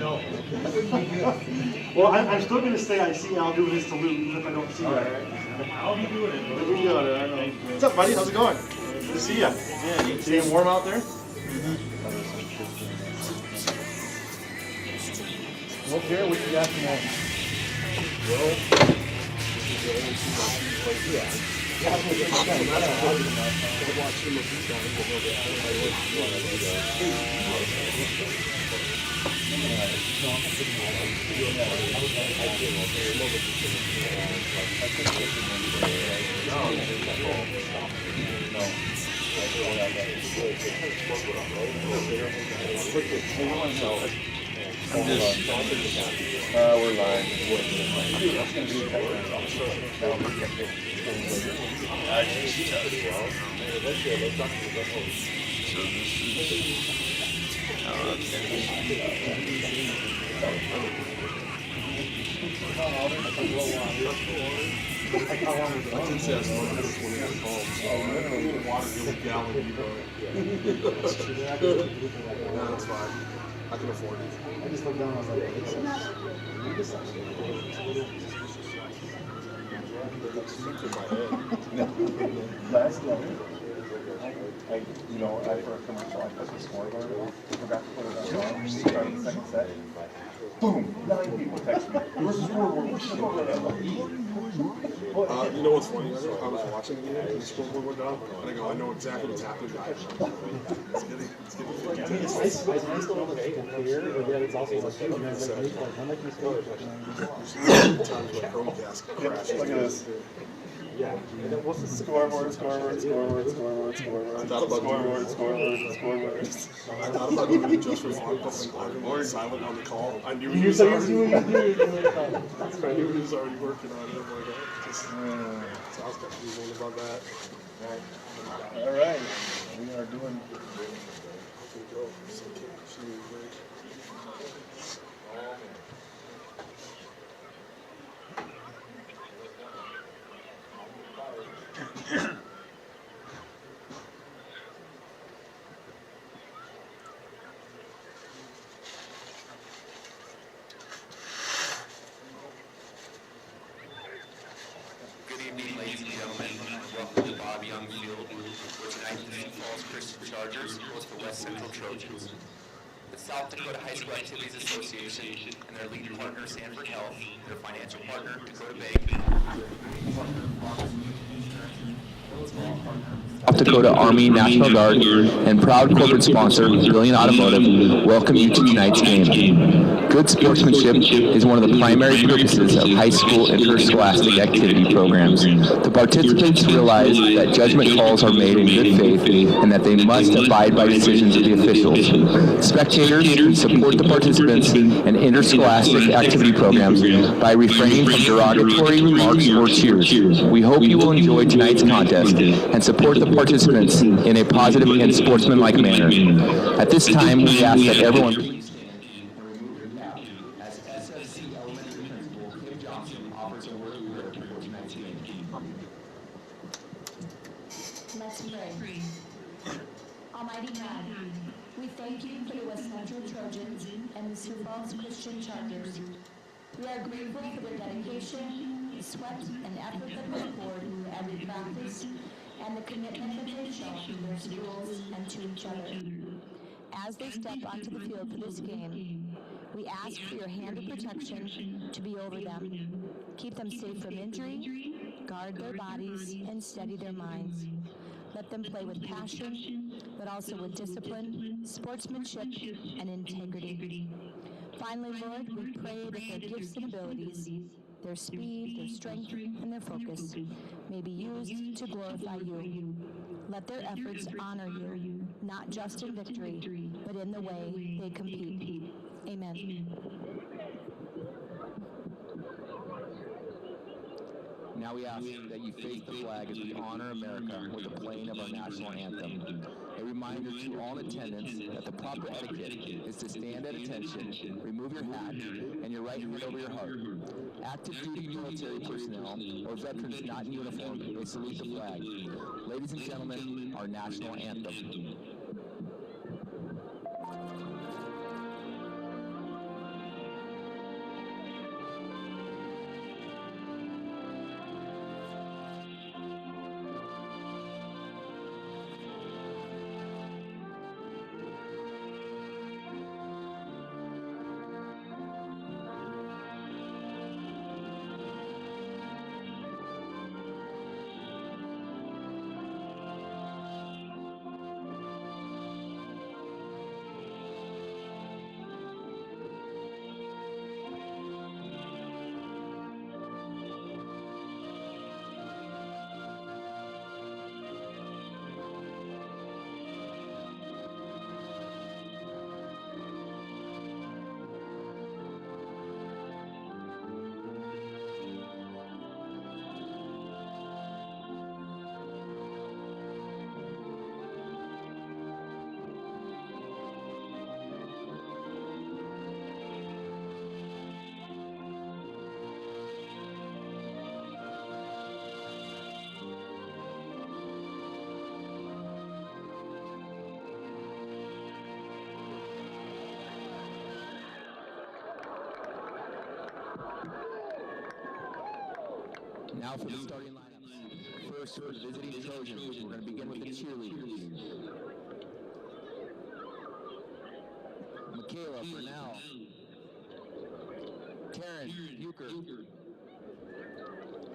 No. Well, I'm still going to say I see Al doing his salute, even if I don't see you. I'll be doing it. Good to be out there, I know. What's up, buddy? How's it going? Good to see you. Yeah, you staying warm out there? Okay, what you got tonight? We're live. No, that's fine. I can afford it. I just looked down and I was like, after a commercial, I put the scoreboard on. I forgot to put it on. Started the second set. Boom! 9 people text me. Where's the scoreboard? You know what's funny? I was watching the game and the scoreboard went down, and I go, I know exactly what's happening. It's getting It's nice to know that people care, but yet it's also like, how much you score? times when Chromecast crashes. Look at this. Yeah. What's the scoreboard? I thought about doing it just for fun, putting silent on the call. I knew he was already working on it. I'm like, so I was kind of feeling about that. All right. We are doing. Good evening, ladies and gentlemen. Welcome to Bob Young Field, where tonight the Sioux Falls Christian Chargers host the West Central Trojans. The South Dakota High School Activities Association and their lead partner, Sanford Health, their financial partner, Dakota Bank, South Dakota Army National Guard, and proud corporate sponsor, Brilliant Automotive, welcome you to tonight's game. Good sportsmanship is one of the primary purposes of high school interscholastic activity programs. The participants realize that judgment calls are made in good faith and that they must abide by decisions of the officials. Spectators support the participants in interscholastic activity programs by refraining from derogatory remarks or cheers. We hope you will enjoy tonight's contest and support the participants in a positive and sportsmanlike manner. At this time, we ask that everyone please stand and remove your cap as SFC Elementary Principal Kim Johnson offers a word of prayer before tonight's game. Let's pray. Almighty God, we thank you for the West Central Trojans and the Sioux Falls Christian Chargers. We are grateful for their dedication, the sweat and effort that they poured into every practice, and the commitment that they show to their schools and to each other. As they step onto the field for this game, we ask for your hand of protection to be over them. Keep them safe from injury, guard their bodies, and steady their minds. Let them play with passion, but also with discipline, sportsmanship, and integrity. Finally, Lord, we pray that their gifts and abilities, their speed, their strength, and their focus may be used to glorify you. Let their efforts honor you, not just in victory, but in the way they compete. Amen. Now we ask that you face the flag as we honor America with the playing of our national anthem. A reminder to all in attendance that the proper etiquette is to stand at attention, remove your hat, and your right hand over your heart. Active duty military personnel or veterans not in uniform may salute the flag. Ladies and gentlemen, our national anthem. Now for the starting lineups. First for the visiting Trojans, we're going to begin with the cheerleaders. Michaela Burnell. Karen Bucher.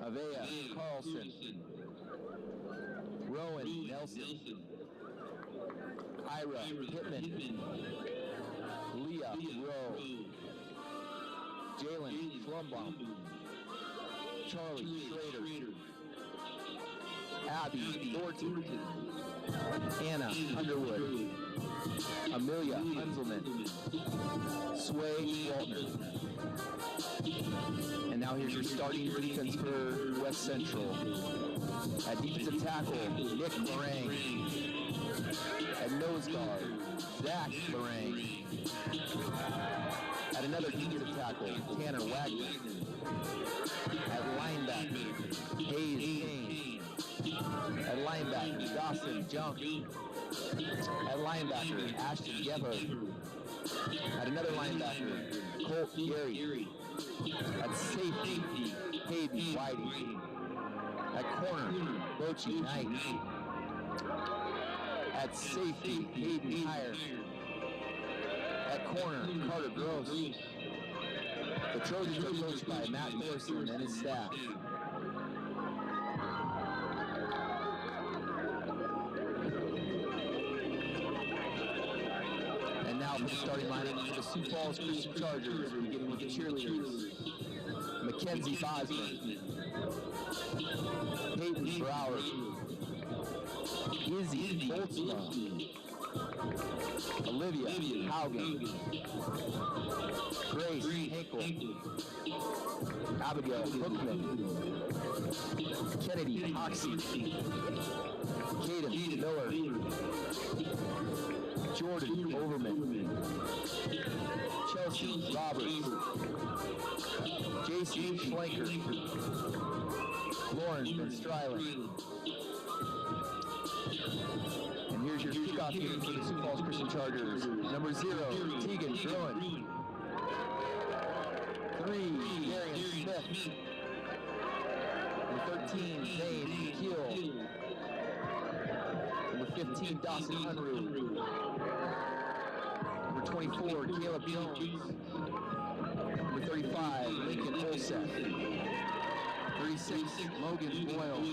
Avea Carlson. Rowan Nelson. Ira Pittman. Leah Rowe. Jalen Schlumbaum. Charlie Schrader. Abby Thornton. Anna Underwood. Amelia Hunzelman. Sway Waltner. And now here's your starting defense for West Central. At defensive tackle, Nick Lorang. At nose guard, Zach Lorang. At another defensive tackle, Tanner Wagner. At linebacker, Hayes Kane. At linebacker, Dawson Junk. At linebacker, Ashton Gebhardt. At another linebacker, Colt Gary. At safety, Hayden Whiting. At corner, Bochi Knight. At safety, Hayden Heyer. At corner, Carter Gross. The Trojans are coached by Matt Morrison and his staff. And now for the starting lineup for the Sioux Falls Christian Chargers, beginning with the cheerleaders. Mackenzie Bosman. Peyton Brower. Izzy Boltzma. Olivia Haugen. Grace Henkel. Abigail Hookman. Kennedy Hoxie. Caden Miller. Jordan Overman. Chelsea Roberts. J.C. Schlenker. Lauren Van Strylen. And here's your kickoff team for the Sioux Falls Christian Chargers. Number 0, Tegan Druin. 3, Darian Smith. Number 13, Zane Keel. Number 15, Dawson Unruh. Number 24, Caleb Jones. Number 35, Lincoln Olseth. 36, Logan Boyle.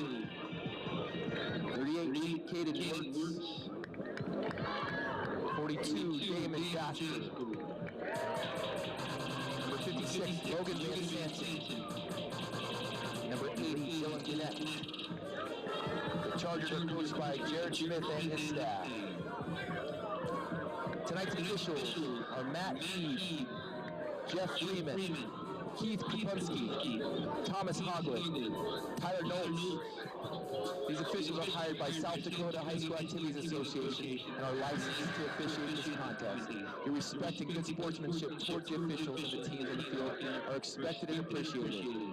38, Caden Wirtz. 42, Damon Jasper. Number 56, Logan Van Sanson. Number 80, Dylan Gannett. The Chargers are coached by Jared Smith and his staff. Tonight's officials are Matt Eve, Jeff Freeman, Keith Kupunski, Thomas Hoglet, Tyler Knowles. These officials are hired by South Dakota High School Activities Association and are licensed to officiate this contest. Your respect and good sportsmanship towards the officials and the teams on the field are expected and appreciated.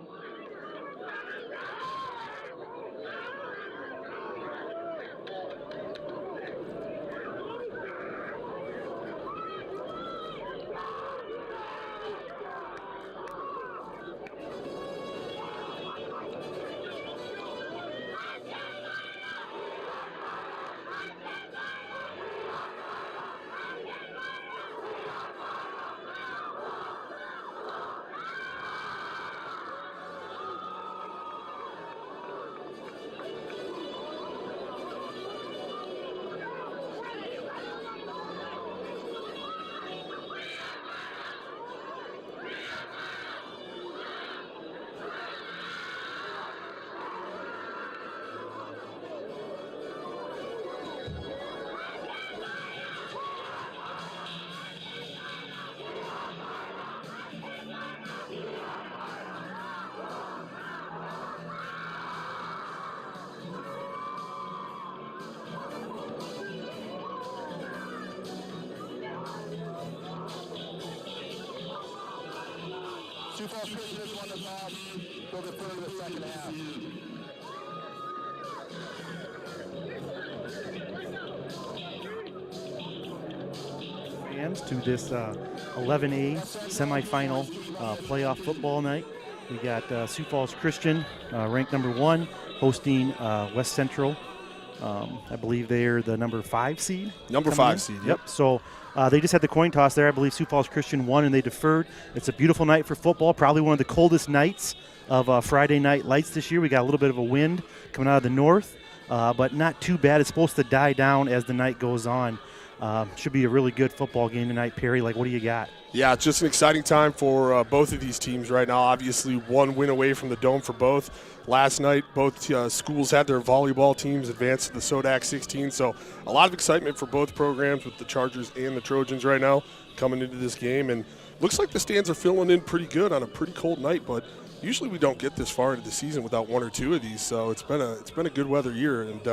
Sioux Falls Christian has won the ball. Go to the second half. Fans to this 11A semifinal playoff football night. We got Sioux Falls Christian, ranked number 1, hosting West Central. I believe they're the number 5 seed. Number 5 seed, yep. So they just had the coin toss there. I believe Sioux Falls Christian won, and they deferred. It's a beautiful night for football, probably one of the coldest nights of Friday night lights this year. We got a little bit of a wind coming out of the north, but not too bad. It's supposed to die down as the night goes on. Should be a really good football game tonight, Perry. Like, what do you got? Yeah, just an exciting time for both of these teams right now. Obviously, one win away from the Dome for both. Last night, both schools had their volleyball teams advance to the SODAC 16, so a lot of excitement for both programs with the Chargers and the Trojans right now coming into this game. And looks like the stands are filling in pretty good on a pretty cold night, but usually we don't get this far into the season without one or two of these, so it's been a good weather year, and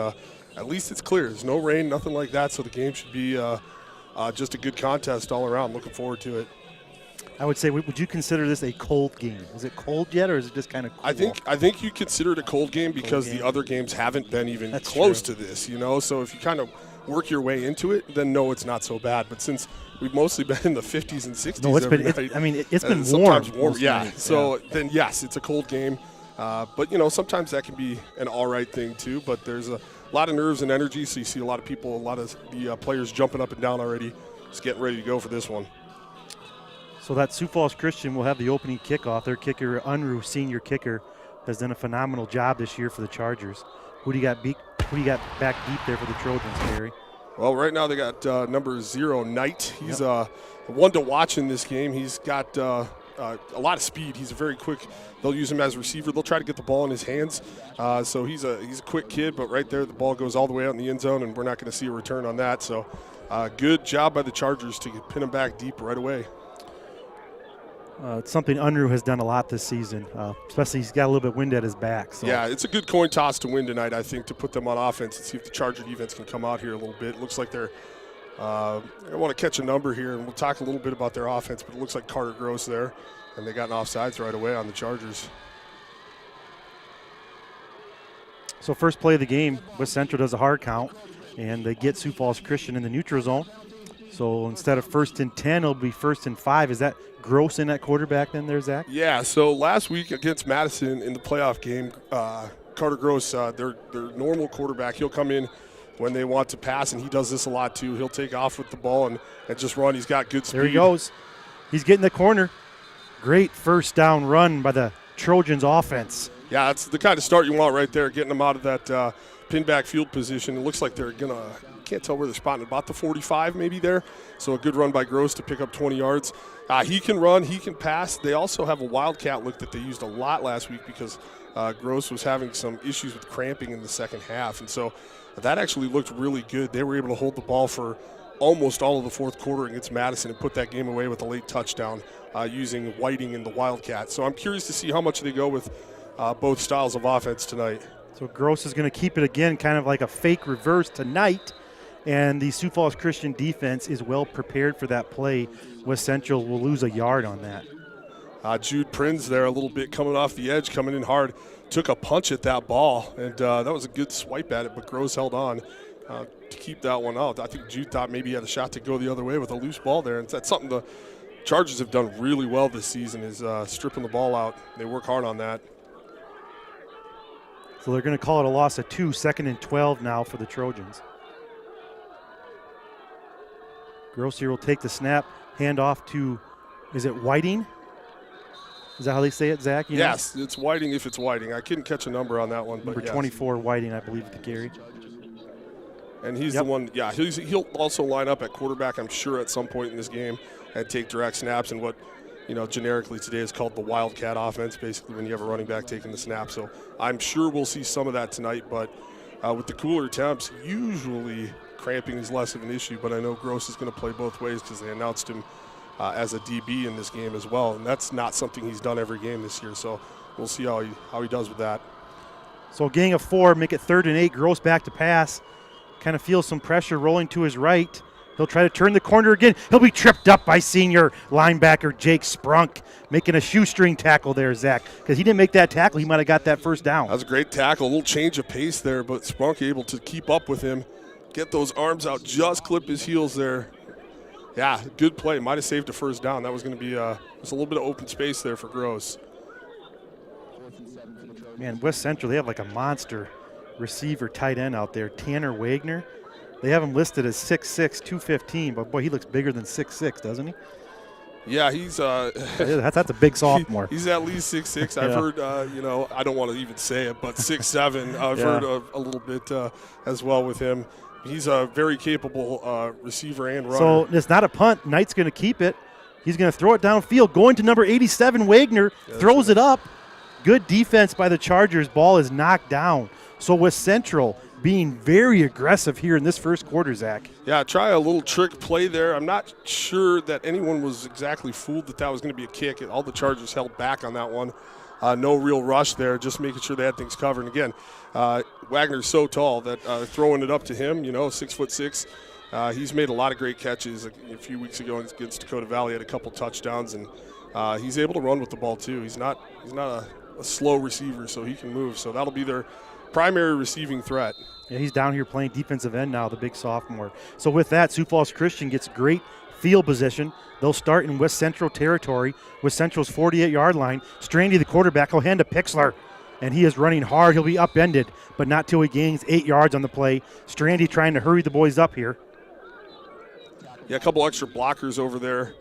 at least it's clear. There's no rain, nothing like that, so the game should be just a good contest all around. Looking forward to it. I would say, would you consider this a cold game? Is it cold yet, or is it just kind of cool? I think you consider it a cold game because the other games haven't been even close to this, you know. So if you kind of work your way into it, then no, it's not so bad. But since we've mostly been in the 50s and 60s it's been sometimes warm. Yeah. Night. So then yes, it's a cold game. But you know, sometimes that can be an all right thing too. But there's a lot of nerves and energy, so you see a lot of people, a lot of the players jumping up and down already, just getting ready to go for this one. So that Sioux Falls Christian will have the opening kickoff. Their kicker, Unruh, senior kicker, has done a phenomenal job this year for the Chargers. Who do you got back deep there for the Trojans, Gary? Well, right now they got number 0, Knight. He's one to watch in this game. He's got a lot of speed. He's a very quick. They'll use him as a receiver. They'll try to get the ball in his hands. So he's a quick kid, but right there the ball goes all the way out in the end zone, and we're not going to see a return on that. So good job by the Chargers to pin him back deep right away. It's something Unruh has done a lot this season, especially he's got a little bit of wind at his back. So. Yeah, it's a good coin toss to win tonight, I think, to put them on offense and see if the Charger defense can come out here a little bit. It looks like they're I want to catch a number here, and we'll talk a little bit about their offense, but it looks like Carter Gross there, and they got an offsides right away on the Chargers. So first play of the game, West Central does a hard count, and they get Sioux Falls Christian in the neutral zone. So instead of 1st and 10, it'll be 1st and 5. Is that Gross in that quarterback then there, Zach? Yeah, so last week against Madison in the playoff game, Carter Gross, their normal quarterback, he'll come in when they want to pass, and he does this a lot too. He'll take off with the ball and just run. He's got good speed. There he goes. He's getting the corner. Great first down run by the Trojans offense. Yeah, that's the kind of start you want right there, getting them out of that pin back field position. It looks like they're going to – can't tell where they're spotting, about the 45 maybe there. So a good run by Gross to pick up 20 yards. He can run, he can pass. They also have a wildcat look that they used a lot last week because Gross was having some issues with cramping in the second half. And so that actually looked really good. They were able to hold the ball for almost all of the fourth quarter against Madison and put that game away with a late touchdown using Whiting in the wildcat. So I'm curious to see how much they go with both styles of offense tonight. So Gross is going to keep it again, kind of like a fake reverse tonight. And the Sioux Falls Christian defense is well prepared for that play. West Central will lose a yard on that. Jude Prinz there a little bit coming off the edge, coming in hard. Took a punch at that ball, and that was a good swipe at it, but Gross held on to keep that one out. I think Jude thought maybe he had a shot to go the other way with a loose ball there, and that's something the Chargers have done really well this season is stripping the ball out. They work hard on that. So they're going to call it a loss of 2, 2nd and 12 now for the Trojans. Gross here will take the snap, hand off to, is it Whiting? Is that how they say it, Zach? Yes, it's Whiting if it's Whiting. I couldn't catch a number on that one. Number but yes. 24, Whiting, I believe, at the carry. And he's the one, he'll also line up at quarterback, I'm sure, at some point in this game and take direct snaps in what, generically today is called the Wildcat offense, basically when you have a running back taking the snap. So I'm sure we'll see some of that tonight, but with the cooler temps, usually cramping is less of an issue, but I know Gross is going to play both ways because they announced him as a DB in this game as well, and that's not something he's done every game this year, so we'll see how he does with that. So gang of 4, make it 3rd and 8, Gross back to pass, kind of feels some pressure rolling to his right. He'll try to turn the corner again. He'll be tripped up by senior linebacker Jake Sprunk, making a shoestring tackle there, Zach, because he didn't make that tackle. He might have got that first down. That was a great tackle, a little change of pace there, but Sprunk able to keep up with him. Get those arms out, just clip his heels there. Yeah, good play. Might have saved a first down. That was going to be just a little bit of open space there for Gross. Man, West Central, they have like a monster receiver tight end out there, Tanner Wagner. They have him listed as 6'6", 215, but boy, he looks bigger than 6'6", doesn't he? Yeah, he's that's a big sophomore. He's at least 6'6". I've heard, I don't want to even say it, but 6'7". I've heard a little bit as well with him. He's a very capable receiver and runner. So it's not a punt. Knight's going to keep it. He's going to throw it downfield. Going to number 87, Wagner, throws it up. Good defense by the Chargers. Ball is knocked down. So West Central being very aggressive here in this first quarter, Zach. Yeah, try a little trick play there. I'm not sure that anyone was exactly fooled that was going to be a kick. All the Chargers held back on that one. No real rush there, just making sure they had things covered. And again, Wagner's so tall that throwing it up to him, 6'6", he's made a lot of great catches. A few weeks ago against Dakota Valley, had a couple touchdowns, and he's able to run with the ball too. He's not a slow receiver, so he can move. So that'll be their primary receiving threat. Yeah, he's down here playing defensive end now, the big sophomore. So with that, Sioux Falls Christian gets great field position. They'll start in West Central territory. West Central's 48-yard line. Strandy, the quarterback, will hand to Pixler, and he is running hard. He'll be upended, but not till he gains 8 yards on the play. Strandy trying to hurry the boys up here. Yeah, a couple extra blockers over there,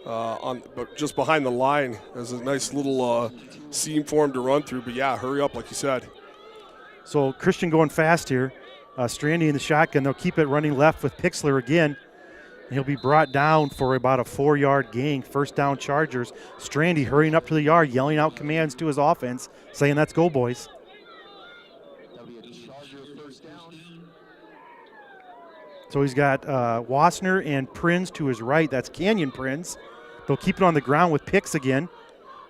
but just behind the line. There's a nice little seam for him to run through. But yeah, hurry up, like you said. So Christian going fast here. Strandy in the shotgun. They'll keep it running left with Pixler again. And he'll be brought down for about a 4-yard gain. First down Chargers. Strandy hurrying up to the yard, yelling out commands to his offense, saying, "Let's go, boys." So he's got Wassner and Prinz to his right. That's Canyon Prinz. They'll keep it on the ground with Pix again.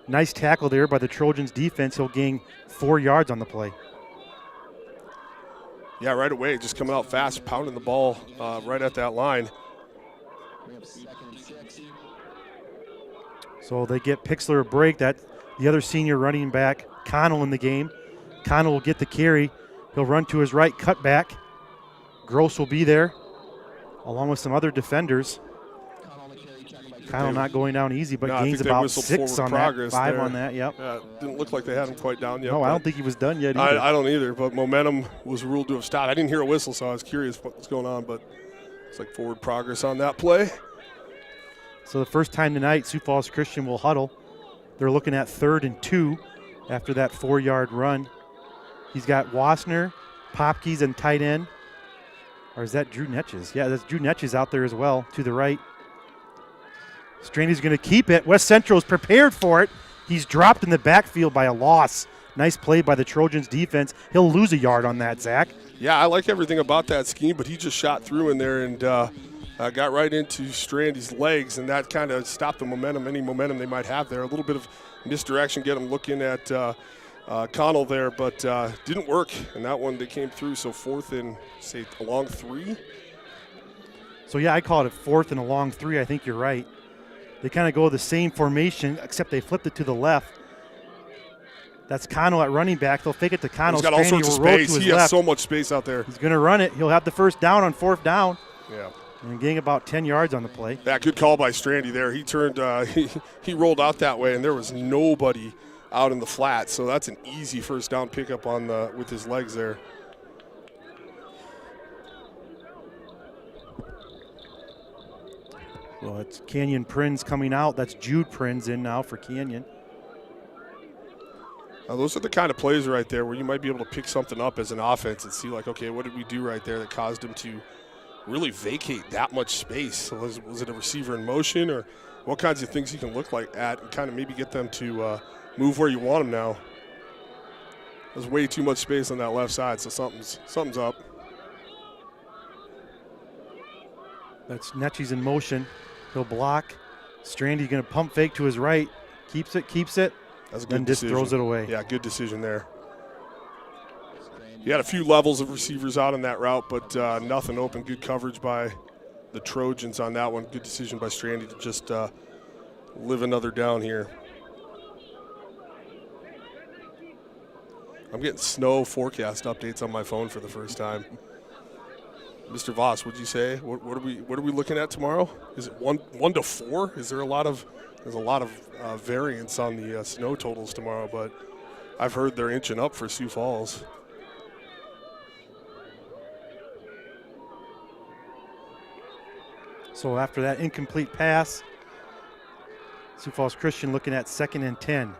Nice tackle there by the Trojans defense. He'll gain 4 yards on the play. Yeah, right away, just coming out fast, pounding the ball right at that line. So they get Pixler a break. That the other senior running back, Connell, in the game. Connell will get the carry. He'll run to his right, cut back. Gross will be there, along with some other defenders. Connell not going down easy, but gains about 6 on that, 5 on that, yep. Yeah, didn't look like they had him quite down yet. No, I don't think he was done yet either. I don't either, but momentum was ruled to have stopped. I didn't hear a whistle, so I was curious what was going on, but it's like forward progress on that play. So the first time tonight, Sioux Falls Christian will huddle. They're looking at 3rd and 2 after that 4-yard run. He's got Wassner, Popkes, and tight end. Or is that Drew Netches? Yeah, that's Drew Netches out there as well to the right. Strandy's going to keep it. West Central is prepared for it. He's dropped in the backfield by a loss. Nice play by the Trojans defense. He'll lose a yard on that, Zach. Yeah, I like everything about that scheme, but he just shot through in there and got right into Strandy's legs, and that kind of stopped the momentum, any momentum they might have there. A little bit of misdirection, get him looking at Connell there, but didn't work. And that one, they came through, so 4th and, say, a long 3. So, yeah, I call it a 4th and a long 3. I think you're right. They kind of go the same formation, except they flipped it to the left. That's Connell at running back. They'll fake it to Connell. He's got all sorts of space. He has so much space out there. He's going to run it. He'll have the first down on 4th down. Yeah. And gain about 10 yards on the play. Yeah, good call by Strandy there. He turned, he rolled out that way, and there was nobody out in the flat. So that's an easy first down pickup on with his legs there. Well, it's Canyon Prinz coming out. That's Jude Prinz in now for Canyon. Now, those are the kind of plays right there where you might be able to pick something up as an offense and see, like, okay, what did we do right there that caused him to really vacate that much space? So was it a receiver in motion, or what kinds of things you can look like at and kind of maybe get them to move where you want them now? There's way too much space on that left side, so something's up. That's Netchie's in motion. He'll block. Strandy going to pump fake to his right. Keeps it. That's a good then just decision. Throws it away. Yeah, good decision there. He had a few levels of receivers out on that route, but nothing open. Good coverage by the Trojans on that one. Good decision by Strandy to just live another down here. I'm getting snow forecast updates on my phone for the first time. Mr. Voss, what'd you say? What are we looking at tomorrow? Is it 1 to 4? Is there a lot of variance on the snow totals tomorrow? But I've heard they're inching up for Sioux Falls. So after that incomplete pass, Sioux Falls Christian looking at 2nd and 10.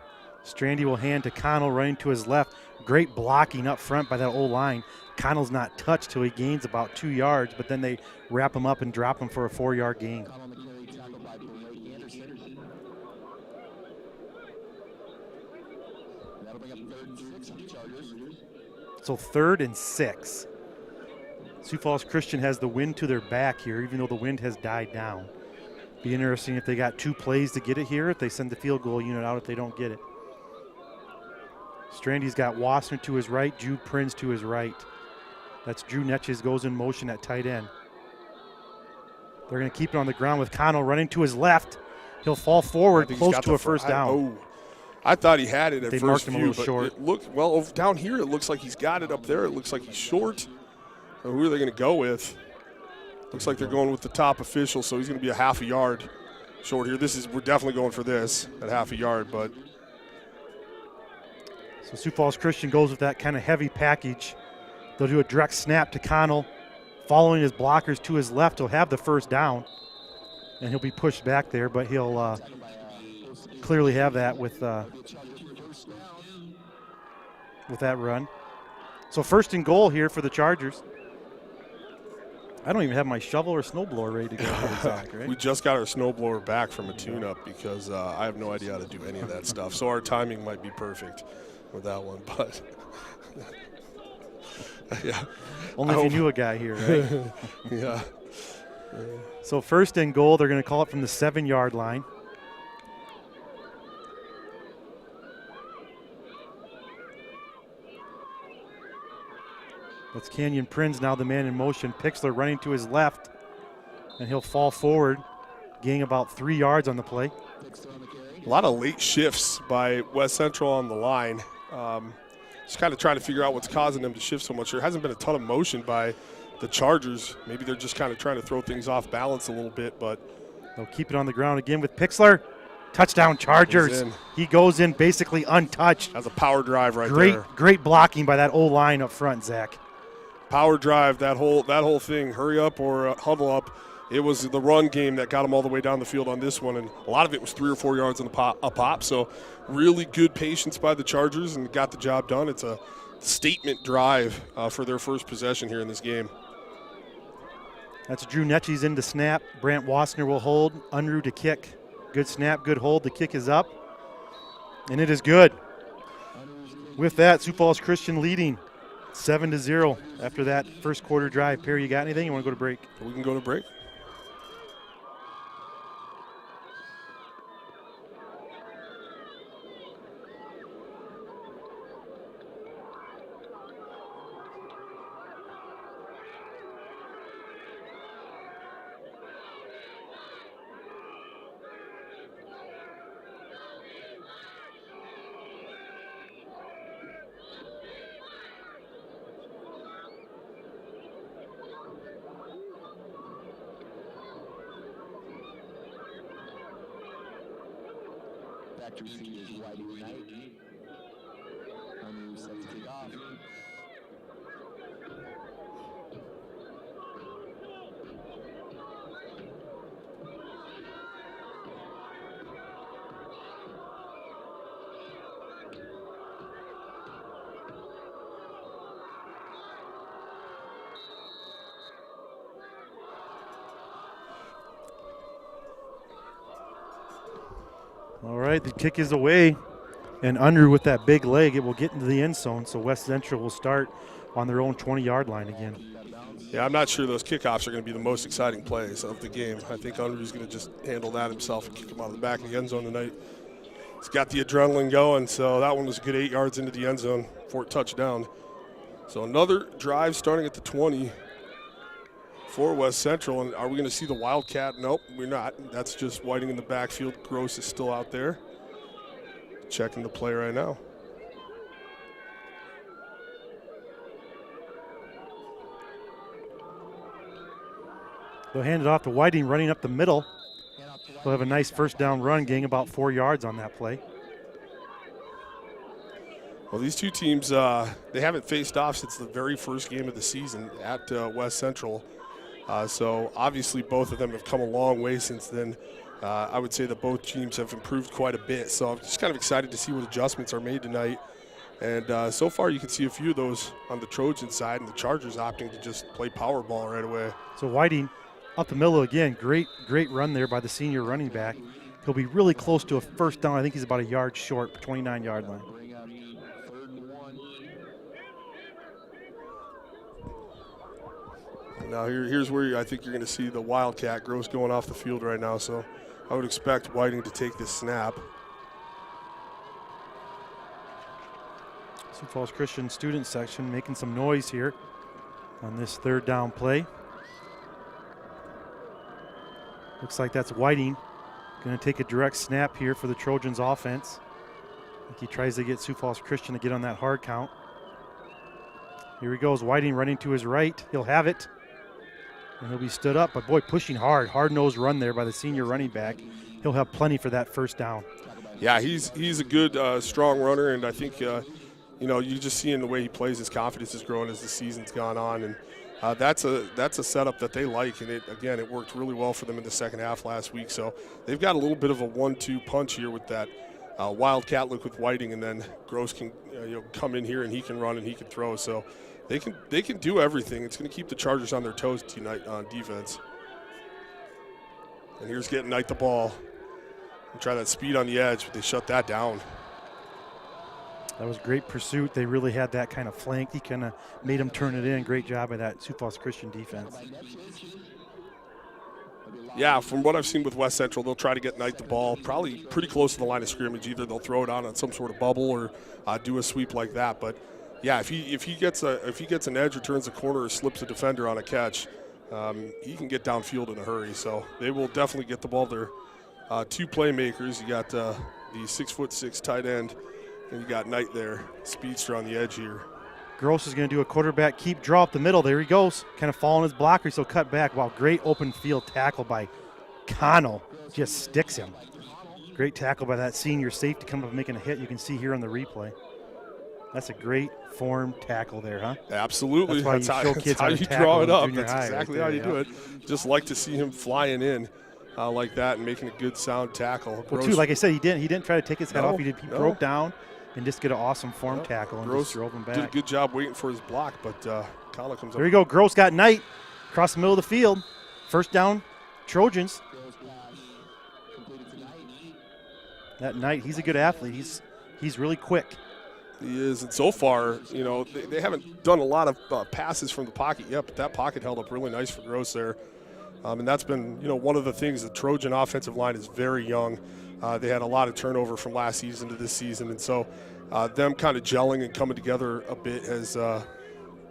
Strandy will hand to Connell running to his left. Great blocking up front by that O-line. Connell's not touched till he gains about 2 yards, but then they wrap him up and drop him for a 4-yard gain. So 3rd and 6. Sioux Falls Christian has the wind to their back here, even though the wind has died down. Be interesting if they got 2 plays to get it here, if they send the field goal unit out if they don't get it. Strandy's got Wassner to his right, Jude Prinz to his right. That's Drew Netches goes in motion at tight end. They're going to keep it on the ground with Connell running to his left. He'll fall forward close to a first down. I thought he had it at they first marked him view, a little but short. it looked, well, down here it looks like he's got it. Up there it looks like he's short. So who are they going to go with? Looks like they're going with the top official, so he's going to be a half a yard short here. We're definitely going for this at half a yard, but. So Sioux Falls Christian goes with that kind of heavy package. They'll do a direct snap to Connell. Following his blockers to his left, he'll have the first down, and he'll be pushed back there, but he'll clearly have that with that run. So 1st and goal here for the Chargers. I don't even have my shovel or snowblower ready to go. Right? We just got our snowblower back from a tune-up because I have no idea how to do any of that stuff. So our timing might be perfect with that one, but yeah. Only if you knew a guy here, right? Yeah. So 1st and goal, they're going to call it from the 7-yard line. That's Canyon Prinz now the man in motion. Pixler running to his left, and he'll fall forward, gaining about 3 yards on the play. A lot of late shifts by West Central on the line. Just kind of trying to figure out what's causing them to shift so much. There hasn't been a ton of motion by the Chargers. Maybe they're just kind of trying to throw things off balance a little bit, but they'll keep it on the ground again with Pixler. Touchdown Chargers. He goes in basically untouched. That's a power drive right there. Great blocking by that O-line up front, Zach. Power drive, that whole thing, hurry up or huddle up. It was the run game that got them all the way down the field on this one, and a lot of it was 3 or 4 yards a pop. So really good patience by the Chargers and got the job done. It's a statement drive for their first possession here in this game. That's Drew Netches in to snap. Brant Wassner will hold. Unruh to kick. Good snap, good hold. The kick is up, and it is good. With that, Sioux Falls Christian leading 7-0 after that first quarter drive. Perry, you got anything? You want to go to break? We can go to break. Factory C is wide unite. Unruh set to kick off. All right, the kick is away, and Unruh with that big leg, it will get into the end zone, so West Central will start on their own 20-yard line again. Yeah, I'm not sure those kickoffs are going to be the most exciting plays of the game. I think Unruh's going to just handle that himself and kick him out of the back of the end zone tonight. He's got the adrenaline going, so that one was a good 8 yards into the end zone for a touchdown. So another drive starting at the 20 for West Central. And are we going to see the Wildcat? Nope, we're not. That's just Whiting in the backfield. Gross is still out there. Checking the play right now. They'll hand it off to Whiting running up the middle. They'll have a nice first down run, gaining about 4 yards on that play. Well, these two teams, they haven't faced off since the very first game of the season at West Central. So obviously both of them have come a long way since then. I would say that both teams have improved quite a bit. So I'm just kind of excited to see what adjustments are made tonight. And so far you can see a few of those on the Trojan side, and the Chargers opting to just play power ball right away. So Whiting up the middle again. Great run there by the senior running back. He'll be really close to a first down. I think he's about a yard short, 29-yard line. Now here's where I think you're going to see the Wildcat Gross going off the field right now. So I would expect Whiting to take this snap. Sioux Falls Christian student section making some noise here on this third down play. Looks like that's Whiting going to take a direct snap here for the Trojans offense. I think he tries to get Sioux Falls Christian to get on that hard count. Here he goes, Whiting running to his right. He'll have it. And he'll be stood up, but boy, pushing hard. Hard-nosed run there by the senior running back. He'll have plenty for that first down. Yeah, he's a good, strong runner, and I think, you know, you just see in the way he plays, his confidence is growing as the season's gone on, and that's a setup that they like, and it worked really well for them in the second half last week. So they've got a little bit of a 1-2 punch here with that Wildcat look with Whiting, and then Gross can come in here and he can run and he can throw. So they can do everything. It's going to keep the Chargers on their toes tonight on defense. And here's getting Knight the ball. And try that speed on the edge, but they shut that down. That was great pursuit. They really had that kind of flank. He kind of made him turn it in. Great job by that Sioux Falls Christian defense. Yeah, from what I've seen with West Central, they'll try to get Knight the ball probably pretty close to the line of scrimmage. Either they'll throw it on some sort of bubble or do a sweep like that. But yeah, if he gets an edge or turns a corner or slips a defender on a catch, he can get downfield in a hurry. So they will definitely get the ball there. Two playmakers. You got the 6'6" tight end, and you got Knight there, speedster on the edge here. Gross is going to do a quarterback keep draw up the middle. There he goes, kind of following his blocker, so cut back. Wow, great open field tackle by Connell. Just sticks him. Great tackle by that senior safety coming up making a hit. You can see here on the replay. That's a great form tackle there, huh? Absolutely. That's how you draw it up. That's high exactly right how there, you do it. Just like to see him flying in like that and making a good sound tackle. Well, too, like I said, he didn't try to take his head off. He broke down and just get an awesome form tackle and just drove him back. Did a good job waiting for his block, but Connell comes up. There you go. Gross got Knight across the middle of the field. First down, Trojans. That Knight, he's a good athlete. He's really quick. He is, and so far, they haven't done a lot of passes from the pocket yet, but that pocket held up really nice for Gross there. And that's been, one of the things. The Trojan offensive line is very young. They had a lot of turnover from last season to this season, and so them kind of gelling and coming together a bit has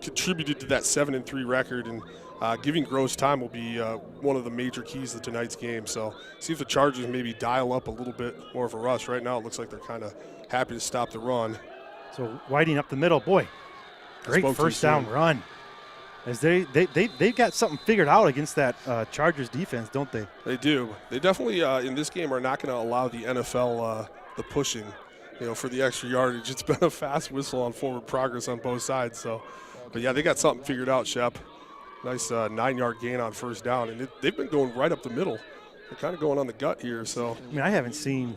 contributed to that 7-3 record, and giving Gross time will be one of the major keys to tonight's game. So see if the Chargers maybe dial up a little bit more of a rush. Right now it looks like they're kind of happy to stop the run. So Whiting up the middle, boy, great first down run. As they've got something figured out against that Chargers defense, don't they? They do. They definitely in this game are not going to allow the NFL the pushing, for the extra yardage. It's been a fast whistle on forward progress on both sides. So, but yeah, they got something figured out, Shep. Nice 9-yard gain on first down, and they've been going right up the middle. They're kind of going on the gut here. So I mean, I haven't seen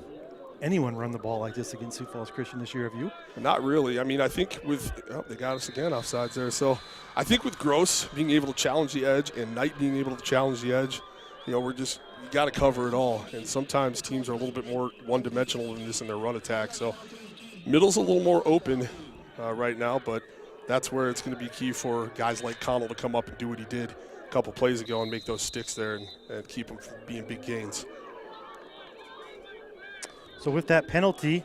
anyone run the ball like this against Sioux Falls Christian this year. Have you? Not really. I mean, I think they got us again offsides there. So I think with Gross being able to challenge the edge and Knight being able to challenge the edge, you got to cover it all. And sometimes teams are a little bit more one-dimensional than this in their run attack. So middle's a little more open right now, but that's where it's going to be key for guys like Connell to come up and do what he did a couple plays ago and make those sticks there and keep them from being big gains. So with that penalty,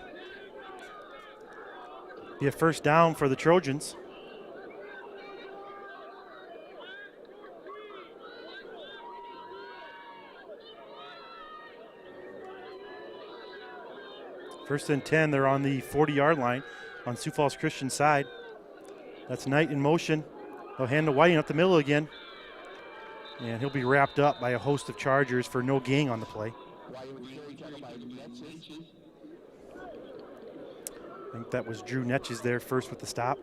be a first down for the Trojans. First and 10, they're on the 40-yard line on Sioux Falls Christian side. That's Knight in motion. They'll hand to Whiting up the middle again. And he'll be wrapped up by a host of Chargers for no gain on the play. I think that was Drew Netches there first with the stop.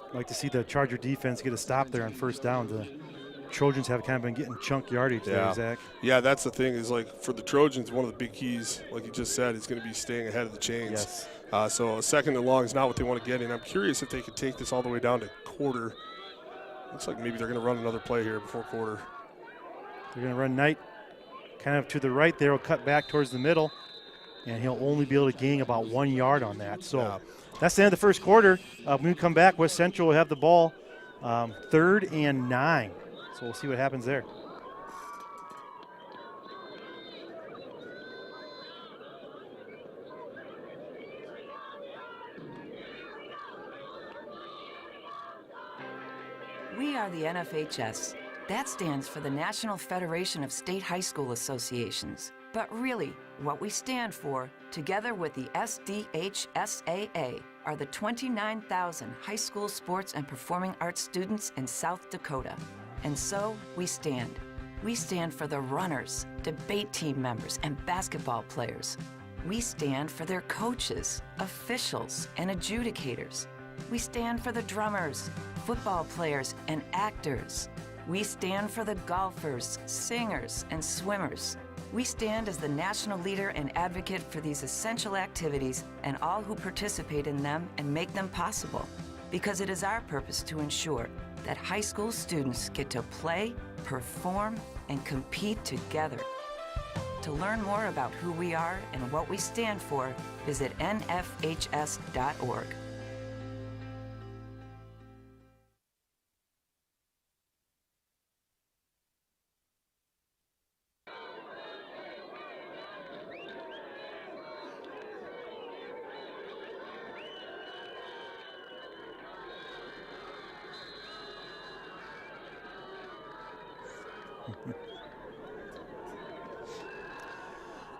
I'd like to see the Charger defense get a stop there on first down. The Trojans have kind of been getting chunk yardage there, Zach. Yeah, that's the thing is, like, for the Trojans, one of the big keys, like you just said, is going to be staying ahead of the chains. Yes. So a second and long is not what they want to get in. I'm curious if they could take this all the way down to quarter. Looks like maybe they're going to run another play here before quarter. They're going to run Knight kind of to the right there. He'll cut back towards the middle, and he'll only be able to gain about 1 yard on that. So that's the end of the first quarter. When we come back, West Central will have the ball 3rd and 9. So we'll see what happens there. We are the NFHS. That stands for the National Federation of State High School Associations. But really, what we stand for, together with the SDHSAA, are the 29,000 high school sports and performing arts students in South Dakota. And so, we stand. We stand for the runners, debate team members, and basketball players. We stand for their coaches, officials, and adjudicators. We stand for the drummers, football players, and actors. We stand for the golfers, singers, and swimmers. We stand as the national leader and advocate for these essential activities and all who participate in them and make them possible, because it is our purpose to ensure that high school students get to play, perform, and compete together. To learn more about who we are and what we stand for, visit nfhs.org.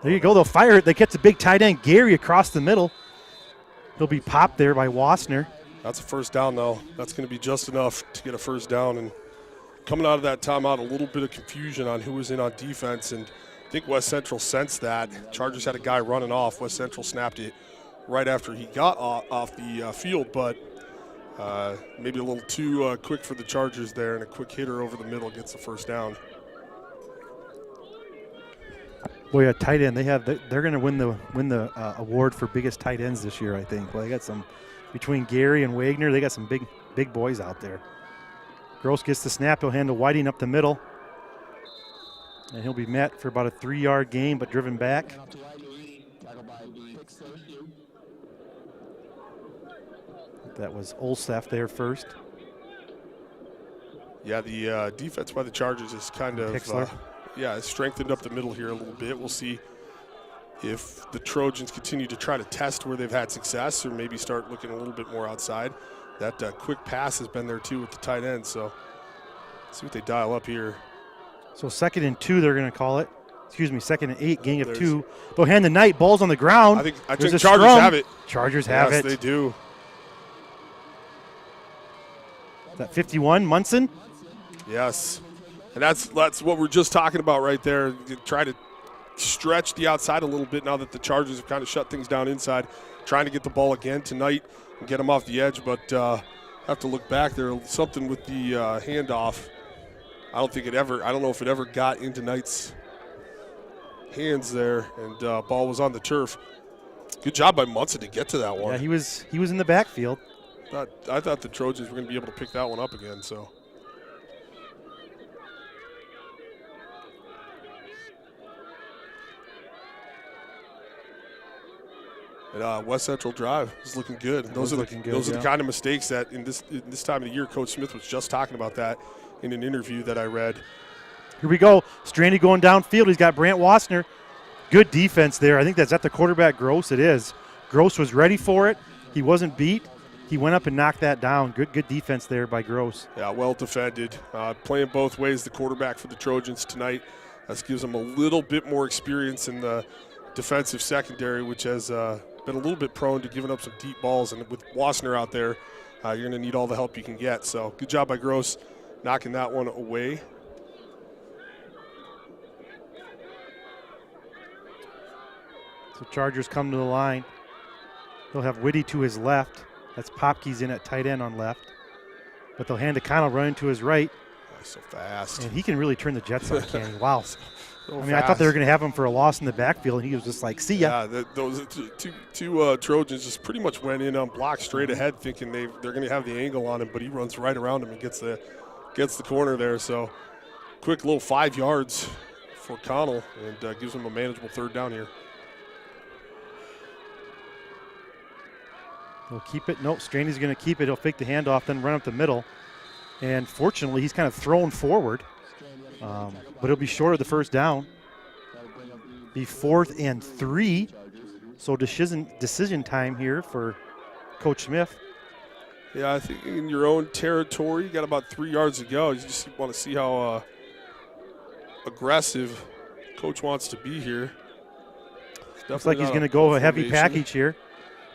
There you go. They'll fire it. They get the big tight end, Gary, across the middle. He'll be popped there by Wassner. That's a first down, though. That's going to be just enough to get a first down. And coming out of that timeout, a little bit of confusion on who was in on defense. And I think West Central sensed that. Chargers had a guy running off. West Central snapped it right after he got off the field, but maybe a little too quick for the Chargers there, and a quick hitter over the middle gets the first down. Boy, a tight end. They're going to win the award for biggest tight ends this year, I think. Well, they got some between Gary and Wagner. They got some big boys out there. Gross gets the snap. He'll hand to Whiting up the middle, and he'll be met for about a 3-yard gain, but driven back. That was Olsef there first. Yeah, the defense by the Chargers is kind of it's strengthened up the middle here a little bit. We'll see if the Trojans continue to try to test where they've had success, or maybe start looking a little bit more outside. That quick pass has been there too with the tight end, so let's see what they dial up here. So 2nd and 2, they're going to call it. Excuse me, 2nd and 8, gain of 2. They'll hand the Knight. Ball's on the ground. I think Chargers have it. Chargers have it. Yes, they do. Is that 51, Munson? Yes. And that's what we're just talking about right there. You try to stretch the outside a little bit now that the Chargers have kind of shut things down inside. Trying to get the ball again tonight and get them off the edge, but have to look back there. Something with the handoff. I don't know if it ever got into Knight's hands there, and ball was on the turf. Good job by Munson to get to that one. Yeah, he was in the backfield. I thought the Trojans were going to be able to pick that one up again, so. And West Central drive is looking good. Those are the kind of mistakes that in this time of the year, Coach Smith was just talking about that in an interview that I read. Here we go. Strandy going downfield. He's got Brant Wassner. Good defense there. I think that's at the quarterback, Gross. It is. Gross was ready for it. He wasn't beat. He went up and knocked that down. Good defense there by Gross. Yeah, well defended. Playing both ways, the quarterback for the Trojans tonight. That gives them a little bit more experience in the defensive secondary, which has been a little bit prone to giving up some deep balls. And with Wassner out there, you're going to need all the help you can get. So good job by Gross knocking that one away. So Chargers come to the line. They'll have Whitty to his left. That's Popke's in at tight end on left. But they'll hand to Connell running to his right. So fast. And he can really turn the Jets on, can he? Wow. So I mean, I thought they were going to have him for a loss in the backfield, and he was just like, see ya. Yeah, those two Trojans just pretty much went in on block straight ahead thinking they're going to have the angle on him, but he runs right around him and gets the corner there. So quick little 5 yards for Connell and gives him a manageable third down here. He'll keep it. Nope, Straney's going to keep it. He'll fake the handoff, then run up the middle. And fortunately, he's kind of thrown forward. But he'll be short of the first down. Be 4th and 3. So decision time here for Coach Smith. Yeah, I think in your own territory, you got about 3 yards to go. You just want to see how aggressive Coach wants to be here. Looks like he's going to go a heavy package here.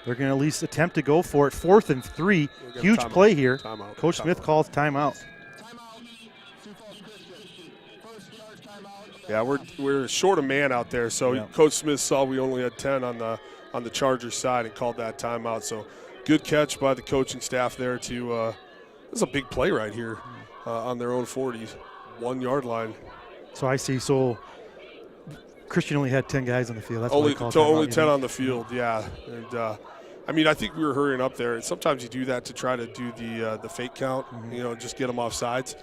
They're going to at least attempt to go for it. 4th and 3. Huge play here. Coach Smith calls timeout. Yeah, we're short a man out there, so Coach Smith saw we only had 10 on the Chargers side and called that timeout. So good catch by the coaching staff there to this is a big play right here on their own 40, 1 yard line. So I see. So Christian only had 10 guys on the field. That's only 10 on the field, yeah. And I mean, I think we were hurrying up there. And sometimes you do that to try to do the fake count, just get them off sides.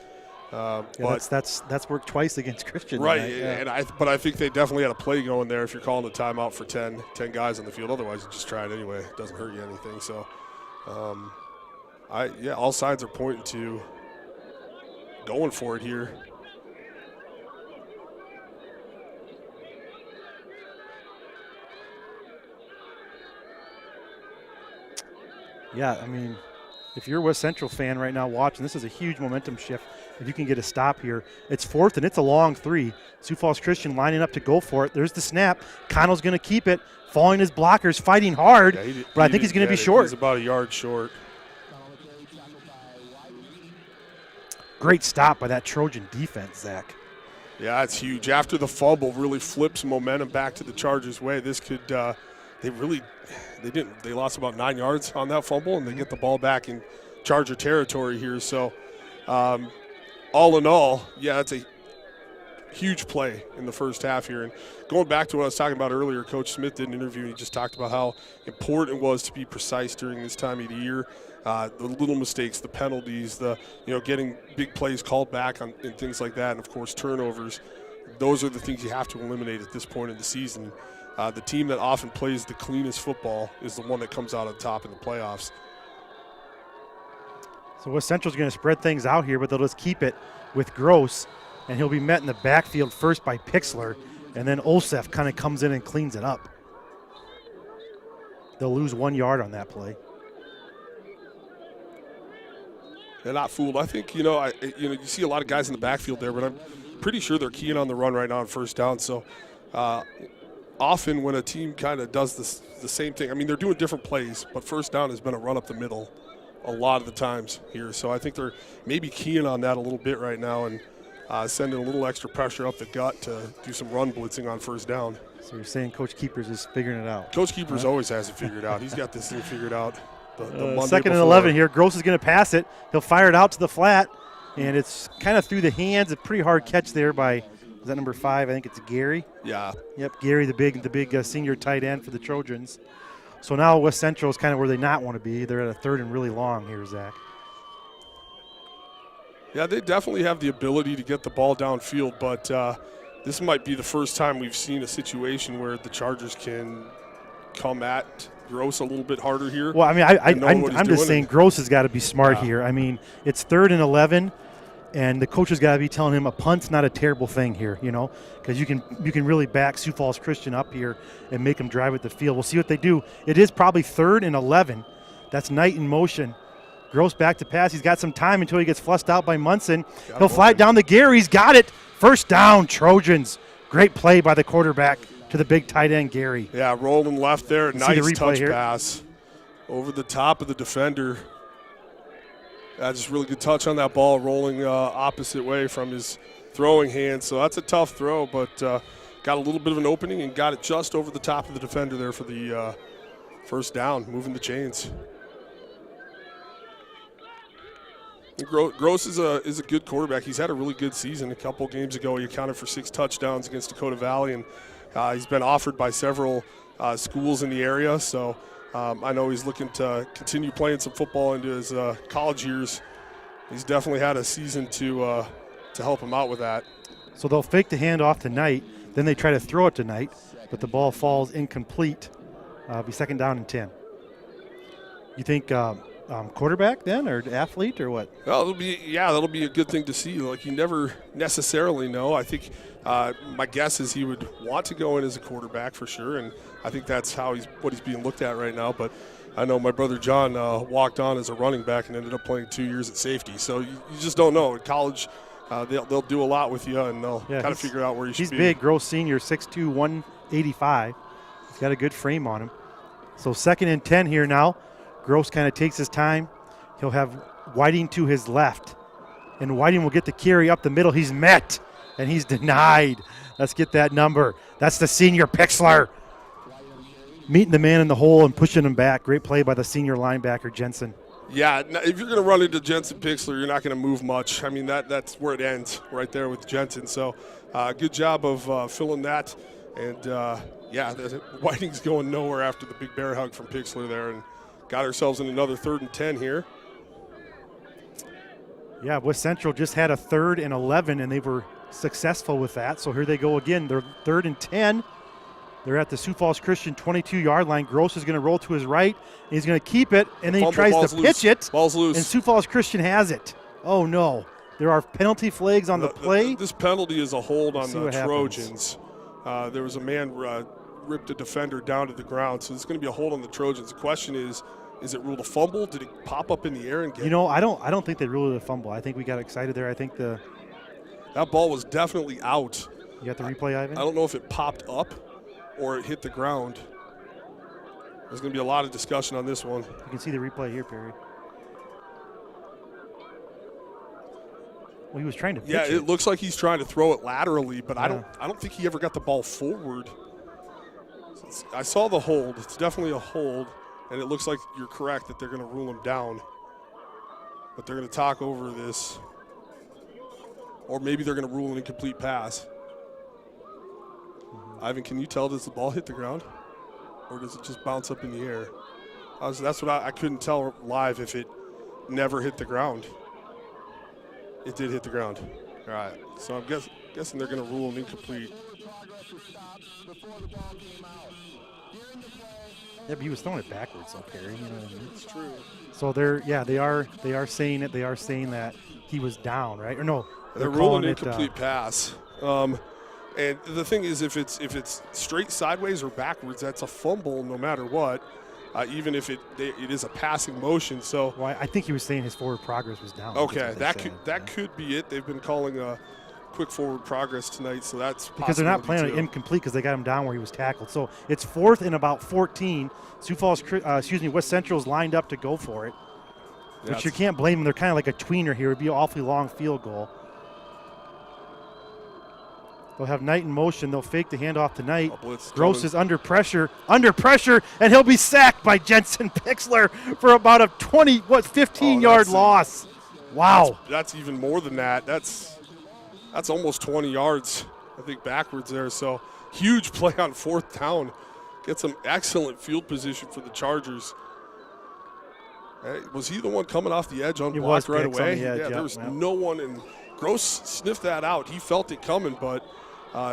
But that's worked twice against Christian. Right, tonight, yeah. but I think they definitely had a play going there if you're calling a timeout for 10 guys on the field. Otherwise, you just try it anyway. It doesn't hurt you anything. So, all sides are pointing to going for it here. Yeah, I mean, if you're a West Central fan right now watching, this is a huge momentum shift. If you can get a stop here. It's 4th, and it's a long 3. Sioux Falls Christian lining up to go for it. There's the snap. Connell's going to keep it, following his blockers, fighting hard, but I think he's going to be short. He's about a yard short. Great stop by that Trojan defense, Zach. Yeah, it's huge. After the fumble, really flips momentum back to the Chargers' way. This could they lost about 9 yards on that fumble, and they get the ball back in Charger territory here. So all in all, yeah, it's a huge play in the first half here. And going back to what I was talking about earlier, Coach Smith did an interview, and he just talked about how important it was to be precise during this time of the year. The little mistakes, the penalties, getting big plays called back on and things like that, and, of course, turnovers. Those are the things you have to eliminate at this point in the season. The team that often plays the cleanest football is the one that comes out on top in the playoffs. So West Central's going to spread things out here, but they'll just keep it with Gross, and he'll be met in the backfield first by Pixler, and then Olsef kind of comes in and cleans it up. They'll lose 1 yard on that play. They're not fooled. I think, you see a lot of guys in the backfield there, but I'm pretty sure they're keying on the run right now on first down. So often when a team kind of does the same thing, I mean, they're doing different plays, but first down has been a run up the middle a lot of the times here. So I think they're maybe keying on that a little bit right now and sending a little extra pressure up the gut to do some run blitzing on first down. So you're saying Coach Keepers is figuring it out? Coach Keepers always has it figured out. He's got this thing figured out. The second and 11 here. Gross is going to pass it. He'll fire it out to the flat, and it's kind of through the hands. A pretty hard catch there by, is that number 5? I think it's Gary. Yeah. Yep, Gary, the big senior tight end for the Trojans. So now West Central is kind of where they not want to be. They're at a 3rd and really long here, Zach. Yeah, they definitely have the ability to get the ball downfield, but this might be the first time we've seen a situation where the Chargers can come at Gross a little bit harder here. Well, I mean, I'm just saying Gross has got to be smart here. I mean, it's 3rd and 11, and the coach has got to be telling him a punt's not a terrible thing here, because you can really back Sioux Falls Christian up here and make them drive at the field. We'll see what they do. It is probably 3rd and 11. That's Knight in motion. Gross back to pass. He's got some time until he gets flushed out by Munson. He'll fly it down the Gary. He's got it. First down, Trojans. Great play by the quarterback to the big tight end, Gary. Yeah, rolling left there. Nice touch pass over the top of the defender. Just really good touch on that ball, rolling opposite way from his throwing hand. So that's a tough throw, but got a little bit of an opening and got it just over the top of the defender there for the first down, moving the chains. Gross is a good quarterback. He's had a really good season. A couple games ago, he accounted for 6 touchdowns against Dakota Valley, and he's been offered by several schools in the area. So I know he's looking to continue playing some football into his college years. He's definitely had a season to help him out with that. So they'll fake the handoff tonight, then they try to throw it tonight, but the ball falls incomplete. Be second down and 10. You think quarterback then, or athlete, or what? Well, that'll be a good thing to see. Like, you never necessarily know. I think my guess is he would want to go in as a quarterback for sure, and I think that's what he's being looked at right now. But I know my brother John walked on as a running back and ended up playing 2 years at safety. So you just don't know. In college, they'll do a lot with you, and they'll kind of figure out where you should be. He's big, Gross senior, 6'2", 185. He's got a good frame on him. So second and 10 here now. Gross kind of takes his time. He'll have Whiting to his left. And Whiting will get the carry up the middle. He's met, and he's denied. Let's get that number. That's the senior Pixler. Meeting the man in the hole and pushing him back. Great play by the senior linebacker, Jensen. Yeah, if you're going to run into Jensen Pixler, you're not going to move much. I mean, that's where it ends, right there with Jensen. So good job of filling that. And, Whiting's going nowhere after the big bear hug from Pixler there, and got ourselves in another 3rd and 10 here. Yeah, West Central just had a 3rd and 11, and they were successful with that. So here they go again. They're 3rd and 10. They're at the Sioux Falls Christian 22-yard line. Gross is going to roll to his right. And he's going to keep it, and then he tries to pitch it. Ball's loose. And Sioux Falls Christian has it. Oh, no. There are penalty flags on the play. This penalty is a hold on the Trojans. There was a man ripped a defender down to the ground, so it's going to be a hold on the Trojans. The question is it ruled a fumble? Did it pop up in the air and get? I don't think they ruled it a fumble. I think we got excited there. I think that ball was definitely out. You got the replay, Ivan? I don't know if it popped up or it hit the ground. There's going to be a lot of discussion on this one. You can see the replay here, Perry. Well, he was trying to pitch it. It looks like he's trying to throw it laterally, but I don't think he ever got the ball forward. I saw the hold. It's definitely a hold, and it looks like you're correct that they're going to rule him down. But they're going to talk over this. Or maybe they're going to rule an incomplete pass. Ivan, can you tell, does the ball hit the ground? Or does it just bounce up in the air? That's what I couldn't tell live if it never hit the ground. It did hit the ground. All right. So I'm guessing they're going to rule an incomplete. Yeah, but he was throwing it backwards, though, Perry. You know what I mean? It's true. So they are saying it. They are saying that he was down, right? Or no, they're ruling an incomplete pass. And the thing is, if it's straight sideways or backwards, that's a fumble no matter what. Even if it is a passing motion. So I think he was saying his forward progress was down. Okay, that could be it. They've been calling a quick forward progress tonight, so that's because they're not playing it incomplete because they got him down where he was tackled. So it's 4th and about 14. Sioux Falls, West Central's lined up to go for it, which you can't blame them. They're kind of like a tweener here. It'd be an awfully long field goal. They'll have Knight in motion. They'll fake the handoff to Knight. Gross is under pressure, and he'll be sacked by Jensen Pixler for about a 15-yard loss. Wow. That's even more than that. That's almost 20 yards, I think, backwards there. So huge play on 4th down. Get some excellent field position for the Chargers. Hey, was he the one coming off the edge unblocked right away? There was no one, and Gross sniffed that out. He felt it coming, but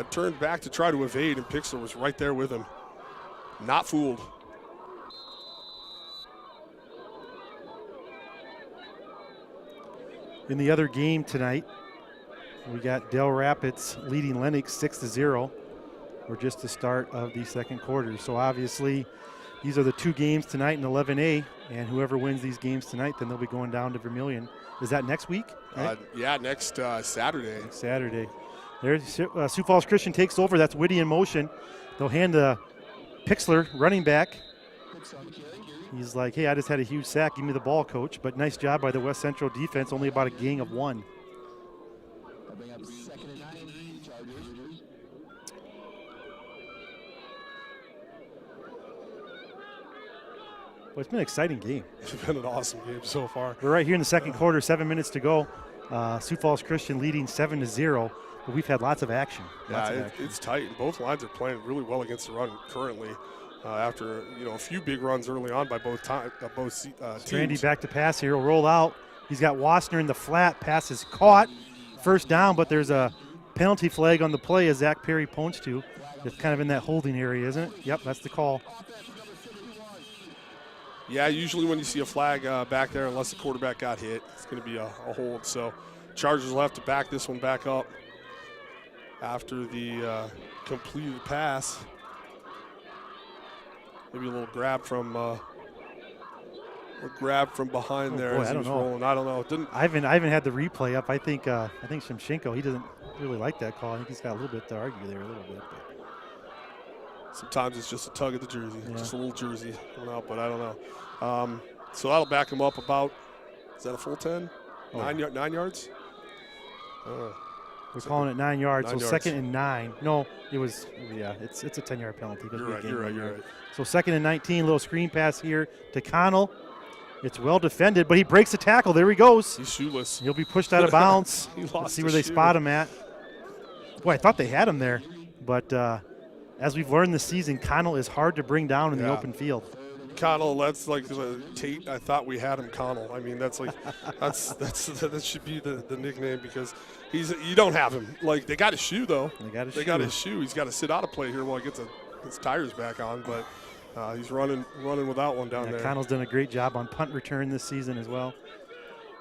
turned back to try to evade, and Pixler was right there with him. Not fooled. In the other game tonight, we got Del Rapids leading Lennox 6-0. We're just the start of the second quarter. So obviously, these are the 2 games tonight in 11A, and whoever wins these games tonight, then they'll be going down to Vermilion. Is that next week? Right? Next Saturday. Next Saturday. There's Sioux Falls Christian takes over. That's Whitty in motion. They'll hand the Pixler running back. He's like, hey, I just had a huge sack. Give me the ball, coach. But nice job by the West Central defense. Only about a gain of 1. Well, it's been an exciting game. It's been an awesome game so far. We're right here in the second quarter, 7 minutes to go. Sioux Falls Christian leading 7-0, but we've had lots of action. It's tight. And both lines are playing really well against the run currently. After a few big runs early on by both teams. Strandy back to pass here. He'll roll out. He's got Wassner in the flat. Pass is caught. First down, but there's a penalty flag on the play as Zach Perry points to. It's kind of in that holding area, isn't it? Yep, that's the call. Yeah, usually when you see a flag back there, unless the quarterback got hit, it's going to be a hold. So Chargers will have to back this one back up after the completed pass. Maybe a little grab from behind there as he was rolling. I don't know. I haven't had the replay up. I think Shimchenko, he doesn't really like that call. I think he's got a little bit to argue there a little bit. Sometimes it's just a tug at the jersey, just a little jersey going out, but I don't know. So that'll back him up about, is that a full 10? 9 yards? We're calling it 9 yards, so 2nd and 9. No, it's a 10-yard penalty. You're right. So 2nd and 19, little screen pass here to Connell. It's well defended, but he breaks the tackle. There he goes. He's shoeless. He'll be pushed out of bounds. Let's see where they spot him at. Boy, I thought they had him there, but as we've learned this season, Connell is hard to bring down in the open field. Connell, that's like Tate. I thought we had him Connell. I mean, that's like that should be the nickname because you don't have him. Like they got his shoe though. They got his shoe. He's got to sit out of play here while he gets his tires back on, but he's running without one down there. Connell's done a great job on punt return this season as well.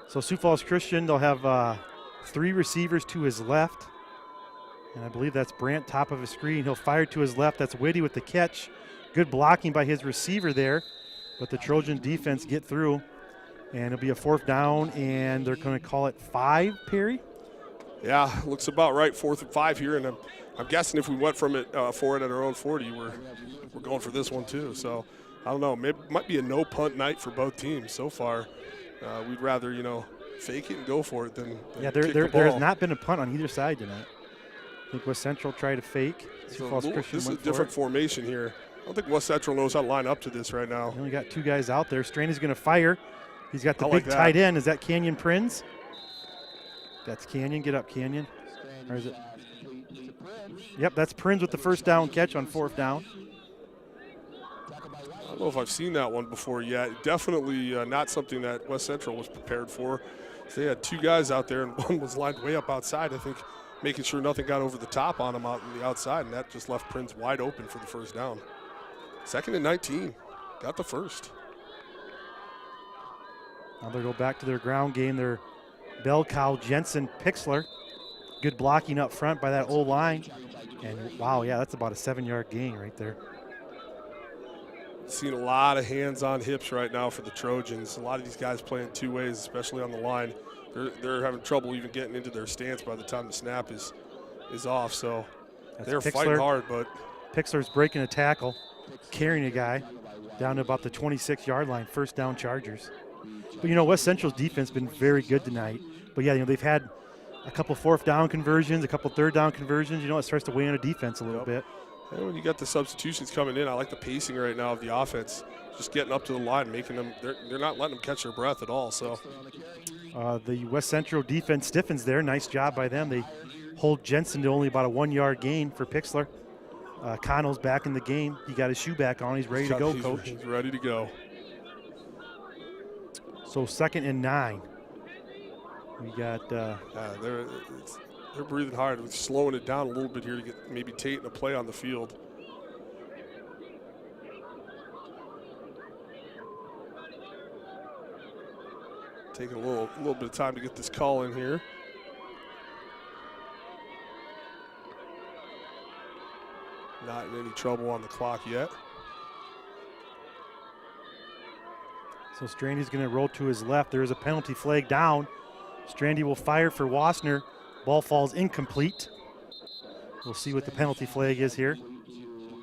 So Sioux Falls Christian, they'll have 3 receivers to his left. And I believe that's Brandt, top of his screen. He'll fire to his left. That's Whitty with the catch. Good blocking by his receiver there. But the Trojan defense get through. And it'll be a 4th down, and they're going to call it 5, Perry? Yeah, looks about right, 4th and 5 here. And I'm guessing if we went for it at our own 40, we're going for this one too. So, I don't know. Maybe it might be a no-punt night for both teams so far. We'd rather, fake it and go for it than kick the ball. There has not been a punt on either side tonight. I think West Central tried to fake. This is a different formation here. I don't think West Central knows how to line up to this right now. He only got 2 guys out there. Strandy's going to fire. He's got the big tight end. Is that Canyon Prinz? That's Canyon. Get up, Canyon. Or is it? Yep, that's Prinz with the first down catch on 4th down. I don't know if I've seen that one before yet. Definitely not something that West Central was prepared for. They had 2 guys out there, and one was lined way up outside, I think, making sure nothing got over the top on him out on the outside, and that just left Prinz wide open for the first down. 2nd and 19. Got the first. Now they'll go back to their ground game. Their bell cow, Jensen Pixler. Good blocking up front by that old line. And, wow, yeah, that's about a 7-yard gain right there. Seen a lot of hands on hips right now for the Trojans. A lot of these guys playing 2 ways, especially on the line. They're having trouble even getting into their stance by the time the snap is off. So they're fighting hard, but Pixler's breaking a tackle, carrying a guy down to about the 26-yard line. First down Chargers. But West Central's defense has been very good tonight. But yeah, they've had a couple 4th down conversions, a couple 3rd down conversions. It starts to weigh on a defense a little bit. And when you got the substitutions coming in, I like the pacing right now of the offense. Just getting up to the line, making them. They're not letting them catch their breath at all. So. The West Central defense stiffens there. Nice job by them. They hold Jensen to only about a 1-yard gain for Pixler. Connell's back in the game. He got his shoe back on. He's ready to go, Coach. He's ready to go. So 2nd and 9. We got. They're breathing hard. We're slowing it down a little bit here to get maybe Tate in a play on the field. Taking a little bit of time to get this call in here. Not in any trouble on the clock yet. So Strandy's going to roll to his left. There is a penalty flag down. Strandy will fire for Wassner. Ball falls incomplete. We'll see what the penalty flag is here.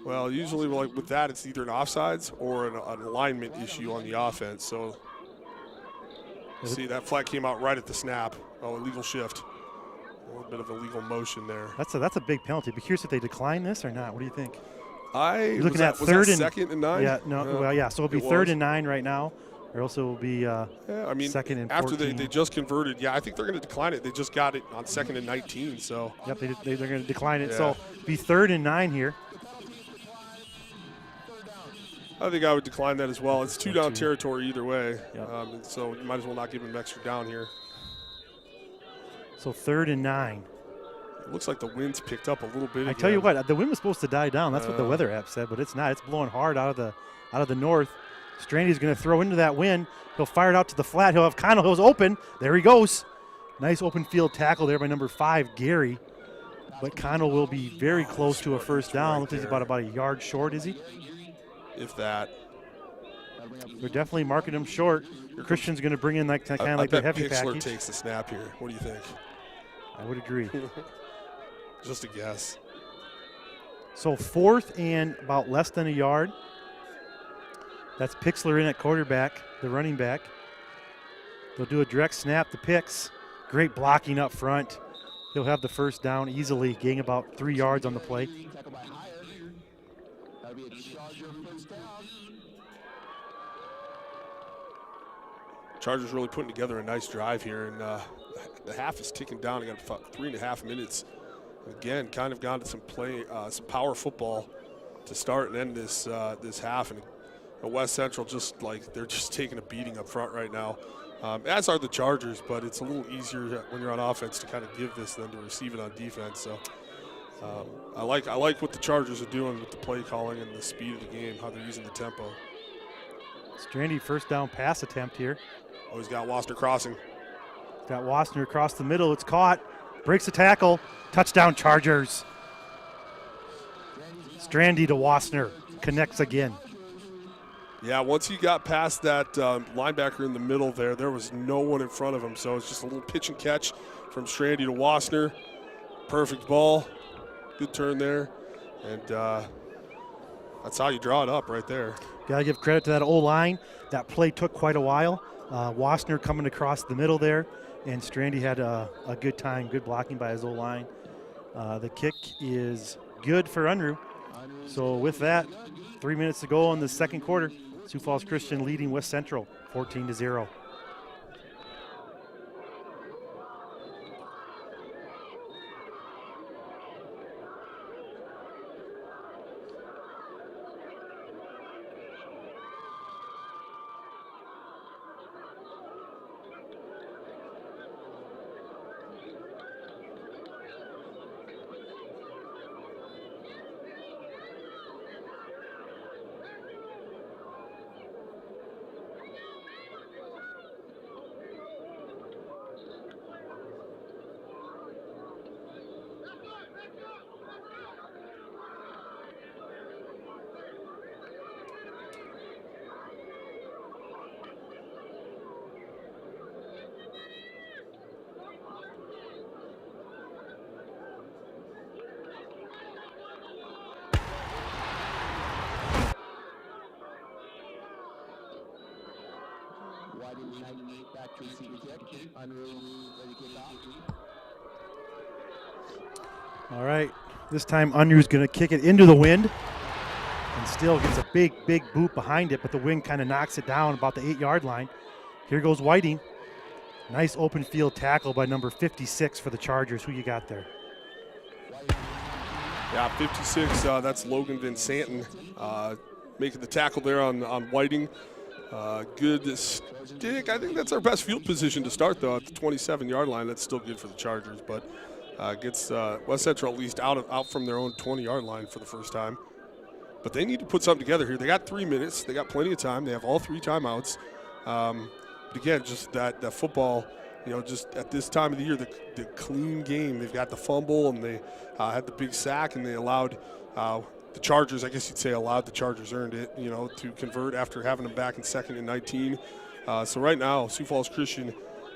Well, usually with that, it's either an offsides or an alignment issue on the offense. So, see, that flag came out right at the snap. Oh, illegal shift. little bit of illegal motion there. That's a big penalty. Be curious if they decline this or not. What do you think? You're looking at was third that and second and 9. Yeah, no, well, yeah. So it'll be third and 9 right now, or else it will be second and 14. After they just converted, yeah, I think they're going to decline it. They just got it on second and 19. So yep, they're going to decline it. Yeah. So be third and 9 here. I think I would decline that as well. It's two down territory either way. Yep. So you might as well not give him extra down here. So third and 9. It looks like the wind's picked up a little bit. I tell you what, the wind was supposed to die down. That's what the weather app said, but it's not. It's blowing hard out of the north. Strandy's going to throw into that wind. He'll fire it out to the flat. He'll have Connell. He's open. There he goes. Nice open field tackle there by number 5, Gary. But Connell will be very close to a first down. Looks like he's about a yard short, is he? If that. They're definitely marking him short. Christian's going to bring in kind of like the heavy Pixler package. takes the snap here. What do you think? I would agree. Just a guess. So 4th and about less than a yard. That's Pixler in at quarterback, the running back. They'll do a direct snap to Pix. Great blocking up front. He'll have the first down easily, gaining about 3 yards on the play. Chargers really putting together a nice drive here, and the half is ticking down. They got about 3.5 minutes. Again, kind of gone to some power football to start and end this half. And West Central they're just taking a beating up front right now, as are the Chargers. But it's a little easier when you're on offense to kind of give this than to receive it on defense. So I like what the Chargers are doing with the play calling and the speed of the game, how they're using the tempo. Strandy first down pass attempt here. Oh, he's got Wasner crossing. Got Wasner across the middle. It's caught. Breaks the tackle. Touchdown Chargers. Strandy to Wasner. Connects again. Yeah, once he got past that linebacker in the middle there was no one in front of him. So it's just a little pitch and catch from Strandy to Wasner. Perfect ball. Good turn there. And that's how you draw it up right there. Got to give credit to that O-line. That play took quite a while. Wasner coming across the middle there. And Strandy had a good time, good blocking by his O-line. The kick is good for Unruh. So with that, 3 minutes to go in the second quarter. Sioux Falls Christian leading West Central 14-0. All right, this time Unruh's going to kick it into the wind and still gets a big boot behind it, but the wind kind of knocks it down about the 8-yard line. Here goes Whiting. Nice open field tackle by number 56 for the Chargers. Who you got there? Yeah, 56, that's Logan Van Santen making the tackle there on Whiting. Good stick. I think that's our best field position to start, though, at the 27-yard line. That's still good for the Chargers, but gets West Central at least out from their own 20-yard line for the first time. But they need to put something together here. They got 3 minutes. They got plenty of time. They have all 3 timeouts. But again, just that football, just at this time of the year, the clean game. They've got the fumble, and they had the big sack, and they allowed the Chargers, I guess you'd say allowed, the Chargers earned it, to convert after having them back in 2nd and 19. So right now, Sioux Falls Christian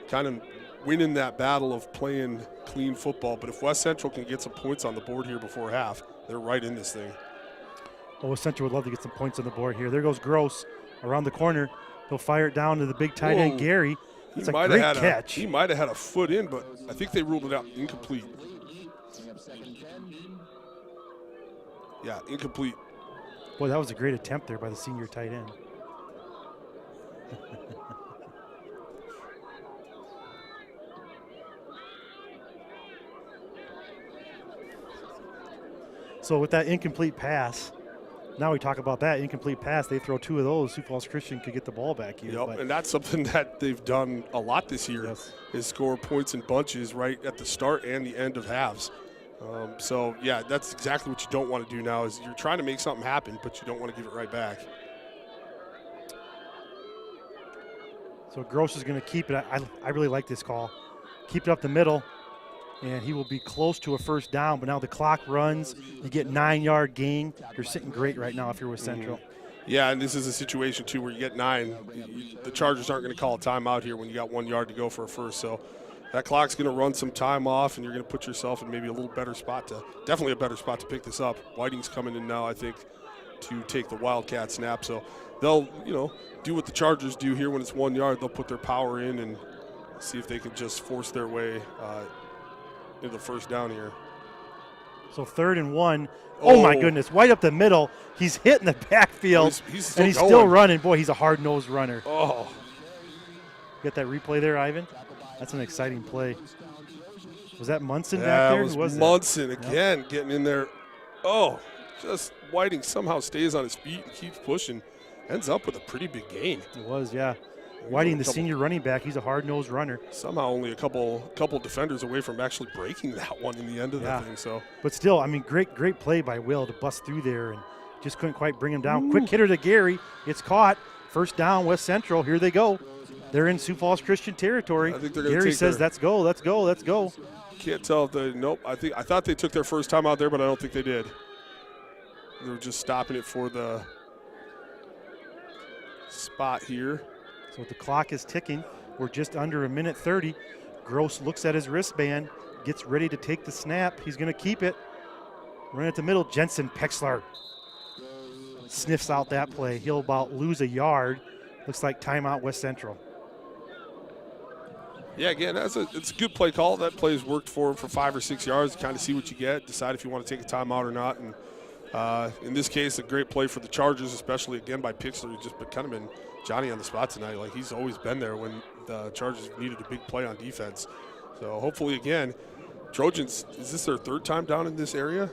kind of winning that battle of playing clean football. But if West Central can get some points on the board here before half, they're right in this thing. Well, West Central would love to get some points on the board here. There goes Gross around the corner. He'll fire it down to the big tight end, Gary. It's a great catch. He might have had a foot in, but I think they ruled it out incomplete. Yeah, incomplete. Boy, that was a great attempt there by the senior tight end. So with that incomplete pass, now we talk about that incomplete pass. They throw 2 of those. Sioux Falls Christian could get the ball back here. Yep, and that's something that they've done a lot this year, is score points in bunches right at the start and the end of halves. So, yeah, that's exactly what you don't want to do now, is you're trying to make something happen, but you don't want to give it right back. So Gross is going to keep it. I really like this call. Keep it up the middle, and he will be close to a first down, but now the clock runs. You get 9-yard gain. You're sitting great right now if you're with Central. Yeah, and this is a situation, too, where you get 9. The Chargers aren't going to call a timeout here when you got 1 yard to go for a first. So that clock's going to run some time off, and you're going to put yourself in maybe a little better spot definitely a better spot to pick this up. Whiting's coming in now, I think, to take the Wildcat snap. So they'll, do what the Chargers do here when it's 1 yard. They'll put their power in and see if they can just force their way into the first down here. So 3rd and 1. Oh, my goodness. Right up the middle. He's hitting the backfield, he's still running. Boy, he's a hard-nosed runner. Oh. Get that replay there, Ivan? That's an exciting play. Was that Munson back there? It was Munson again getting in there. Oh, just Whiting somehow stays on his feet and keeps pushing. Ends up with a pretty big gain. It was, yeah. Whiting, the senior running back, he's a hard-nosed runner. Somehow only a couple defenders away from actually breaking that one in the end of the thing. So, but still, I mean, great play by Will to bust through there and just couldn't quite bring him down. Quick hitter to Gary. It's caught. First down, West Central. Here they go. They're in Sioux Falls Christian territory. I think they're going Gary says, "Let's go, let's go, let's go." Can't tell if they. Nope. I thought they took their first time out there, but I don't think they did. They were just stopping it for the spot here. So the clock is ticking. We're just under a minute 30. Gross looks at his wristband, gets ready to take the snap. He's going to keep it. Run at the middle. Jensen Pexler sniffs out that play. He'll about lose a yard. Looks like timeout West Central. Yeah, again, it's a good play call. That play's worked for him for 5 or 6 yards. Kind of see what you get, decide if you want to take a timeout or not. And in this case, a great play for the Chargers, especially again by Pixler, who's just kind of been Johnny on the spot tonight. Like, he's always been there when the Chargers needed a big play on defense. So hopefully, again, Trojans, is this their 3rd time down in this area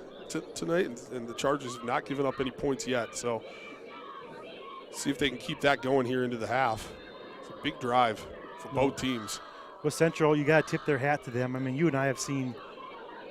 tonight? And the Chargers have not given up any points yet. So see if they can keep that going here into the half. It's a big drive for both teams. West Central, you got to tip their hat to them. I mean, you and I have seen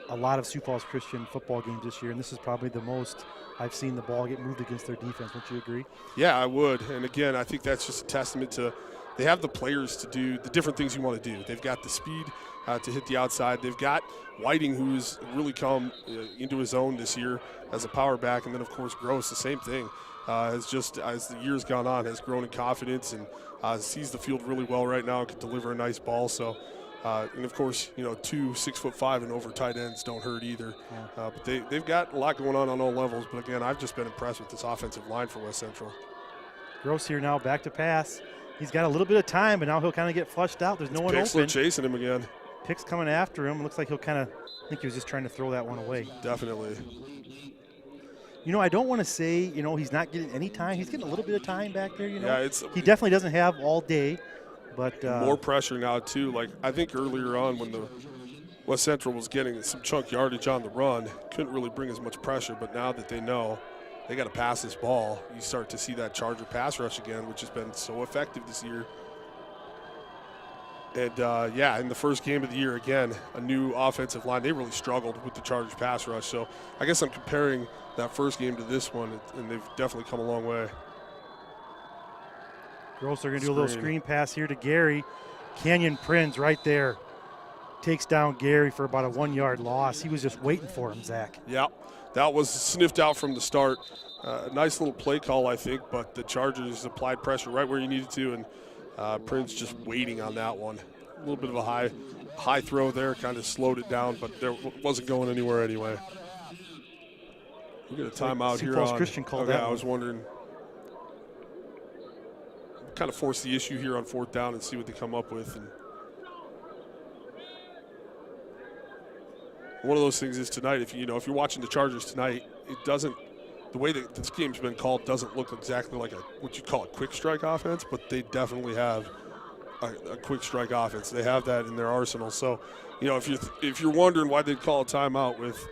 a lot of Sioux Falls Christian football games this year, and this is probably the most I've seen the ball get moved against their defense. Wouldn't you agree? Yeah, I would. And again, I think that's just a testament to they have the players to do the different things you want to do. They've got the speed to hit the outside. They've got Whiting, who's really come into his own this year as a power back. And then, of course, Gross, the same thing. Has just, as the years gone on, has grown in confidence and sees the field really well right now and can deliver a nice ball. So, and of course, 2 6'5" and over tight ends don't hurt either. Yeah. But they've got a lot going on all levels. But again, I've just been impressed with this offensive line for West Central. Gross here now, back to pass. He's got a little bit of time, but now he'll kind of get flushed out. There's no one open. Pixler chasing him again. Pick's coming after him. Looks like he'll kind of think he was just trying to throw that one away. Definitely. I don't want to say, he's not getting any time. He's getting a little bit of time back there, Yeah, he definitely doesn't have all day, but more pressure now too. Like, I think earlier on when the West Central was getting some chunk yardage on the run, couldn't really bring as much pressure, but now that they know they got to pass this ball, you start to see that Charger pass rush again, which has been so effective this year. And, in the first game of the year, again, a new offensive line. They really struggled with the Chargers pass rush. So I guess I'm comparing that first game to this one, and they've definitely come a long way. Gross are going to do a little screen pass here to Gary. Canyon Prinz right there takes down Gary for about a 1-yard loss. He was just waiting for him, Zach. Yeah, that was sniffed out from the start. Nice little play call, I think, but the Chargers applied pressure right where you needed to, and Prince just waiting on that one. A little bit of a high throw there, kind of slowed it down, but there wasn't going anywhere anyway. We get a timeout here on. Christian called that. I was wondering. kind of force the issue here on 4th down and see what they come up with. And one of those things is tonight, if you're watching the Chargers tonight, it doesn't, the way that this game's been called doesn't look exactly like what you'd call a quick strike offense, but they definitely have a quick strike offense. They have that in their arsenal. So, if you're wondering why they'd call a timeout with,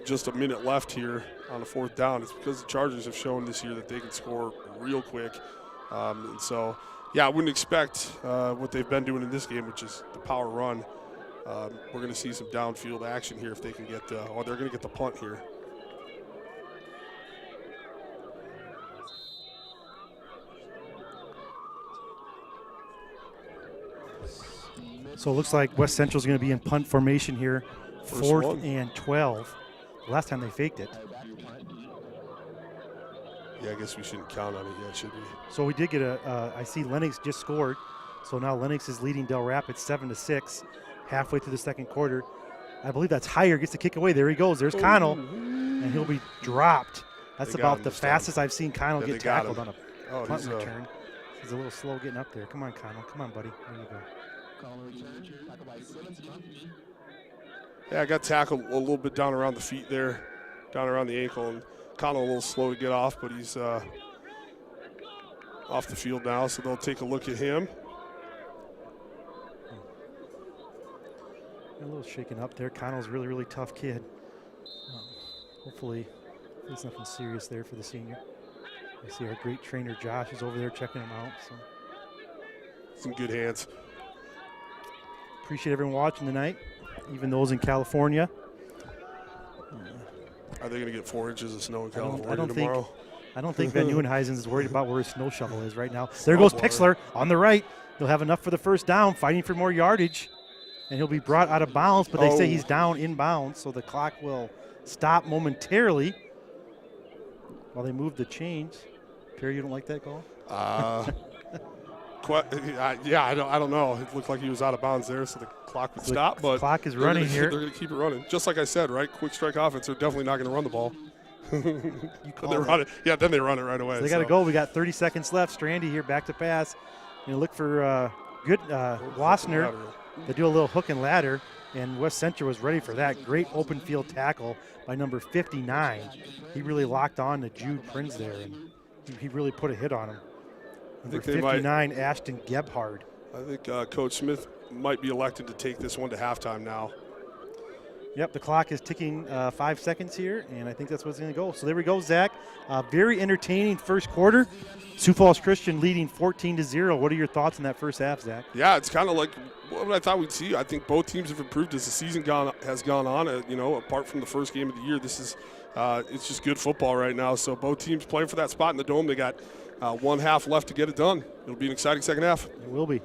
just a minute left here on the 4th down, it's because the Chargers have shown this year that they can score real quick. And so, I wouldn't expect what they've been doing in this game, which is the power run. We're going to see some downfield action here if they can get, they're going to get the punt here. So it looks like West Central is going to be in punt formation here, 4th and 12. Last time they faked it. Yeah, I guess we shouldn't count on it yet, should we? So we did get I see Lennox just scored. So now Lennox is leading Del Rapids 7-6, halfway through the second quarter. I believe that's Heyer, gets the kick away. There he goes. There's Connell, and he'll be dropped. That's about the fastest I've seen Connell get tackled on a punt return. He's a little slow getting up there. Come on, Connell. Come on, buddy. There you go. Yeah, I got tackled a little bit down around the feet there, down around the ankle, and Connell a little slow to get off, but he's off the field now, so they'll take a look at him. A little shaken up there. Connell's a really, really tough kid. Hopefully there's nothing serious there for the senior. I see our great trainer Josh is over there checking him out. So some good hands. Appreciate everyone watching tonight, even those in California. Are they going to get 4 inches of snow in California tomorrow? I don't think Van Nieuwenhuizen is worried about where his snow shovel is right now. There goes Pixler on the right. They'll have enough for the first down, fighting for more yardage. And he'll be brought out of bounds, but they say he's down in bounds, so the clock will stop momentarily while they move the chains. Perry, you don't like that call? Yeah, I don't know. It looked like he was out of bounds there, so the clock would stop. But the clock is running here. They're going to keep it running. Just like I said, right? Quick strike offense, they're definitely not going to run the ball. They run it. Yeah, then they run it right away. So they got to go. We got 30 seconds left. Strandy here, back to pass. Look for good Wassner. They do a little hook and ladder, and West Central was ready for that. Great open field tackle by number 59. He really locked on to Jude Prinz there, and he really put a hit on him. Number 59, Ashton Gebhard. I think Coach Smith might be elected to take this one to halftime now. Yep, the clock is ticking 5 seconds here, and I think that's what's going to go. So there we go, Zach. Very entertaining first quarter. Sioux Falls Christian leading 14-0. What are your thoughts in that first half, Zach? Yeah, it's kind of like what I thought we'd see. I think both teams have improved as the season has gone on. Apart from the first game of the year, this is it's just good football right now. So both teams playing for that spot in the dome. They got 1 half left to get it done. It'll be an exciting second half. It will be.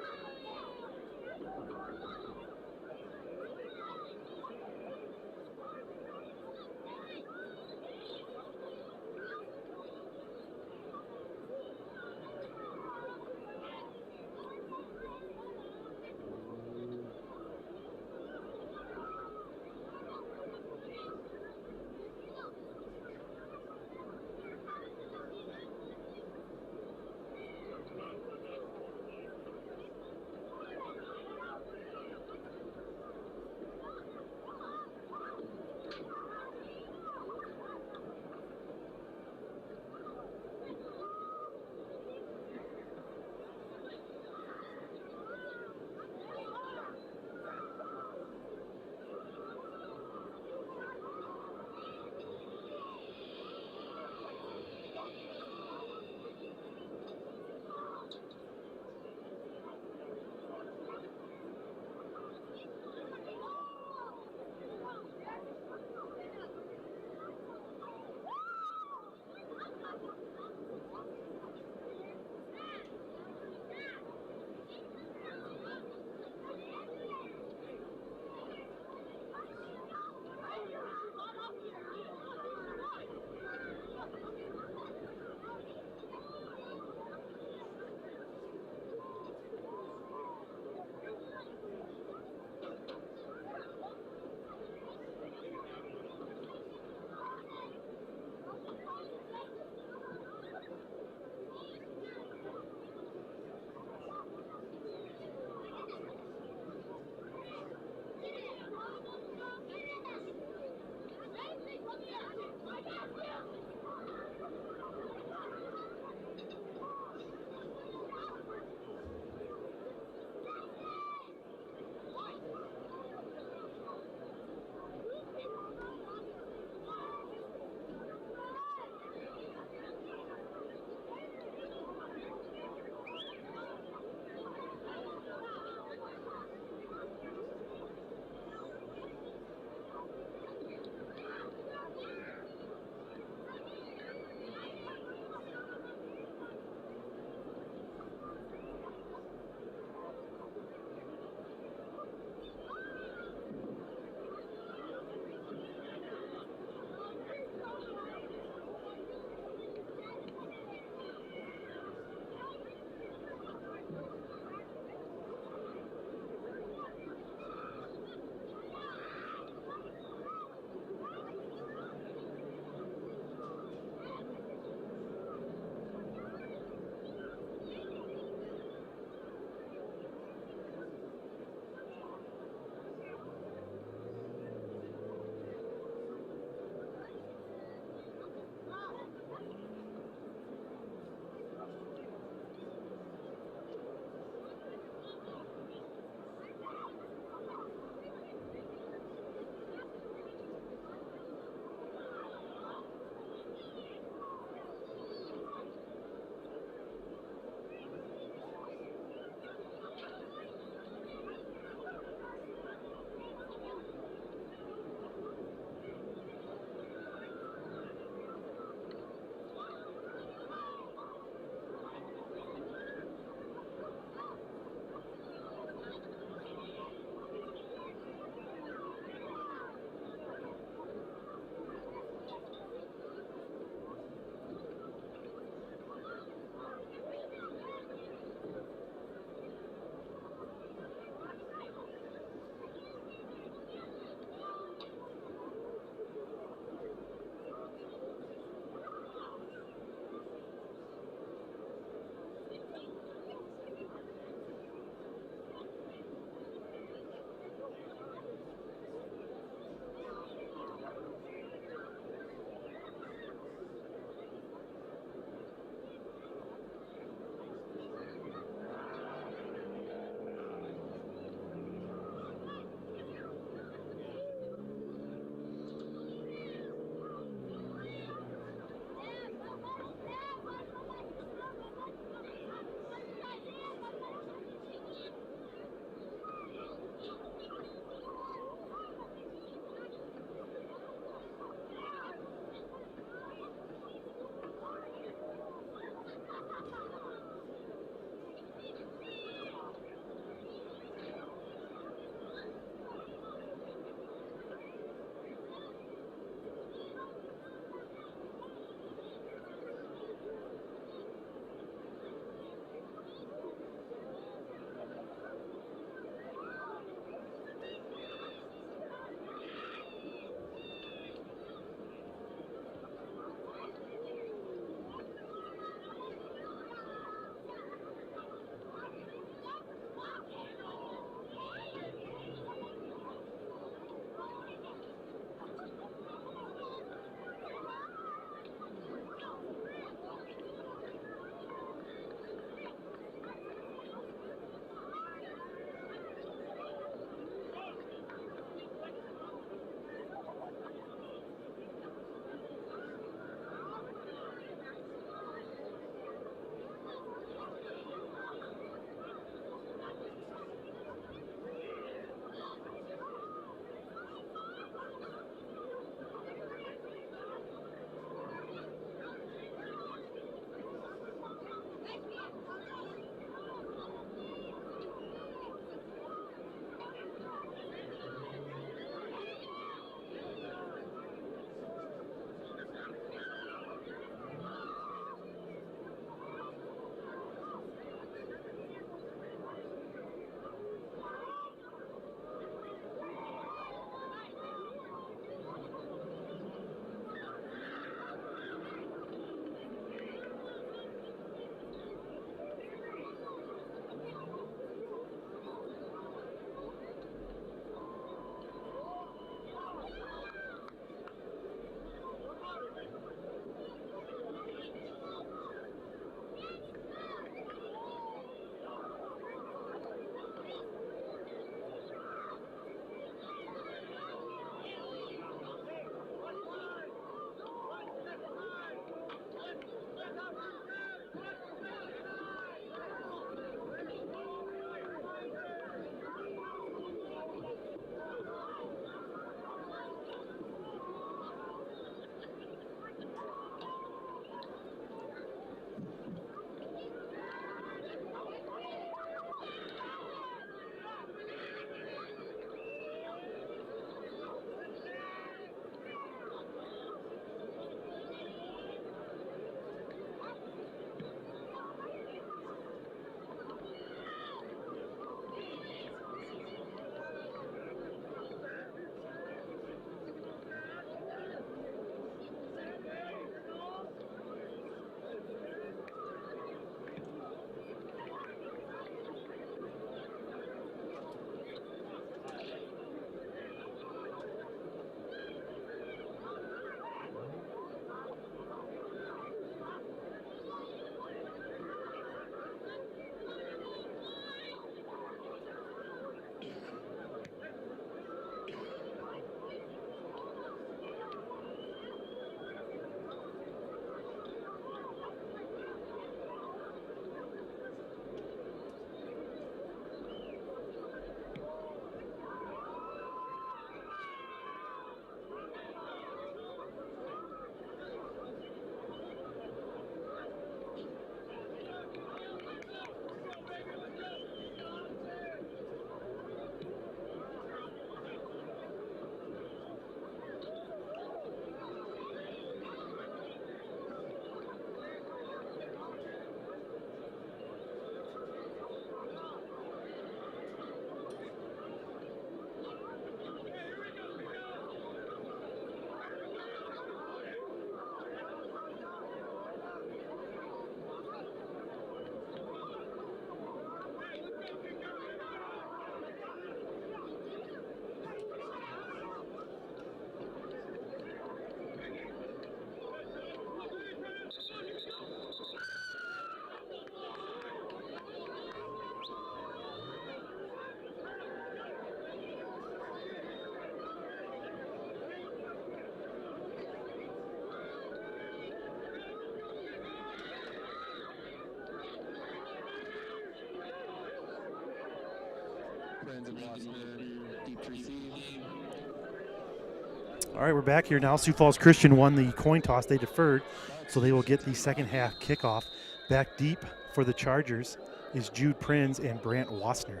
All right, we're back here now. Sioux Falls Christian won the coin toss. They deferred, so they will get the second half kickoff. Back deep for the Chargers is Jude Prinz and Brant Wassner,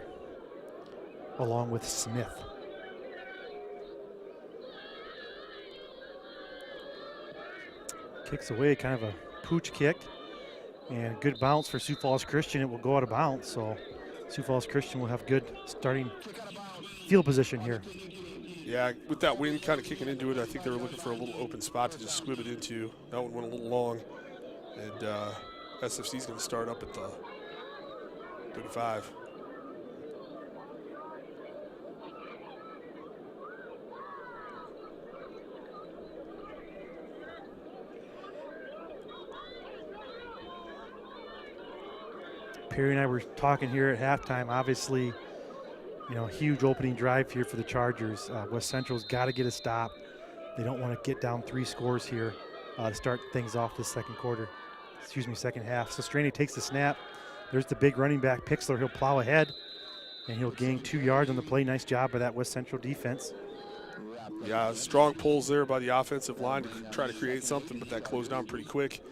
along with Smith. Kicks away, kind of a pooch kick, and good bounce for Sioux Falls Christian. It will go out of bounds, so Sioux Falls Christian will have good starting field position here. Yeah, with that wind kind of kicking into it, I think they were looking for a little open spot to just squib it into. That one went a little long, and SFC is going to start up at the 35. Perry and I were talking here at halftime. Obviously, you know, huge opening drive here for the Chargers. West Central's got to get a stop. They don't want to get down 3 scores here to start things off this second half. So Straney takes the snap. There's the big running back, Pixler. He'll plow ahead, and he'll gain 2 yards on the play. Nice job by that West Central defense. Yeah, strong pulls there by the offensive line to try to create something, but that closed down pretty quick.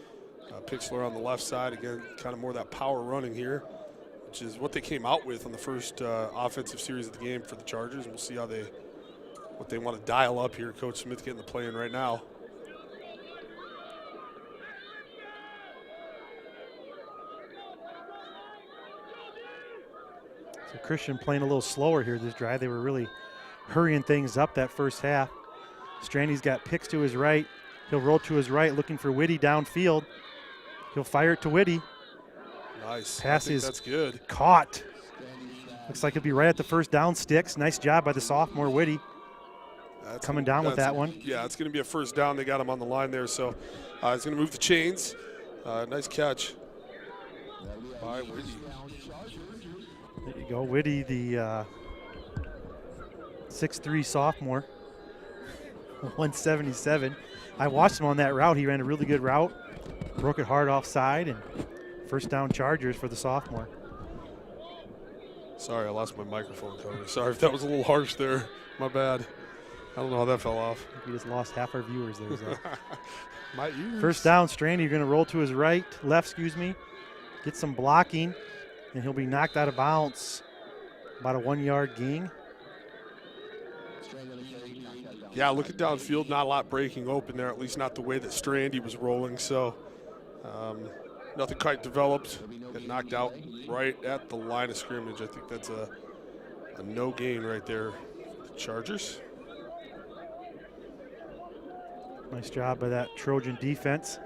Pixler on the left side, again, kind of more that power running here, which is what they came out with on the first offensive series of the game for the Chargers. And we'll see how what they want to dial up here. Coach Smith getting the play in right now. So Christian playing a little slower here this drive. They were really hurrying things up that first half. Strandy's got picks to his right. He'll roll to his right, looking for Whitty downfield. He'll fire it to Whitty. Nice. Pass is that's good. Caught. Looks like it'll be right at the first down sticks. Nice job by the sophomore Whitty. Coming down with that one. Yeah, it's going to be a first down. They got him on the line there, so he's going to move the chains. Nice catch by Whitty. There you go, Whitty, the 6'3" sophomore, 177. I watched him on that route. He ran a really good route, broke it hard offside, and first down Chargers for the sophomore. Sorry, I lost my microphone cover. Sorry if that was a little harsh there. My bad. I don't know how that fell off. We just lost half our viewers there. So. My ears. First down, Strandy. You're going to roll to his left, get some blocking, and he'll be knocked out of bounds. About a 1-yard gain. Yeah, looking downfield, not a lot breaking open there, at least not the way that Strandy was rolling. So nothing quite developed and knocked out right at the line of scrimmage. I think that's a no gain right there for the Chargers. Nice job by that Trojan defense,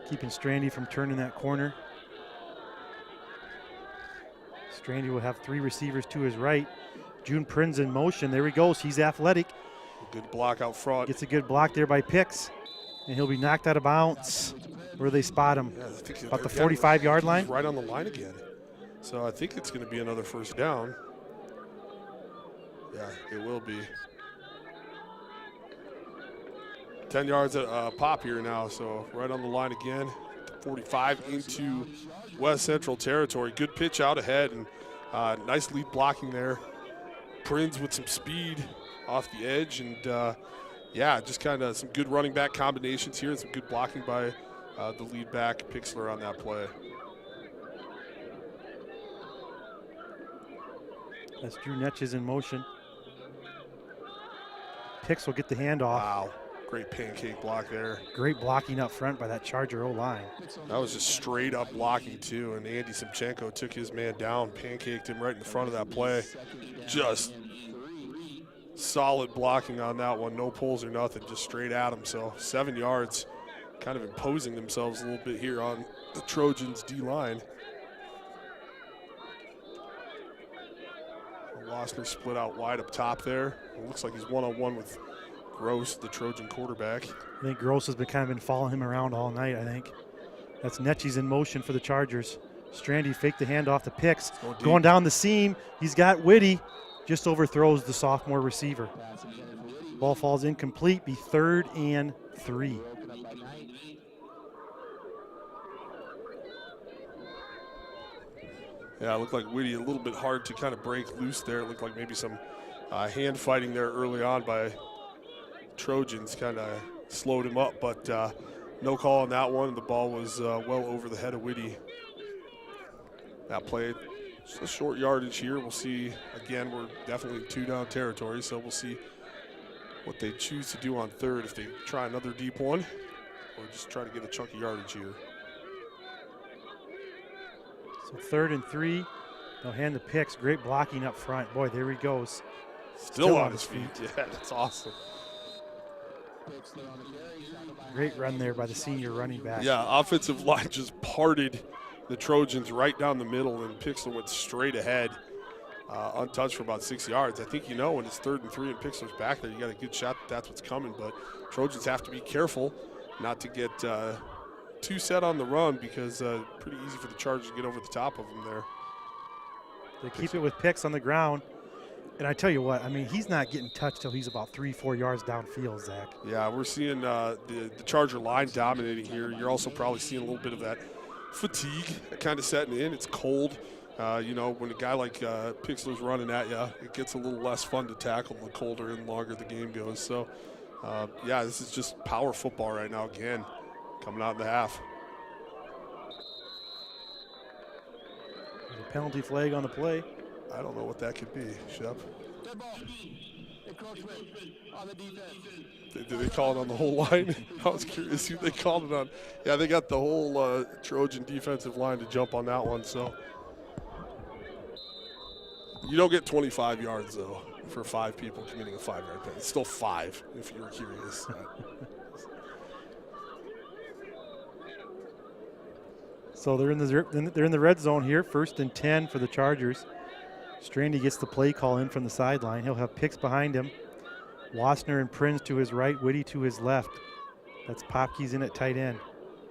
keeping Strandy from turning that corner. Strandy will have 3 receivers to his right. June Prinz in motion. There he goes. He's athletic. Good block out front. Gets a good block there by Pix, and he'll be knocked out of bounds. Where they spot him? Yeah, I think about the 45-yard line. Right on the line again. So I think it's going to be another first down. Yeah, it will be. 10 yards at pop here now, so right on the line again. 45 into West Central territory. Good pitch out ahead, and nice lead blocking there. Prinz with some speed off the edge, and yeah, just kind of some good running back combinations here and some good blocking by the lead back, Pixler, on that play. That's Drew Netches in motion. Pix will get the handoff. Wow, great pancake block there. Great blocking up front by that Charger O-line. That was just straight up blocking too, and Andy Simchenko took his man down, pancaked him right in the front of that play. Just solid blocking on that one, no pulls or nothing, just straight at him. So 7 yards, kind of imposing themselves a little bit here on the Trojans D-line. Wassner split out wide up top there. It looks like he's one-on-one with Gross, the Trojan quarterback. I think Gross has been following him around all night, I think. That's Netchie's in motion for the Chargers. Strandy faked the handoff to Pix. Going down the seam, he's got Whitty. Just overthrows the sophomore receiver. Ball falls incomplete, be 3rd and 3. Yeah, it looked like Whitty a little bit hard to kind of break loose there. It looked like maybe some hand fighting there early on by Trojans kind of slowed him up, but no call on that one. The ball was well over the head of Whitty. That play, just a short yardage here. We'll see. Again, we're definitely 2 down territory, so we'll see what they choose to do on third, if they try another deep one or just try to get a chunky yardage here. So 3rd and 3. They'll hand the picks. Great blocking up front. Boy, there he goes. Still on his feet. Yeah, that's awesome. Great run there by the senior running back. Yeah, offensive line just parted the Trojans right down the middle, and Pixel went straight ahead, untouched for about 6 yards. I think, when it's 3rd and 3 and Pixel's back there, you got a good shot that's what's coming, but Trojans have to be careful not to get too set on the run, because pretty easy for the Chargers to get over the top of them there. They keep it with picks on the ground. And I tell you what, I mean, he's not getting touched till he's about 3-4 yards downfield, Zach. Yeah, we're seeing the Charger line dominating here. You're also probably seeing a little bit of that fatigue kind of setting in. It's cold. When a guy like Pixler's running at you, it gets a little less fun to tackle the colder and longer the game goes. So, this is just power football right now again, coming out in the half. There's a penalty flag on the play. I don't know what that could be, Shep. Did they call it on the whole line? I was curious who they called it on. Yeah, they got the whole Trojan defensive line to jump on that one. So you don't get 25 yards, though, for 5 people committing a 5-yard penalty. It's still 5, if you were curious. So they're in the red zone here. 1st and 10 for the Chargers. Strandy gets the play call in from the sideline. He'll have picks behind him. Wassner and Prinz to his right, Whitty to his left. That's Popke's in at tight end.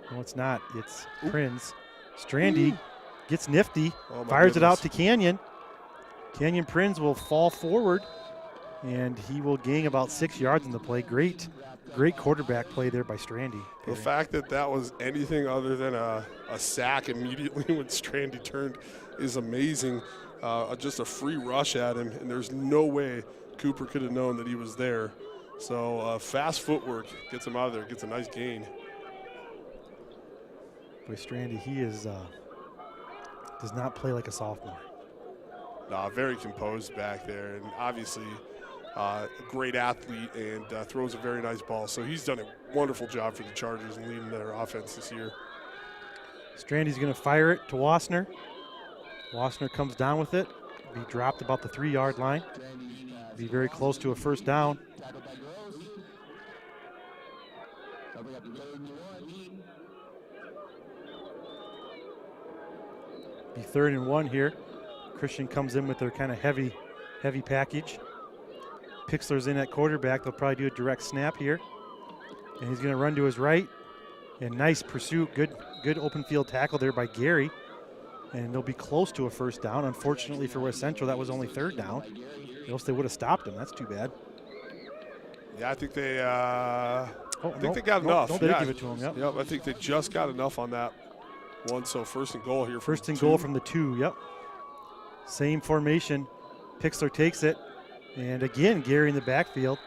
No, it's not. It's Prinz. Strandy gets nifty, fires it out to Canyon. Canyon Prinz will fall forward, and he will gain about 6 yards in the play. Great quarterback play there by Strandy. The fact that was anything other than a sack immediately when Strandy turned is amazing. Just a free rush at him, and there's no way Cooper could have known that he was there. So fast footwork gets him out of there, gets a nice gain. Boy, Strandy, he is does not play like a sophomore. Very composed back there, and obviously a great athlete, and throws a very nice ball. So he's done a wonderful job for the Chargers and leading their offense this year. Strandy's going to fire it to Wassner. Wassner comes down with it. Be dropped about the 3-yard line. Be very close to a 1st down. Be 3rd and 1 here. Christian comes in with their kind of heavy package. Pixler's in at quarterback. They'll probably do a direct snap here. And he's going to run to his right. And nice pursuit. Good open field tackle there by Gary. And they'll be close to a 1st down. Unfortunately for West Central, that was only 3rd down. Else they would have stopped him. That's too bad. Yeah, I think they they got enough. Don't give it to him. Yep. I think they just got enough on that one. So 1st and goal here. 1st and goal from the 2. Yep. Same formation. Pixler takes it. And again, Gary in the backfield.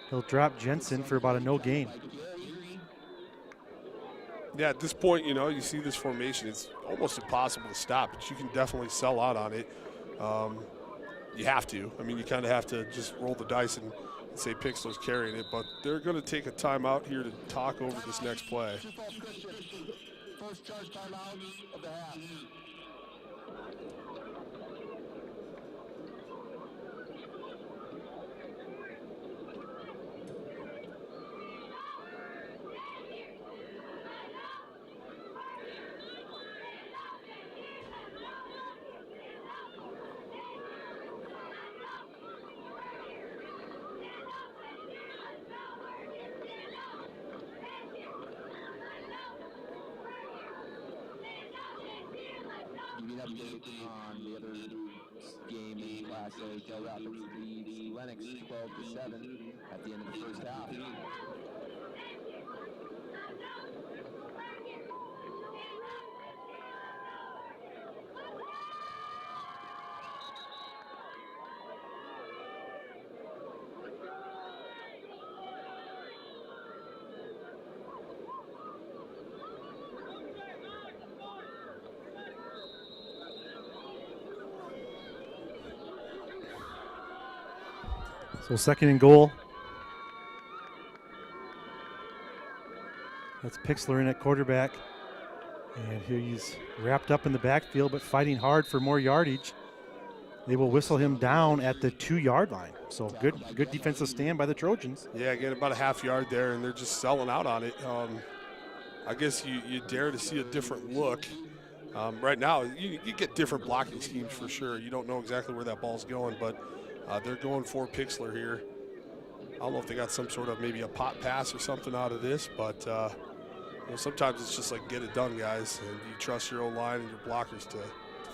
He'll drop Jensen for about a no gain. Yeah, at this point, you see this formation. It's almost impossible to stop, but you can definitely sell out on it. You have to. I mean, you kind of have to just roll the dice and say Pixler's carrying it, but they're going to take a timeout here to talk over this next play. First charge timeout of the half. On the other game in Class A, Del Rapids leads Lennox 12-7 at the end of the 1st half. So 2nd and goal. That's Pixler in at quarterback. And here he's wrapped up in the backfield, but fighting hard for more yardage. They will whistle him down at the 2-yard line. So good defensive stand by the Trojans. Yeah, again, about a half yard there, and they're just selling out on it. I guess you dare to see a different look. Right now, you get different blocking schemes for sure. You don't know exactly where that ball's going, but they're going for Pixler here. I don't know if they got some sort of maybe a pot pass or something out of this, but sometimes it's just like get it done, guys, and you trust your O-line and your blockers to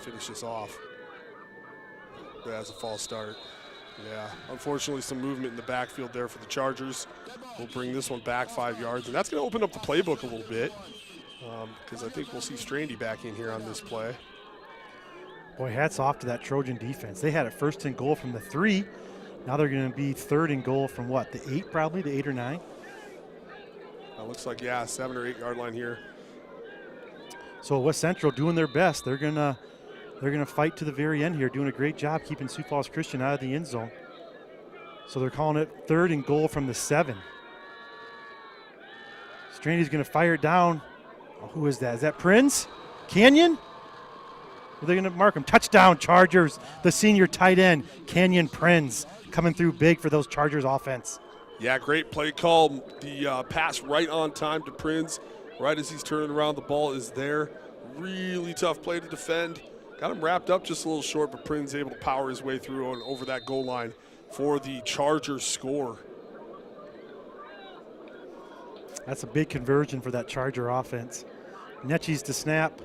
finish this off. That's a false start. Yeah, unfortunately some movement in the backfield there for the Chargers. We'll bring this one back 5 yards, and that's going to open up the playbook a little bit because I think we'll see Strandy back in here on this play. Boy, hats off to that Trojan defense. They had it 1st and goal from the 3. Now they're going to be 3rd and goal from what, the 8 probably, the 8 or 9? Looks like, yeah, 7 or 8 yard line here. So West Central doing their best. They're gonna fight to the very end here, doing a great job keeping Sioux Falls Christian out of the end zone. So they're calling it 3rd and goal from the 7. Strandy's going to fire it down. Oh, who is that? Is that Prinz? Canyon? Are they going to mark him? Touchdown, Chargers. The senior tight end, Canyon Prinz, coming through big for those Chargers offense. Yeah, great play call. The pass right on time to Prinz. Right as he's turning around, the ball is there. Really tough play to defend. Got him wrapped up just a little short, but Prinz able to power his way through and over that goal line for the Chargers score. That's a big conversion for that Charger offense. Netchie's to snap.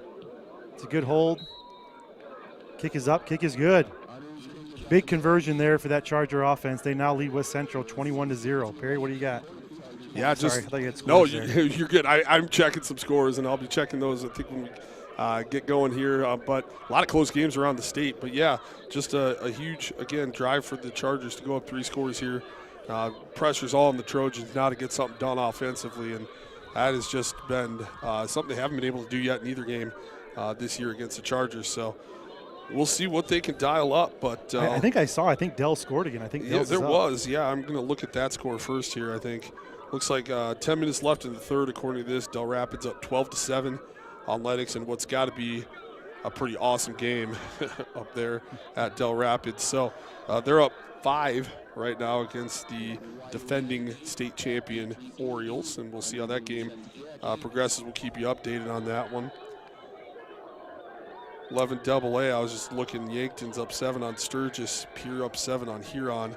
It's a good hold. Kick is up, kick is good. Big conversion there for that Charger offense. They now lead West Central 21-0. Perry, what do you got? Yeah, Sorry, just I thought you had no. scores You're good. I'm checking some scores, and I'll be checking those. I think when we get going here. But a lot of close games around the state. But yeah, just a huge drive for the Chargers to go up 3 scores here. Pressure's all on the Trojans now to get something done offensively, and that has just been something they haven't been able to do yet in either game this year against the Chargers. So we'll see what they can dial up. But I think Dell scored again. I think yeah, Dell's there is up. was. Yeah, I'm going to look at that score first here. I think looks like 10 minutes left in the third, according to this. Del Rapids up 12-7 on Lennox, and what's got to be a pretty awesome game up there at Del Rapids. So they're up 5 right now against the defending state champion Orioles, and we'll see how that game progresses. We'll keep you updated on that one. 11 AA, I was just looking, Yankton's up 7 on Sturgis, Pier up 7 on Huron.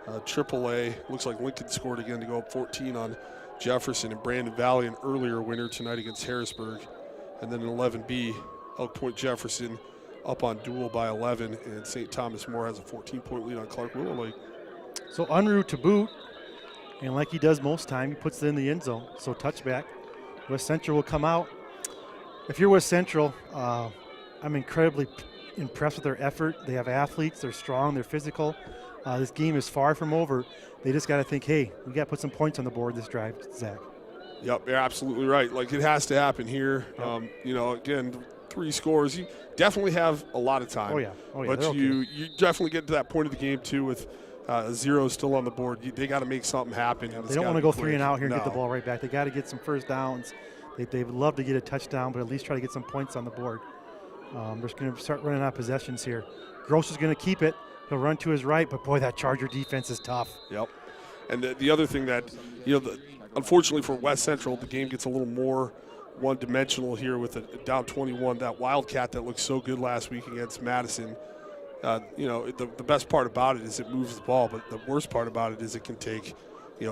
AAA, looks like Lincoln scored again to go up 14 on Jefferson, and Brandon Valley, an earlier winner tonight against Harrisburg. And then in 11B, Elk Point Jefferson up on Dual by 11, and St. Thomas More has a 14-point lead on Clark Willow Lake. So Unruh to boot, and like he does most time, he puts it in the end zone. So touchback. West Central will come out. If you're West Central, I'm incredibly impressed with their effort. They have athletes, they're strong, they're physical. This game is far from over. They just got to think, hey, we got to put some points on the board this drive, Zach. Yep, you're absolutely right. Like, it has to happen here. Yep. Again, 3 scores. You definitely have a lot of time. Oh, yeah. But you definitely get to that point of the game, too, with 0 still on the board. They got to make something happen. They don't want to go 3 and out here and get the ball right back. They got to get some first downs. They would love to get a touchdown, but at least try to get some points on the board. They're just going to start running out of possessions here. Gross is going to keep it. He'll run to his right, but boy, that Charger defense is tough. Yep. And the other thing that, unfortunately for West Central, the game gets a little more one-dimensional here with a down 21. That Wildcat that looked so good last week against Madison. The best part about it is it moves the ball, but the worst part about it is it can take,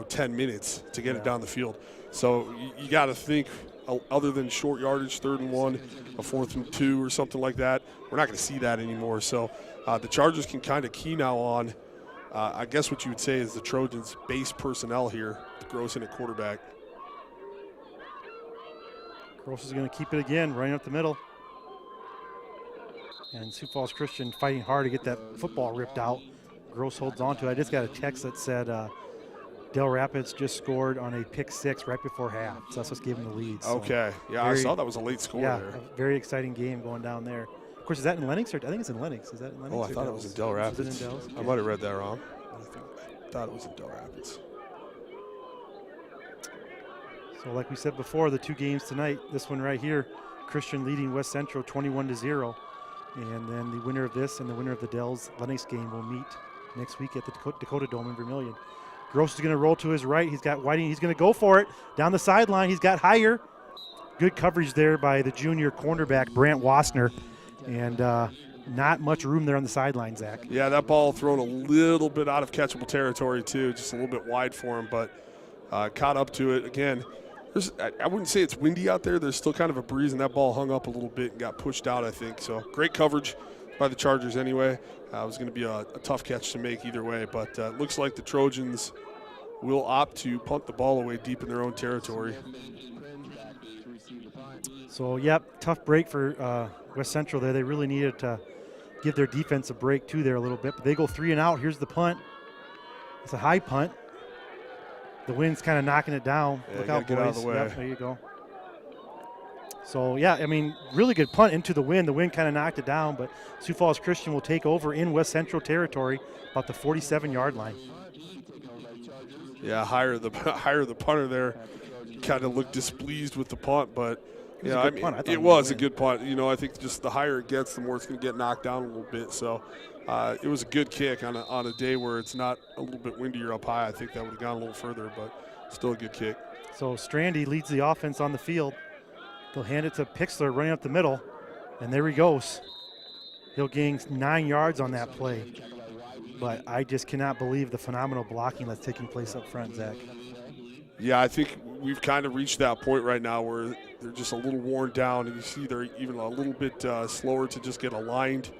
10 minutes to get it down the field. So you got to think, other than short yardage, 3rd and 1, a 4th and 2 or something like that, we're not going to see that anymore. So the Chargers can kind of key now on, I guess what you would say is the Trojans' base personnel here, Gross in at quarterback. Gross is going to keep it again, running up the middle. And Sioux Falls Christian fighting hard to get that football ripped out. Gross holds on to it. I just got a text that said Del Rapids just scored on a pick 6 right before half. So that's what gave them the lead. So okay. Yeah, I saw that was a late score there. A very exciting game going down there. Of course, is that in Lennox? I think it's in Lennox. Is that in Lennox? Oh, I thought it was in Del Rapids. Is it in Dells? I might have read that wrong. Thought it was in Del Rapids. So like we said before, the two games tonight, this one right here, Christian leading West Central 21-0. And then the winner of this and the winner of the Dells Lennox game will meet next week at the Dakota Dome in Vermilion. Gross is going to roll to his right. He's got Whiting. He's going to go for it. Down the sideline, he's got Higher. Good coverage there by the junior cornerback, Brant Wassner. And not much room there on the sideline, Zach. Yeah, that ball thrown a little bit out of catchable territory, too. Just a little bit wide for him, but caught up to it. Again, I wouldn't say it's windy out there. There's still kind of a breeze, and that ball hung up a little bit and got pushed out, I think. So great coverage by the Chargers anyway. It was going to be a tough catch to make either way, but it looks like the Trojans will opt to punt the ball away deep in their own territory. So, yep, tough break for West Central there. They really needed to give their defense a break, too, there a little bit. But they go 3 and out. Here's the punt. It's a high punt. The wind's kind of knocking it down. Yeah, Look out, boys. get out of the way. Yep, there you go. So, yeah, I mean, really good punt into the wind. The wind kind of knocked it down, but Sioux Falls Christian will take over in West Central territory about the 47-yard line. Yeah, higher the punter there. Kind of looked displeased with the punt, but yeah, I mean, it was a good punt. You know, I think just the higher it gets, the more it's going to get knocked down a little bit. So it was a good kick on a day where it's not a little bit windier up high. I think that would have gone a little further, but still a good kick. So Strandy leads the offense on the field. They'll hand it to Pixler running up the middle, and there he goes. He'll gain 9 yards on that play. But I just cannot believe the phenomenal blocking that's taking place up front, Zach. Yeah, I think we've kind of reached that point right now where they're just a little worn down, and you see they're even a little bit slower to just get aligned.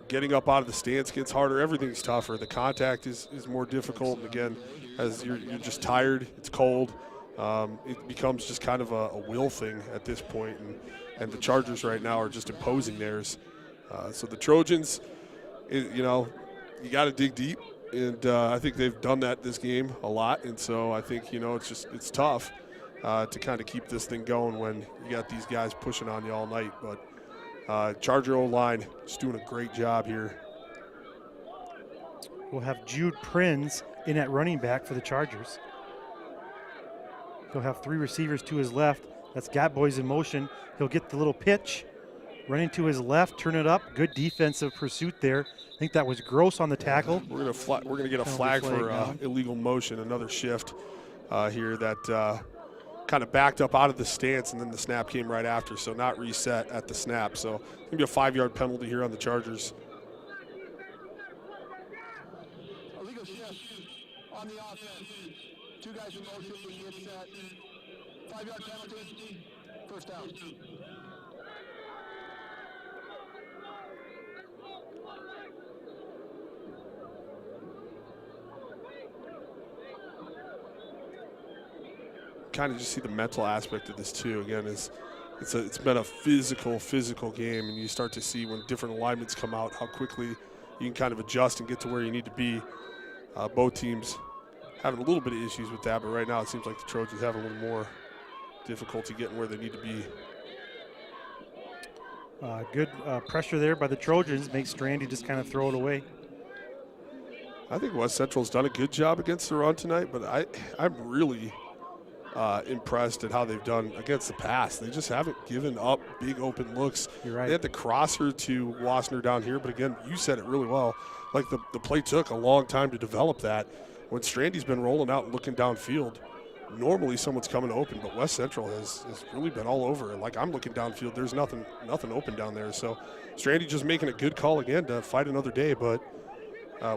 Getting up out of the stance gets harder. Everything's tougher. The contact is more difficult. And again, as you're just tired, it's cold. It becomes just kind of a will thing at this point, and the Chargers right now are just imposing theirs. So the Trojans, you got to dig deep, and I think they've done that this game a lot. And so I think it's tough to kind of keep this thing going when you got these guys pushing on you all night. But Charger O-line is doing a great job here. We'll have Jude Prinz in at running back for the Chargers. He'll have 3 receivers to his left. That's Gat Boys in motion. He'll get the little pitch, running to his left, turn it up. Good defensive pursuit there. I think that was Gross on the tackle. We're gonna get a flag for illegal motion. Another shift here that kind of backed up out of the stance, and then the snap came right after. So not reset at the snap. So it's gonna be a 5-yard penalty here on the Chargers. Illegal shift on the offense. 2 guys in motion, we get set. 5-yard penalty, first down. Kind of just see the mental aspect of this too. Again, it's been a physical game, and you start to see when different alignments come out how quickly you can kind of adjust and get to where you need to be. Both teams having a little bit of issues with that, but right now it seems like the Trojans have a little more difficulty getting where they need to be. Good pressure there by the Trojans makes Strandy just kind of throw it away. I think West Central's done a good job against the run tonight, but I'm really impressed at how they've done against the pass. They just haven't given up big open looks. You're right. They had the crosser to Wassner down here, but again, you said it really well. Like the play took a long time to develop that. When Strandy's been rolling out and looking downfield, normally someone's coming open, but West Central has really been all over it. Like I'm looking downfield, there's nothing open down there. So Strandy just making a good call again to fight another day, but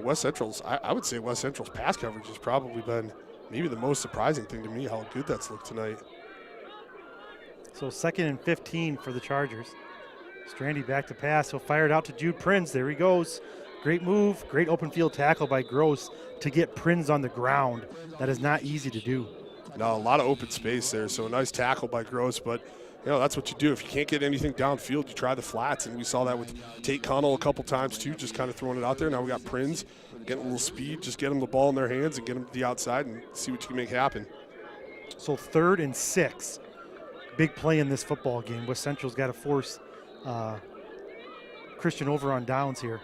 West Central's, I would say West Central's pass coverage has probably been maybe the most surprising thing to me, how good that's looked tonight. So 2nd and 15 for the Chargers. Strandy back to pass. He'll fire it out to Jude Prinz. There he goes. Great move. Great open field tackle by Gross to get Prinz on the ground. That is not easy to do. No, a lot of open space there. So a nice tackle by Gross, but that's what you do. If you can't get anything downfield, you try the flats, and we saw that with Tate Connell a couple times too, just kind of throwing it out there. Now we got Prinz getting a little speed, just get them the ball in their hands and get them to the outside and see what you can make happen. So 3rd and 6. Big play in this football game. West Central's got to force Christian over on downs here.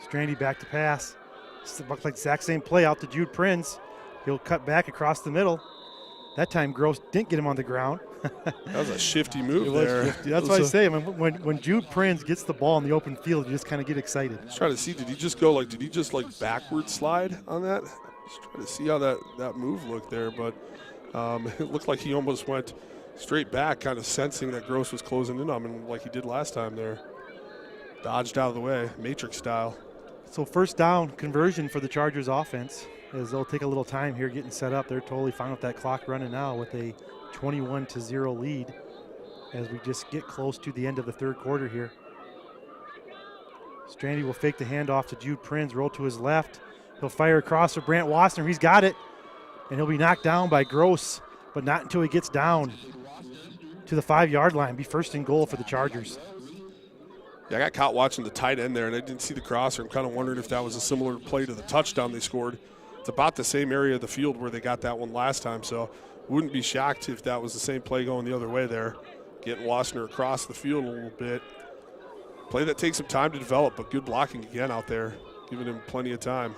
Strandy back to pass. Looks like the exact same play out to Jude Prinz. He'll cut back across the middle. That time Gross didn't get him on the ground. That was a shifty move It was there. shifty. That's what I say. When Jude Prinz gets the ball in the open field, you just kind of get excited. I was trying to see, did he just backward slide on that? Just trying to see how that move looked there, but it looked like he almost went straight back, kind of sensing that Gross was closing in on him like he did last time there. Dodged out of the way, Matrix style. So first down conversion for the Chargers offense, as they'll take a little time here getting set up. They're totally fine with that clock running now with a 21-0 lead as we just get close to the end of the third quarter here. Strandy will fake the handoff to Jude Prinz, roll to his left. He'll fire across for Brant Wassner. He's got it, and he'll be knocked down by Gross, but not until he gets down to the 5-yard line. Be first and goal for the Chargers. Yeah, I got caught watching the tight end there, and I didn't see the crosser. I'm kind of wondering if that was a similar play to the touchdown they scored. It's about the same area of the field where they got that one last time, so wouldn't be shocked if that was the same play going the other way there. Getting Wassner across the field a little bit. Play that takes some time to develop, but good blocking again out there, giving him plenty of time.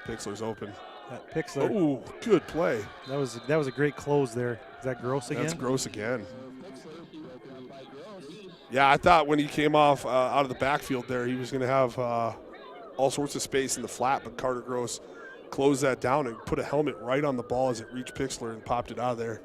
Pixler's open. That Pixler. Oh, good play. That was a great close there. Is that Gross again? That's Gross again. Yeah, I thought when he came off out of the backfield there, he was going to have all sorts of space in the flat, but Carter Gross closed that down and put a helmet right on the ball as it reached Pixler and popped it out of there.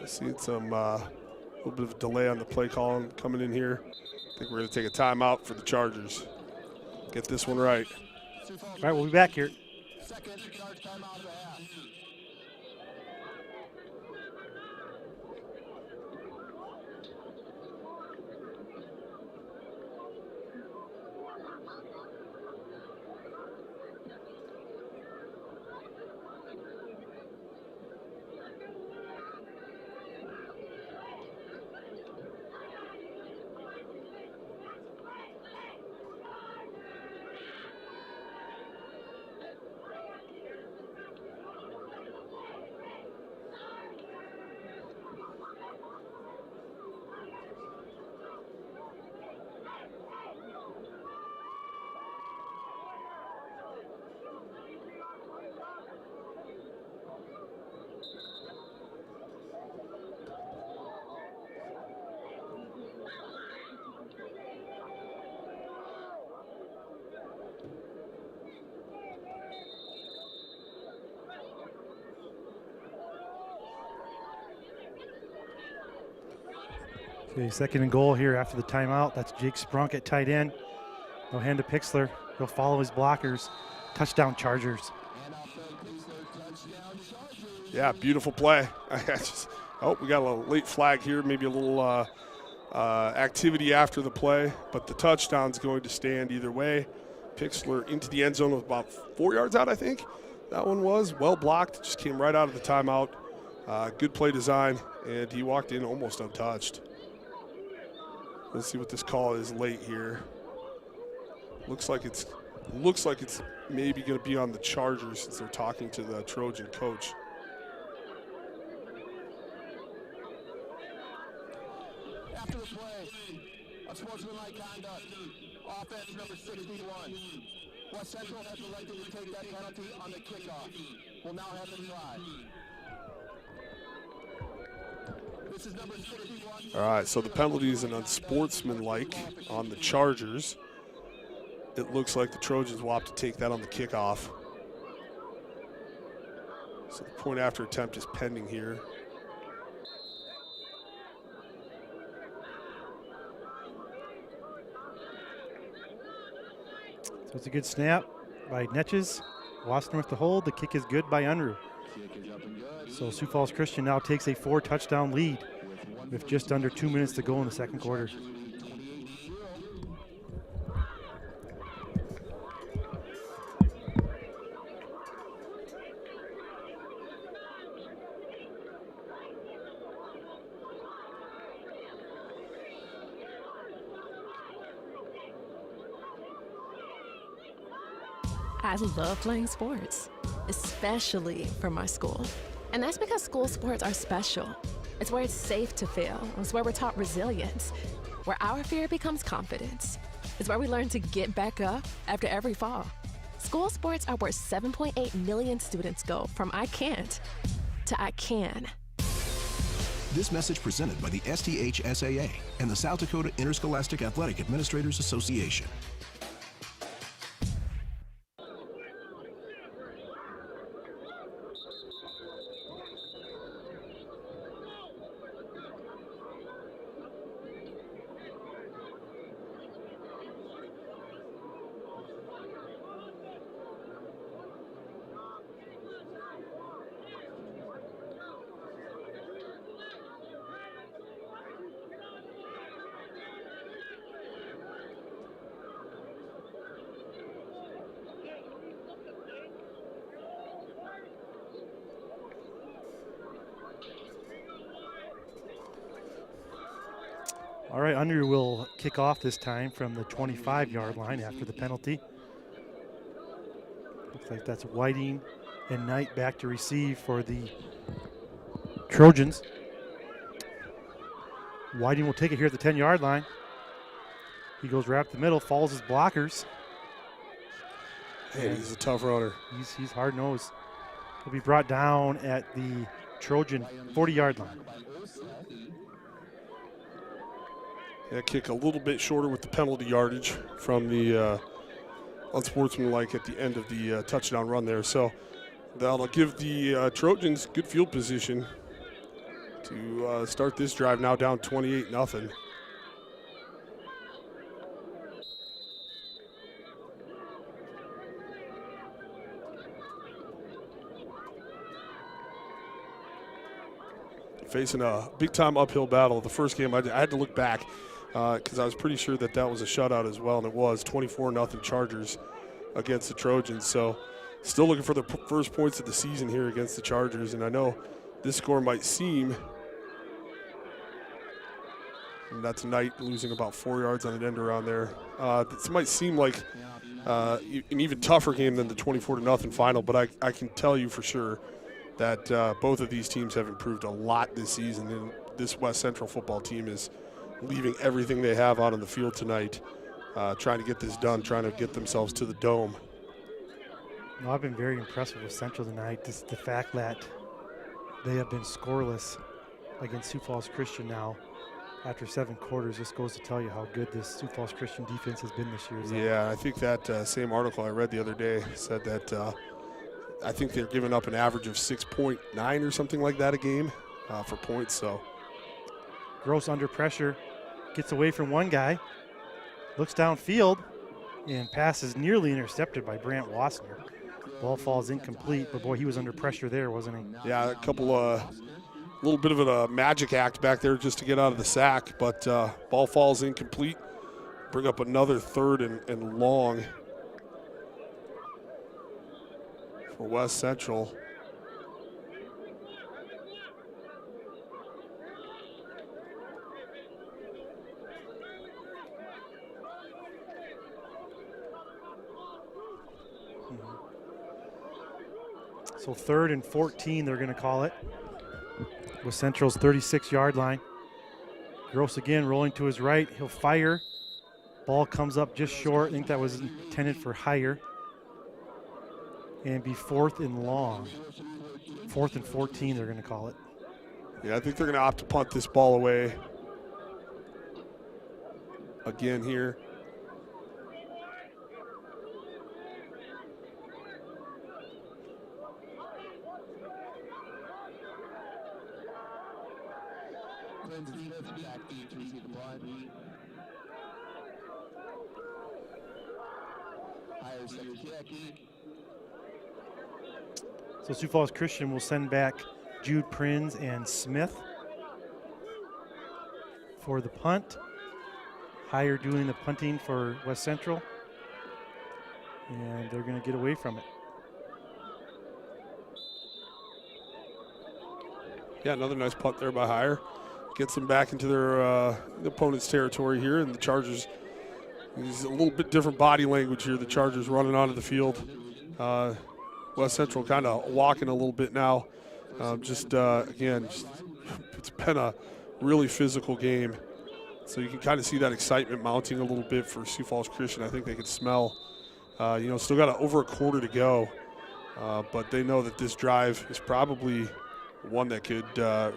Seeing some little bit of a delay on the play call coming in here. I think we're going to take a timeout for the Chargers. Get this one right. All right, we'll be back here. Second yard timeout of the half. Okay, second and goal here after the timeout. That's Jake Sprunk at tight end. They'll hand to Pixler. He'll follow his blockers. Touchdown Chargers. Yeah, beautiful play. We got a late flag here, maybe a little activity after the play, but the touchdown's going to stand either way. Pixler into the end zone with about 4 yards out, I think. That one was well blocked, just came right out of the timeout. Good play design, and he walked in almost untouched. Let's see what this call is late here. Looks like it's maybe going to be on the Chargers since they're talking to the Trojan coach. After the play, unsportsmanlike conduct, offense number 61. West Central has elected to take that penalty on the kickoff. Will now have them try. This is number 61. All right, so the penalty is an unsportsmanlike on the Chargers. It looks like the Trojans will have to take that on the kickoff. So the point after attempt is pending here. So it's a good snap by Netches. Wassner with the hold. The kick is good by Unruh. So Sioux Falls Christian now takes a 4-touchdown lead with just under 2 minutes to go in the second quarter. I love playing sports, especially for my school. And that's because school sports are special. It's where it's safe to fail. It's where we're taught resilience, where our fear becomes confidence. It's where we learn to get back up after every fall. School sports are where 7.8 million students go from I can't to I can. This message presented by the SDHSAA and the South Dakota Interscholastic Athletic Administrators Association. All right, Under will kick off this time from the 25-yard line after the penalty. Looks like that's Whiting and Knight back to receive for the Trojans. Whiting will take it here at the 10-yard line. He goes right up the middle, follows his blockers. Hey, he's a tough runner. He's hard-nosed. He'll be brought down at the Trojan 40-yard line. That kick a little bit shorter with the penalty yardage from the unsportsmanlike at the end of the touchdown run there. So that'll give the Trojans good field position to start this drive, now down 28-0. Facing a big-time uphill battle. The first game, I had to look back because I was pretty sure that was a shutout as well, and it was 24-0 Chargers against the Trojans. So still looking for the first points of the season here against the Chargers, and I know this score might seem, and that's Knight losing about 4 yards on an end around there. This might seem like an even tougher game than the 24-0 final, but I can tell you for sure that both of these teams have improved a lot this season, and this West Central football team is leaving everything they have out on the field tonight, trying to get this done, trying to get themselves to the Dome. No, I've been very impressed with Central tonight. Just the fact that they have been scoreless against Sioux Falls Christian now after 7 quarters just goes to tell you how good this Sioux Falls Christian defense has been this year. So. Yeah, I think that same article I read the other day said that I think they're giving up an average of 6.9 or something like that a game for points. So Gross under pressure, gets away from one guy, looks downfield, and pass is nearly intercepted by Brant Wassner. Ball falls incomplete, but boy, he was under pressure there, wasn't he? Yeah, a little bit of a magic act back there just to get out of the sack, but ball falls incomplete. Bring up another 3rd and long for West Central. So 3rd and 14, they're going to call it. West Central's 36-yard line. Gross again rolling to his right. He'll fire. Ball comes up just short. I think that was intended for higher. And be 4th and long. 4th and 14, they're going to call it. Yeah, I think they're going to opt to punt this ball away again here. So Sioux Falls Christian will send back Jude Prinz and Smith for the punt. Higher doing the punting for West Central. And they're going to get away from it. Yeah, another nice punt there by Higher. Gets them back into their the opponent's territory here, and the Chargers, there's a little bit different body language here. The Chargers running onto the field West Central kind of walking a little bit now. Again, it's been a really physical game. So you can kind of see that excitement mounting a little bit for Sioux Falls Christian. I think they can smell, still got over a quarter to go. But they know that this drive is probably one that could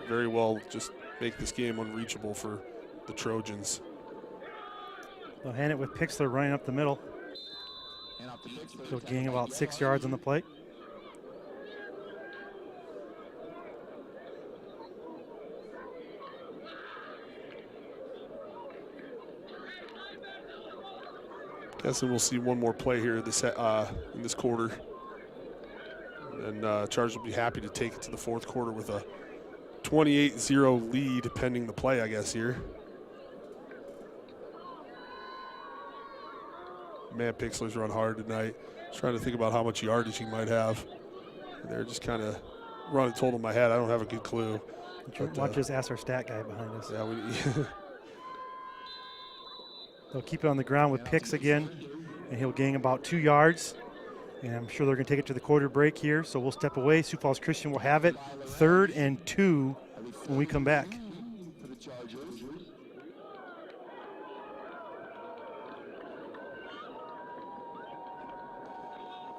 very well just make this game unreachable for the Trojans. They'll hand it with Pixler running up the middle. He'll gain about 6 yards on the play. Guessing we'll see one more play here in this quarter. And Chargers will be happy to take it to the fourth quarter with a 28-0 lead pending the play, I guess, here. Man, Pixler's run hard tonight. Just trying to think about how much yardage he might have. They're just kind of running total in my head. I don't have a good clue. Watch just ask our stat guy behind us. Yeah, They'll keep it on the ground with Pix again, and he'll gain about 2 yards. And I'm sure they're going to take it to the quarter break here, so we'll step away. Sioux Falls Christian will have it 3rd and 2 when we come back.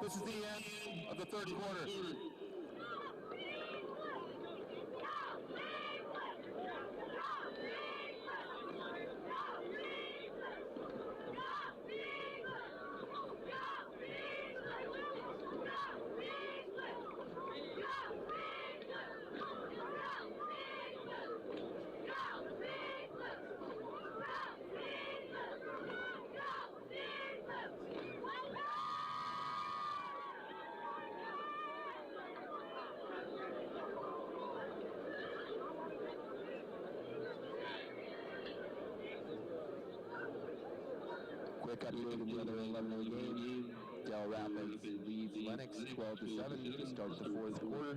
This is the end of the third quarter. Quick update of the other 11 of the game. Del Rapids leads Lennox 12-7 to start the fourth quarter.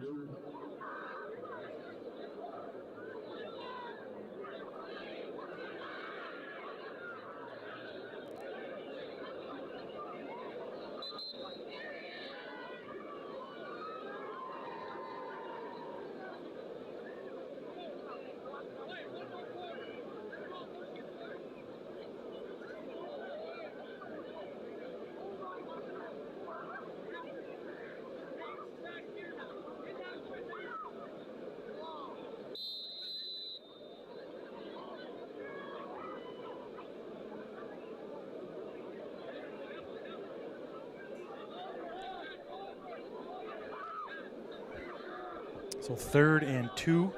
So 3rd and 2.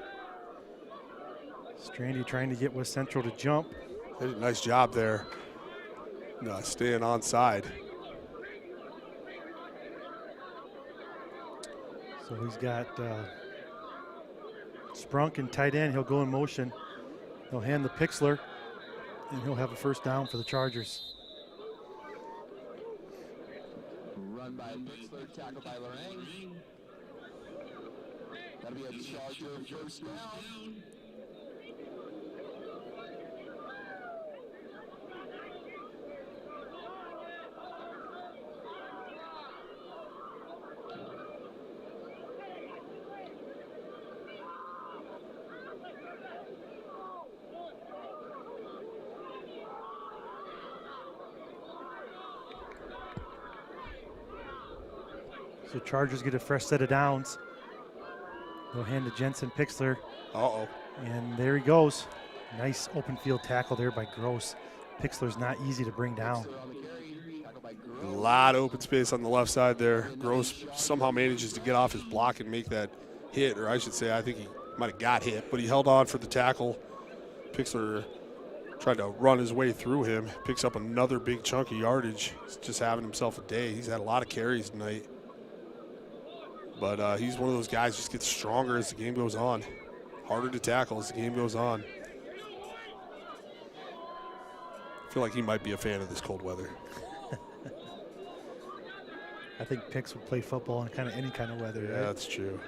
Strandy trying to get West Central to jump. They did a nice job there. Staying onside. So he's got Sprunk and tight end. He'll go in motion. He'll hand the Pixler, and he'll have a first down for the Chargers. Run by Pixler, tackle by Lorang. That'll be a Charger first down. So Chargers get a fresh set of downs. They'll hand to Jensen Pixler. Uh-oh. And there he goes. Nice open field tackle there by Gross. Pixler's not easy to bring down. A lot of open space on the left side there. Gross somehow manages to get off his block and make that hit, or I should say I think he might have got hit, but he held on for the tackle. Pixler tried to run his way through him. Picks up another big chunk of yardage. He's just having himself a day. He's had a lot of carries tonight. But he's one of those guys just gets stronger as the game goes on. Harder to tackle as the game goes on. I feel like he might be a fan of this cold weather. I think Pix would play football in kind of any kind of weather. Yeah, right? that's true.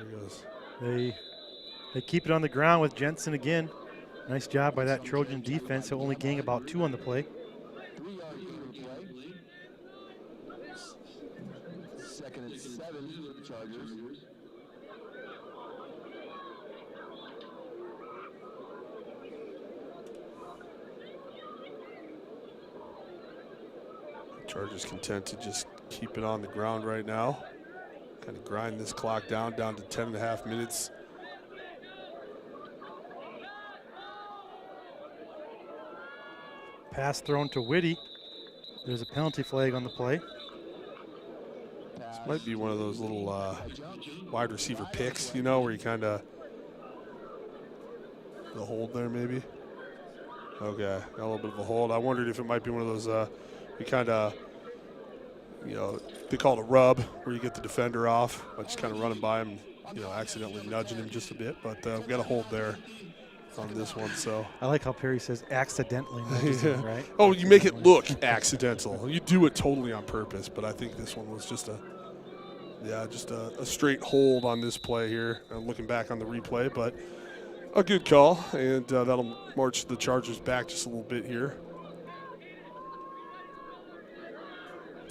There he goes. They keep it on the ground with Jensen again. Nice job by that Trojan defense. He'll only gain about 2 on the play. Chargers content to just keep it on the ground right now. Kind of grind this clock down to 10.5 minutes. Pass thrown to Whitty. There's a penalty flag on the play. This might be one of those little wide receiver picks, you know, where you kind of the hold there maybe. Okay, got a little bit of a hold. I wondered if it might be one of those you kind of, you know, they call it a rub, where you get the defender off by just kind of running by him, you know, accidentally nudging him just a bit. But we got a hold there on this one. So I like how Perry says accidentally nudges him, right? Oh, you make it look accidental. You do it totally on purpose, but I think this one was just a straight hold on this play here. Looking back on the replay, but a good call, and that'll march the Chargers back just a little bit here.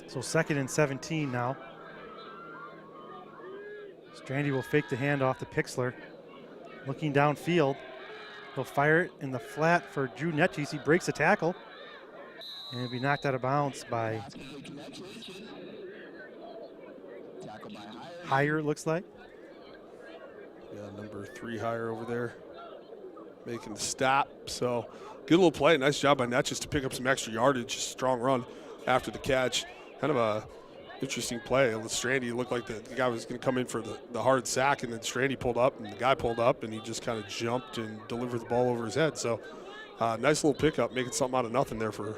So 2nd and 17 now. Strandy will fake the handoff to Pixler. Looking downfield. He'll fire it in the flat for Drew Netchis. He breaks the tackle. And he'll be knocked out of bounds by Higher, it looks like. Yeah, number 3 Higher over there making the stop. So good little play. Nice job by Netchis to pick up some extra yardage. Strong run after the catch. Kind of a interesting play. With Strandy, looked like the guy was going to come in for the hard sack, and then Strandy pulled up, and the guy pulled up, and he just kind of jumped and delivered the ball over his head. So nice little pickup, making something out of nothing there for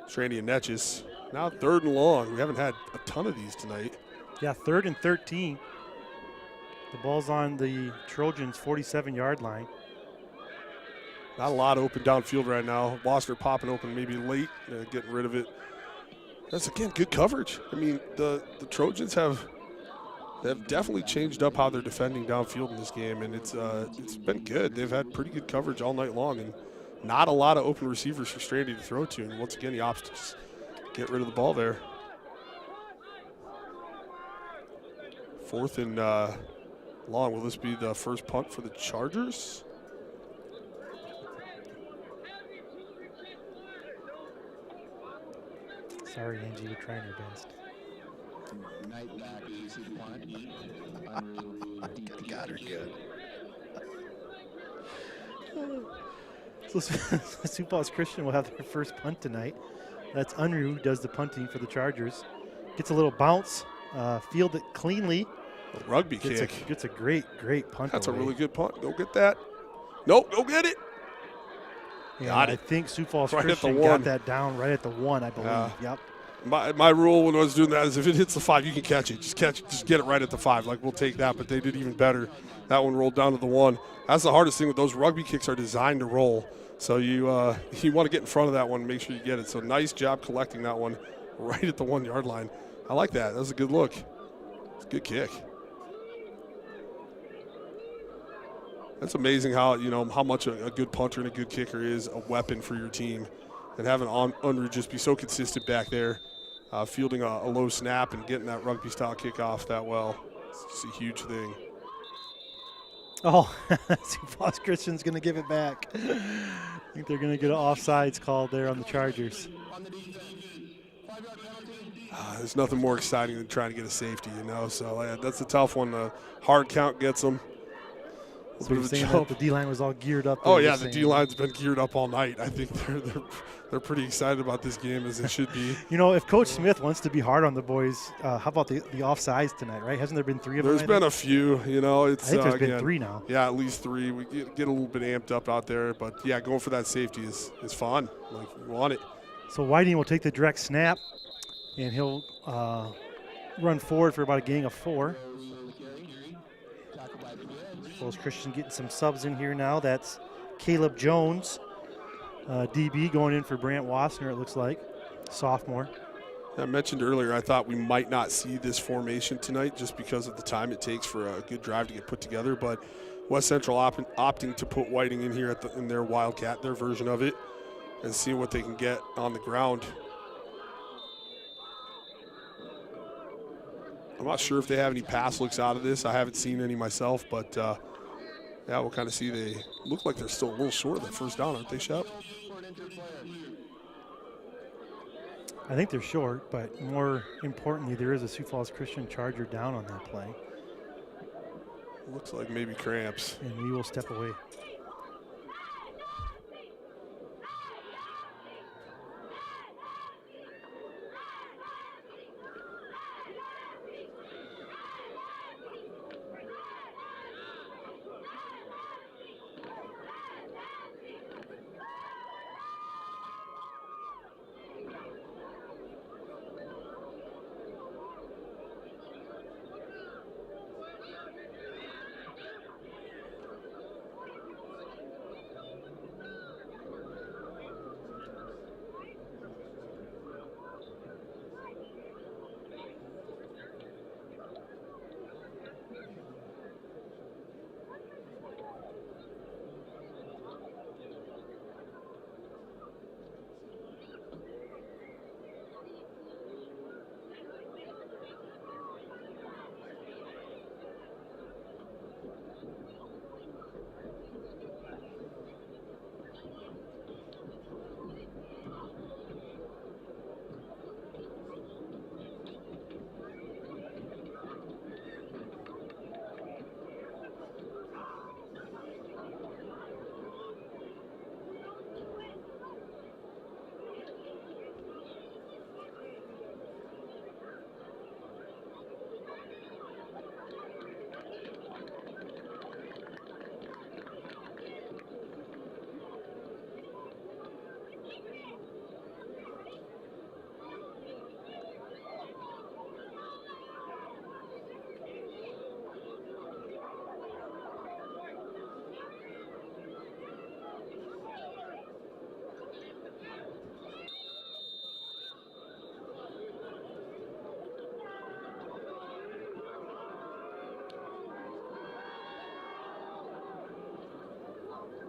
Strandy and Netchis. Now 3rd and long. We haven't had a ton of these tonight. Yeah, 3rd and 13. The ball's on the Trojans' 47-yard line. Not a lot open downfield right now. Wasner popping open maybe late, getting rid of it. That's, again, good coverage. I mean, the Trojans have definitely changed up how they're defending downfield in this game, and it's been good. They've had pretty good coverage all night long, and not a lot of open receivers for Strandy to throw to. And once again, the Ops just get rid of the ball there. 4th and long. Will this be the first punt for the Chargers? Sorry, Angie, you're trying your best. Got her good. So Sioux Falls Christian will have their first punt tonight. That's Unruh who does the punting for the Chargers. Gets a little bounce, field it cleanly. A rugby kick. Gets a great punt. That's away. a really good punt. Go get that. Nope, go get it. And Got it. I think Sioux Falls Right at the Christian 1. got that down right at the 1, I believe. Yep. My rule when I was doing that is if it hits the 5, you can catch it. Just catch it. Just get it right at the 5. Like, we'll take that, but they did even better. That one rolled down to the 1. That's the hardest thing with those rugby kicks, are designed to roll. So you want to get in front of that one and make sure you get it. So nice job collecting that one right at the 1-yard line. I like that. That was a good look. It's a good kick. That's amazing how much a good punter and a good kicker is a weapon for your team. And having Unruh just be so consistent back there, fielding a low snap and getting that rugby-style kickoff that well. It's just a huge thing. Oh, Sioux Falls Christian's going to give it back. I think they're going to get an offsides called there on the Chargers. There's nothing more exciting than trying to get a safety, So that's a tough one. The hard count gets them. So you're saying that the D-line was all geared up? Oh, yeah, the D-line's been geared up all night. I think they're pretty excited about this game, as it should be. If Coach Smith wants to be hard on the boys, how about the offsides tonight, right? Hasn't there been 3 of them? There's been a few, It's, I think there's been 3 now. Yeah, at least 3. We get a little bit amped up out there. But, yeah, going for that safety is fun. Like, you want it. So Whiting will take the direct snap, and he'll run forward for about a gain of 4. Falls Christian getting some subs in here now. That's Caleb Jones, DB, going in for Brant Wasner, it looks like, sophomore. I mentioned earlier I thought we might not see this formation tonight just because of the time it takes for a good drive to get put together, but West Central opting to put Whiting in here in their Wildcat, their version of it, and see what they can get on the ground. I'm not sure if they have any pass looks out of this. I haven't seen any myself, but yeah, we'll kind of see. They look like they're still a little short of that first down, aren't they, Shep? I think they're short, but more importantly, there is a Sioux Falls Christian Charger down on that play. Looks like maybe cramps. And we will step away.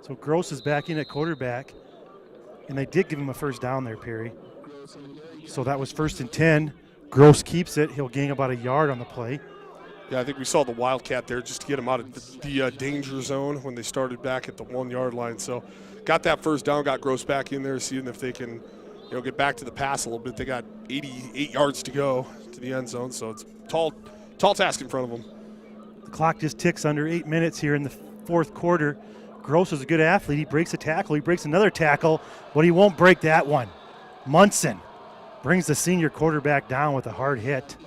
So Gross is back in at quarterback, and they did give him a first down there, Perry. So that was 1st and 10. Gross keeps it. He'll gain about a yard on the play. Yeah, I think we saw the Wildcat there just to get him out of the danger zone when they started back at the 1 yard line. So got that first down, got Gross back in there, seeing if they can, get back to the pass a little bit. They got 88 yards to go to the end zone, so it's tall task in front of them. The clock just ticks under 8 minutes here in the fourth quarter. Gross is a good athlete. He breaks a tackle. He breaks another tackle, but he won't break that one. Munson brings the senior quarterback down with a hard hit.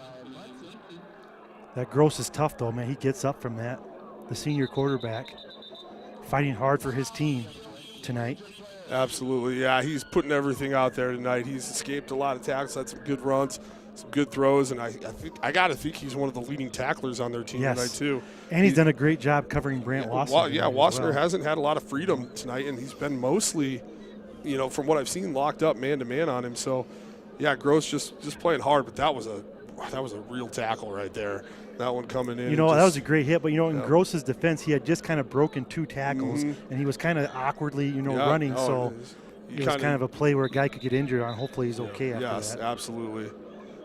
That Gross is tough, though, man. He gets up from that. The senior quarterback fighting hard for his team tonight. Absolutely, yeah. He's putting everything out there tonight. He's escaped a lot of tackles, had some good runs, some good throws, and I got to think he's one of the leading tacklers on their team tonight, too. And he's done a great job covering Brant Wassner. Wassner hasn't had a lot of freedom tonight, and he's been mostly, from what I've seen, locked up man-to-man on him. So, yeah, Gross just playing hard, but that was a real tackle right there. That one coming in. That was a great hit, but, in Gross's defense, he had just kind of broken 2 tackles, and he was kind of awkwardly, running. So it was kind of a play where a guy could get injured on. Hopefully he's okay after that. Yes, absolutely.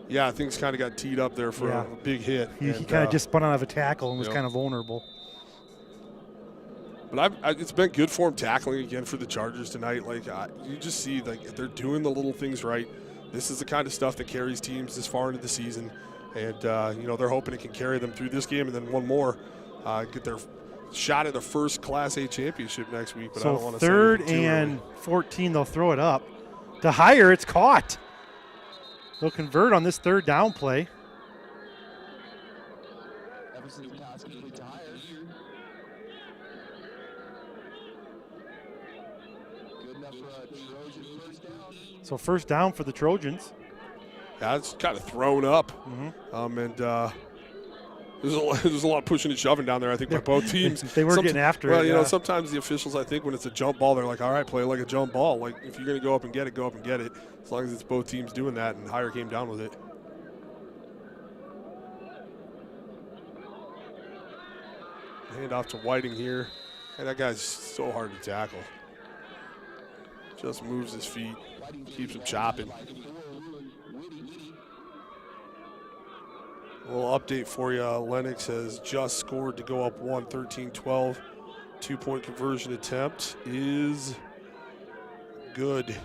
Yeah, things kind of got teed up there for a big hit. He kind of just spun out of a tackle and was kind of vulnerable. But it's been good for him tackling again for the Chargers tonight. Like, you just see, they're doing the little things right. This is the kind of stuff that carries teams this far into the season. And, they're hoping it can carry them through this game and then one more, get their shot at the first Class A championship next week. But so I don't want to say 3rd and 14, they'll throw it up. To Hire, it's caught. They'll convert on this 3rd down play. So first down for the Trojans. Yeah, it's kind of thrown up. And there's a lot of pushing and shoving down there, I think, by both teams. They were getting after it. Well, sometimes the officials, I think, when it's a jump ball, they're like, all right, play like a jump ball. Like, if you're going to go up and get it, go up and get it. As long as it's both teams doing that, and Hire came down with it. Hand off to Whiting here. And that guy's so hard to tackle. Just moves his feet, keeps him chopping. A little update for you. Lennox has just scored to go up 13-12. 2-point conversion attempt is good.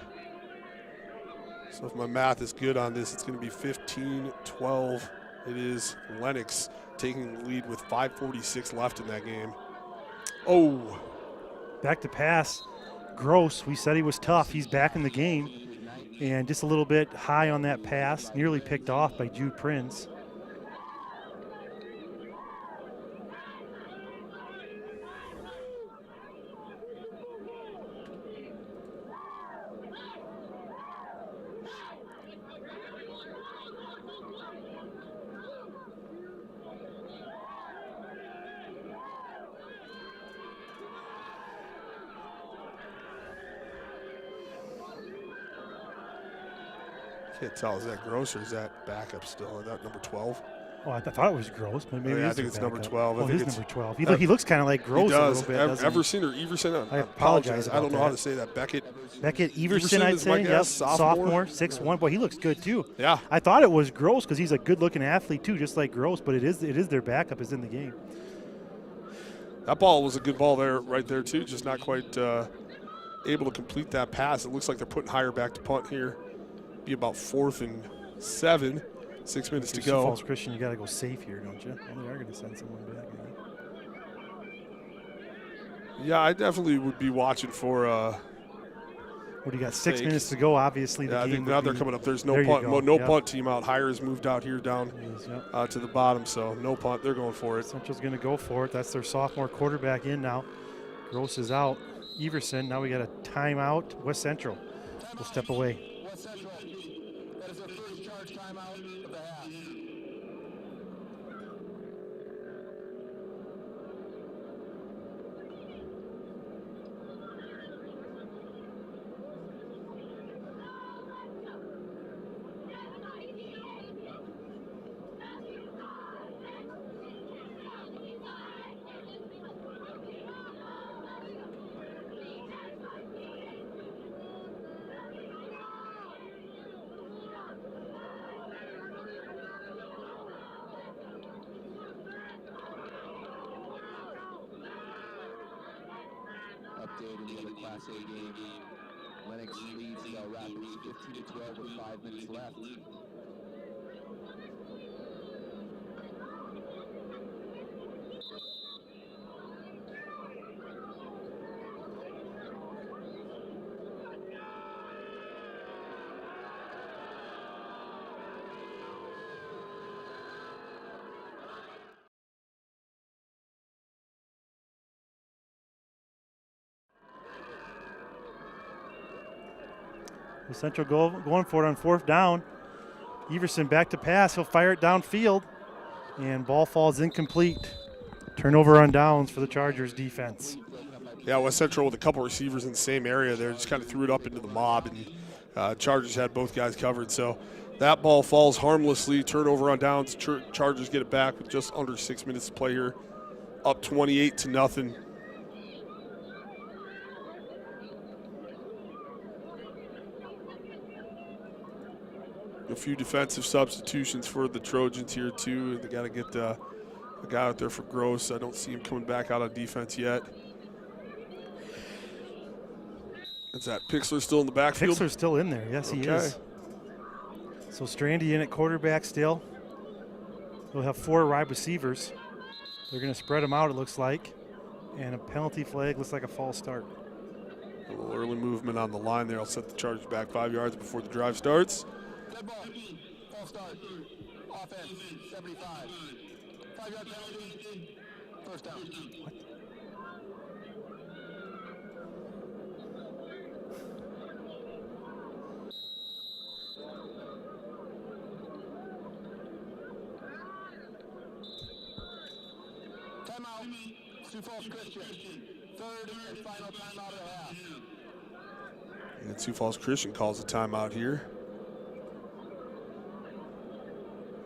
So if my math is good on this, it's going to be 15-12. It is Lennox taking the lead with 5:46 left in that game. Oh. Back to pass. Gross, we said he was tough. He's back in the game. And just a little bit high on that pass, nearly picked off by Jude Prince. Can't tell, is that Gross or is that backup still? Is that number 12? Oh, I thought it was Gross, but maybe I think it's number 12. Oh, I think it is it's number 12. He looks kind of like Gross he does. a little bit, doesn't he? Everson or Everson? I apologize I don't know about how that. to say that. Beckett Everson, I'd is my say. guess. Yep. Sophomore. 6'1". Boy, he looks good too. Yeah. I thought it was Gross because he's a good-looking athlete too, just like Gross. But it is their backup is in the game. That ball was a good ball there, right there too. Just not quite able to complete that pass. It looks like they're putting higher back to punt here. Be about 4th and 7. 6 minutes to Sioux go. Falls Christian, you got to go safe here, don't you? Well, they are going to send someone back. Yeah, I definitely would be watching for. What do you got? 6 minutes to go. Obviously, the I game think now they're coming up. There's no punt. No punt team out. Hire has moved out here down to the bottom, so no punt. They're going for it. Central's going to go for it. That's their sophomore quarterback in now. Gross is out. Everson. Now we got a timeout. West Central will step away. West Central, that is their first charge timeout of the half. Update in the other Class A game. Lennox leads Bell Rapids 15-12 with 5 minutes left. Central going for it on 4th down. Everson back to pass. He'll fire it downfield, and ball falls incomplete. Turnover on downs for the Chargers defense. Yeah, West Central with a couple receivers in the same area there just kind of threw it up into the mob, and Chargers had both guys covered. So that ball falls harmlessly. Turnover on downs. Chargers get it back with just under 6 minutes to play here. Up 28-0. A few defensive substitutions for the Trojans here too. They got to get a guy out there for Gross. I don't see him coming back out on defense yet. Is that Pixler still in the backfield? Pixler's still in there. Yes, he is. So Strandy in at quarterback still. We'll have 4 wide receivers. They're going to spread them out, it looks like. And a penalty flag looks like a false start. A little early movement on the line there. I'll set the Chargers back 5 yards before the drive starts. Dead ball, false start, offense, 75. 5-yard penalty, first down. What? Timeout, Sioux Falls Christian. 3rd and final timeout of the half. And Sioux Falls Christian calls a timeout here.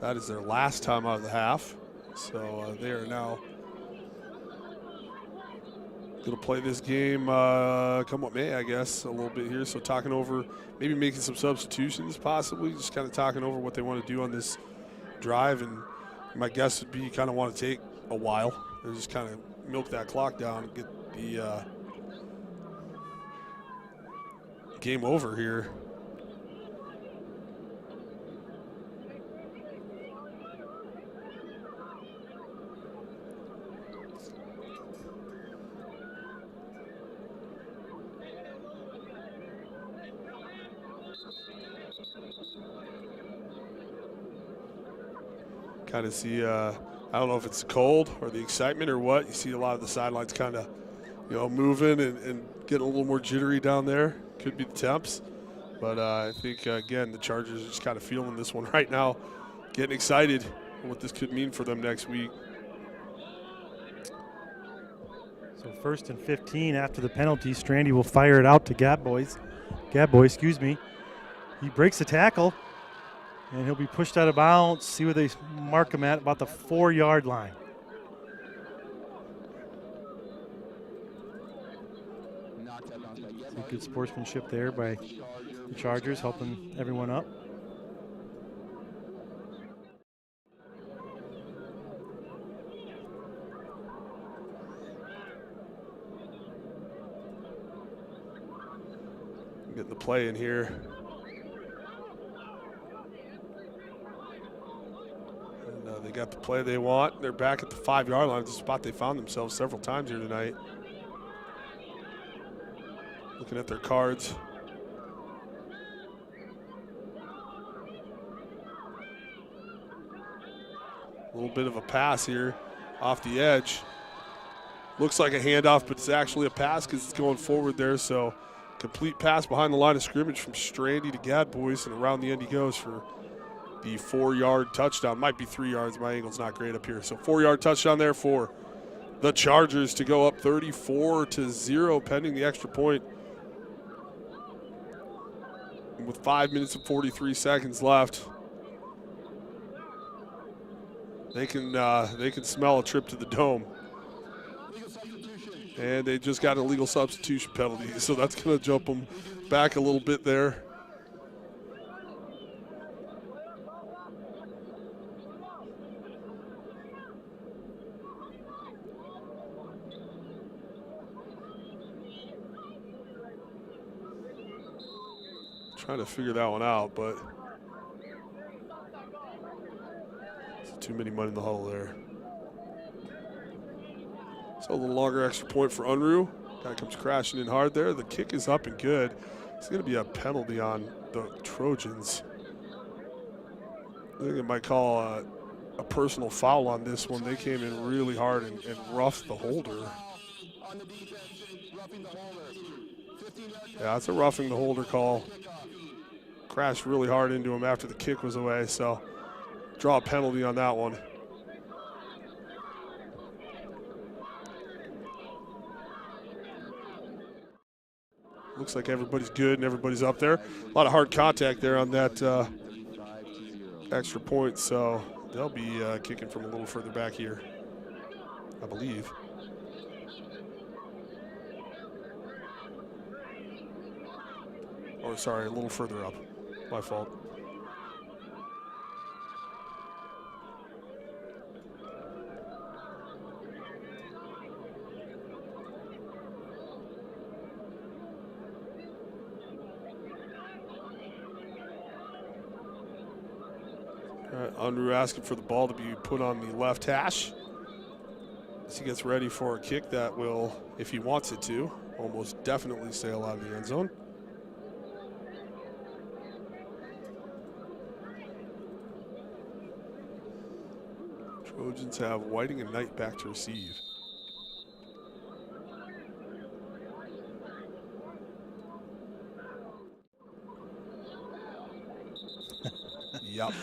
That is their last timeout of the half. So they are now going to play this game come what may, I guess, a little bit here. So talking over, maybe making some substitutions possibly, just kind of talking over what they want to do on this drive. And my guess would be you kind of want to take a while and just kind of milk that clock down and get the game over here. Kind of see, I don't know if it's the cold or the excitement or what. You see a lot of the sidelines kind of, moving and getting a little more jittery down there. Could be the temps. But I think, again, the Chargers are just kind of feeling this one right now, getting excited what this could mean for them next week. So 1st and 15 after the penalty. Strandy will fire it out to Gadboy, excuse me. He breaks the tackle, and he'll be pushed out of bounds. See where they mark him at, about the 4-yard line. Some good sportsmanship there by the Chargers, helping everyone up. Getting the play in here. And they got the play they want. They're back at the 5-yard line. It's a spot they found themselves several times here tonight. Looking at their cards. A little bit of a pass here off the edge. Looks like a handoff, but it's actually a pass because it's going forward there. So complete pass behind the line of scrimmage from Strandy to Gadboy, and around the end he goes for the 4-yard touchdown. Might be 3 yards. My angle's not great up here. So 4-yard touchdown there for the Chargers to go up 34-0 pending the extra point. And with 5 minutes and 43 seconds left, they can smell a trip to the Dome. And they just got an illegal substitution penalty, so that's going to jump them back a little bit there. Trying to figure that one out, but too many men in the huddle there. So a little longer extra point for Unruh. Guy comes crashing in hard there. The kick is up and good. It's going to be a penalty on the Trojans. I think it might call a personal foul on this one. They came in really hard and roughed the holder. Yeah, it's a roughing the holder call. Crashed really hard into him after the kick was away, so draw a penalty on that one. Looks like everybody's good and everybody's up there. A lot of hard contact there on that extra point, so they'll be kicking from a little further back here, I believe. Or sorry, a little further up. My fault. Unruh asking for the ball to be put on the left hash as he gets ready for a kick that will, if he wants it to, almost definitely sail out of the end zone. Trojans have Whiting and Knight back to receive. Yep.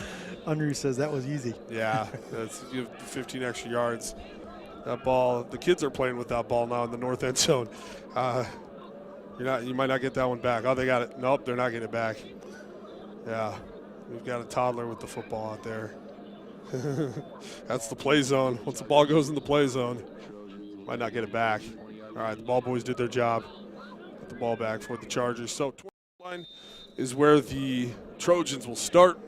Unruh says that was easy. Yeah, that's give 15 extra yards. That ball, the kids are playing with that ball now in the north end zone. You might not get that one back. Oh, they got it. Nope, they're not getting it back. Yeah, we've got a toddler with the football out there. That's the play zone. Once the ball goes in the play zone, might not get it back. All right, the ball boys did their job. Get the ball back for the Chargers. So 20 line is where the Trojans will start.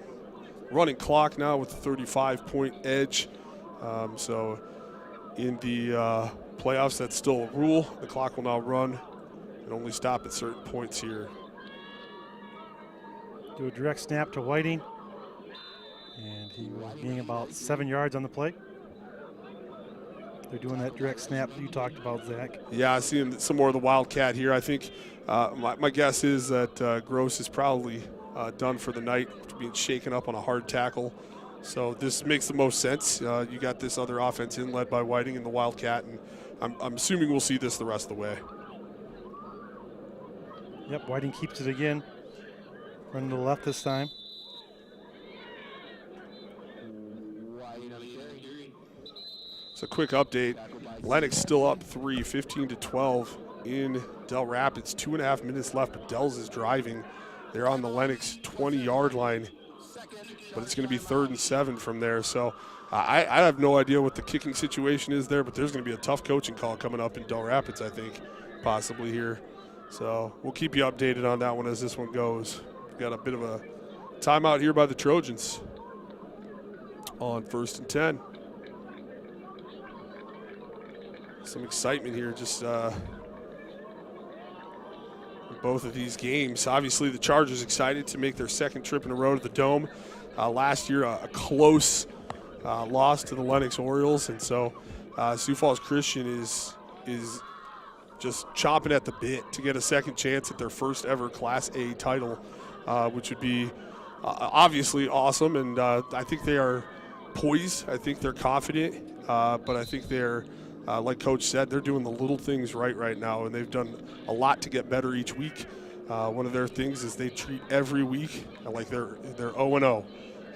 Running clock now with the 35-point edge. So in the playoffs, that's still a rule. The clock will now run and only stop at certain points here. Do a direct snap to Whiting. And he will gain about 7 yards on the play. They're doing that direct snap you talked about, Zach. Yeah, I see some more of the Wildcat here. I think my guess is that Gross is probably done for the night, being shaken up on a hard tackle. So this makes the most sense. You got this other offense in, led by Whiting and the Wildcat, and I'm assuming we'll see this the rest of the way. Yep, Whiting keeps it again. Running to the left this time. So quick update. Lennox still up 3, 15-12 in Del Rapids. 2.5 minutes left, but Del's is driving. They're on the Lennox 20-yard line, but it's going to be 3rd and 7 from there. So I have no idea what the kicking situation is there, but there's going to be a tough coaching call coming up in Del Rapids, I think, possibly here. So we'll keep you updated on that one as this one goes. We've got a bit of a timeout here by the Trojans on 1st and 10. Some excitement here just both of these games. Obviously, the Chargers excited to make their 2nd trip in a row to the Dome. Last year, a close loss to the Lennox Orioles, and so Sioux Falls Christian is just chomping at the bit to get a 2nd chance at their first ever Class A title, which would be obviously awesome. And I think they are poised. I think they're confident, but I think they're like Coach said, they're doing the little things right now, and they've done a lot to get better each week. One of their things is they treat every week like they're 0-0,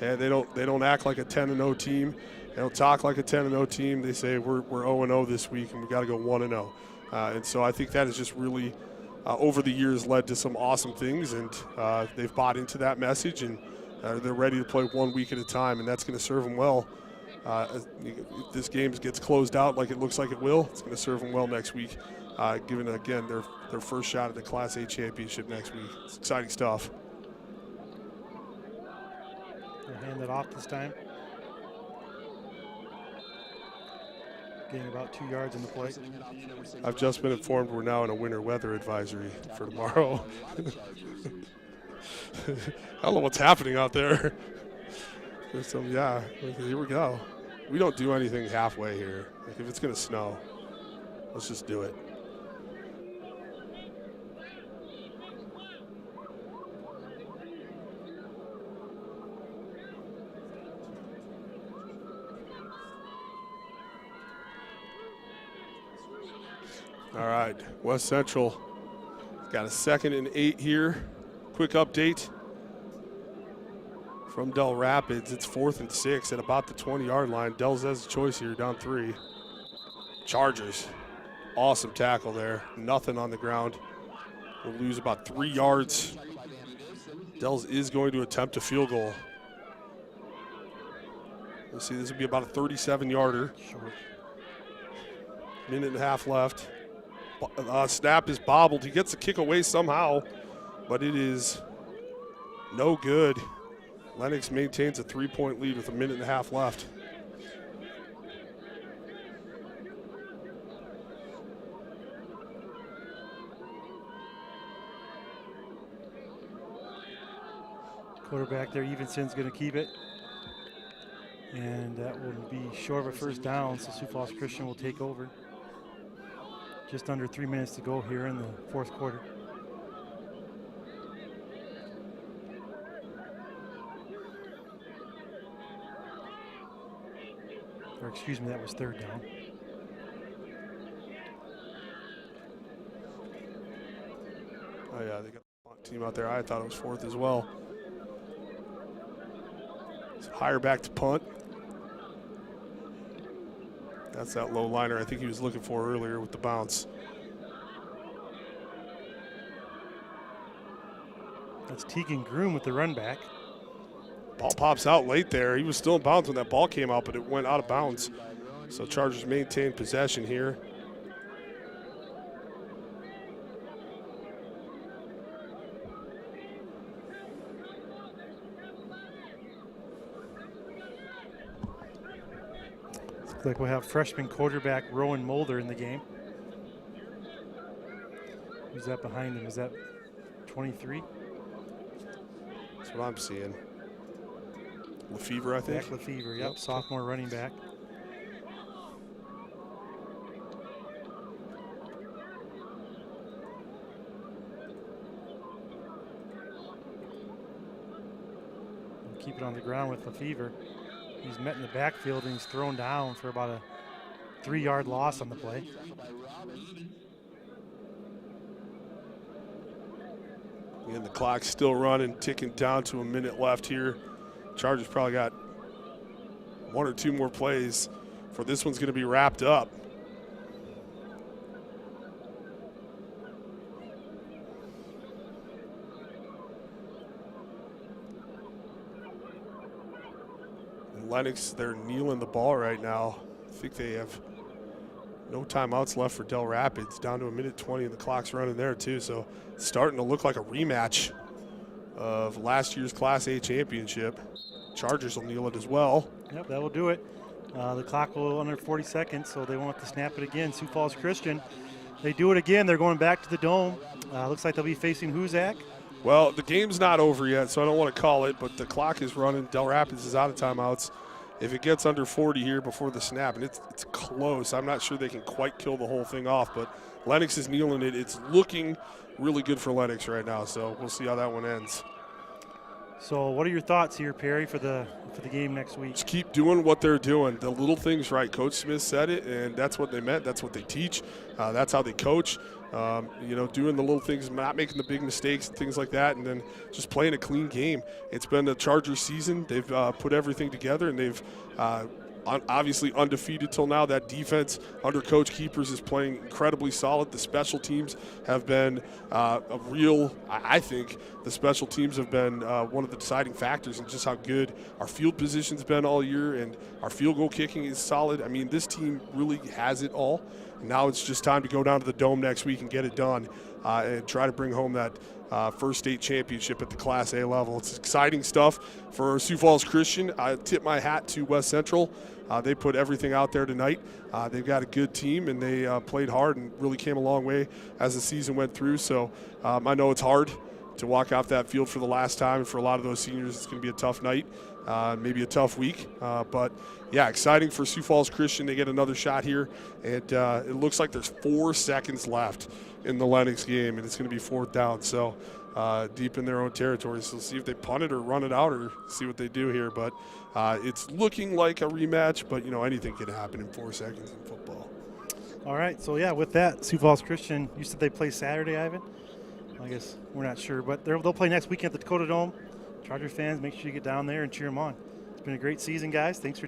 and they don't act like a 10-0 team. They don't talk like a 10-0 team. They say we're 0-0 this week, and we got to go 1-0. And so I think that has just really, over the years, led to some awesome things, and they've bought into that message, and they're ready to play 1 week at a time, and that's going to serve them well. If this game gets closed out like it looks like it will, it's going to serve them well next week, given, again, their first shot at the Class A championship next week. It's exciting stuff. They'll hand it off this time. Getting about 2 yards in the play. I've just been informed we're now in a winter weather advisory for tomorrow. I don't know what's happening out there. There's some, yeah, here we go. We don't do anything halfway here. Like if it's going to snow, let's just do it. All right, West Central got a 2nd and 8 here. Quick update from Del Rapids. It's 4th and 6 at about the 20-yard line. Del's has a choice here, down 3. Chargers, awesome tackle there. Nothing on the ground. We'll lose about 3 yards. Del's is going to attempt a field goal. Let's see, this will be about a 37-yarder. Minute and a half left. Snap is bobbled. He gets the kick away somehow, but it is no good. Lennox maintains a 3-point lead with a minute and a half left. Quarterback there, Evenson's going to keep it. And that will be short of a first down, so Sioux Falls Christian will take over. Just under 3 minutes to go here in the 4th quarter. Or excuse me, that was 3rd down. Oh yeah, they got the team out there. I thought it was 4th as well. So higher back to punt. That's that low liner I think he was looking for earlier with the bounce. That's Tegan Groom with the run back. Ball pops out late there. He was still in bounds when that ball came out, but it went out of bounds. So Chargers maintain possession here. Looks like we'll have freshman quarterback Rowan Mulder in the game. Who's that behind him? Is that 23? That's what I'm seeing. Lefevre, I think. Jack Lefevre, yep, sophomore running back. keep it on the ground with Lefevre. He's met in the backfield and he's thrown down for about a 3-yard loss on the play. And the clock's still running, ticking down to a minute left here. Chargers probably got 1 or 2 more plays for this one's going to be wrapped up. And Lennox, they're kneeling the ball right now. I think they have no timeouts left for Del Rapids, down to a minute 20, and the clock's running there too. So it's starting to look like a rematch of last year's Class A championship. Chargers will kneel it as well. Yep, that will do it. The clock will under 40 seconds, so they won't have to snap it again. Sioux Falls Christian, they do it again. They're going back to the Dome. Looks like they'll be facing Huzak. Well, the game's not over yet, so I don't want to call it, but the clock is running. Del Rapids is out of timeouts. If it gets under 40 here before the snap, and it's close, I'm not sure they can quite kill the whole thing off, but Lennox is kneeling it. It's looking really good for Lennox right now, so we'll see how that one ends. So what are your thoughts here, Perry, for the game next week? Just keep doing what they're doing. The little things right. Coach Smith said it, and that's what they meant. That's what they teach. That's how they coach. Doing the little things, not making the big mistakes and things like that, and then just playing a clean game. It's been a Chargers season. They've put everything together, and they've obviously undefeated till now. That defense under Coach Keepers is playing incredibly solid. The special teams have been I think the special teams have been one of the deciding factors in just how good our field position's been all year, and our field goal kicking is solid. I mean, this team really has it all. Now it's just time to go down to the Dome next week and get it done and try to bring home that first state championship at the Class A level. It's exciting stuff for Sioux Falls Christian. I tip my hat to West Central. They put everything out there tonight. They've got a good team, and they played hard and really came a long way as the season went through. So I know it's hard to walk off that field for the last time, and for a lot of those seniors, it's going to be a tough night, maybe a tough week. But, yeah, exciting for Sioux Falls Christian. They get another shot here, and it looks like there's 4 seconds left in the Lennox game, and it's going to be 4th down. So deep in their own territory. So see if they punt it or run it out or see what they do here. But it's looking like a rematch, but, anything can happen in 4 seconds in football. All right, so, yeah, with that, Sioux Falls Christian, you said they play Saturday, Ivan? I guess we're not sure, but they'll play next weekend at the Dakota Dome. Chargers fans, make sure you get down there and cheer them on. It's been a great season, guys. Thanks for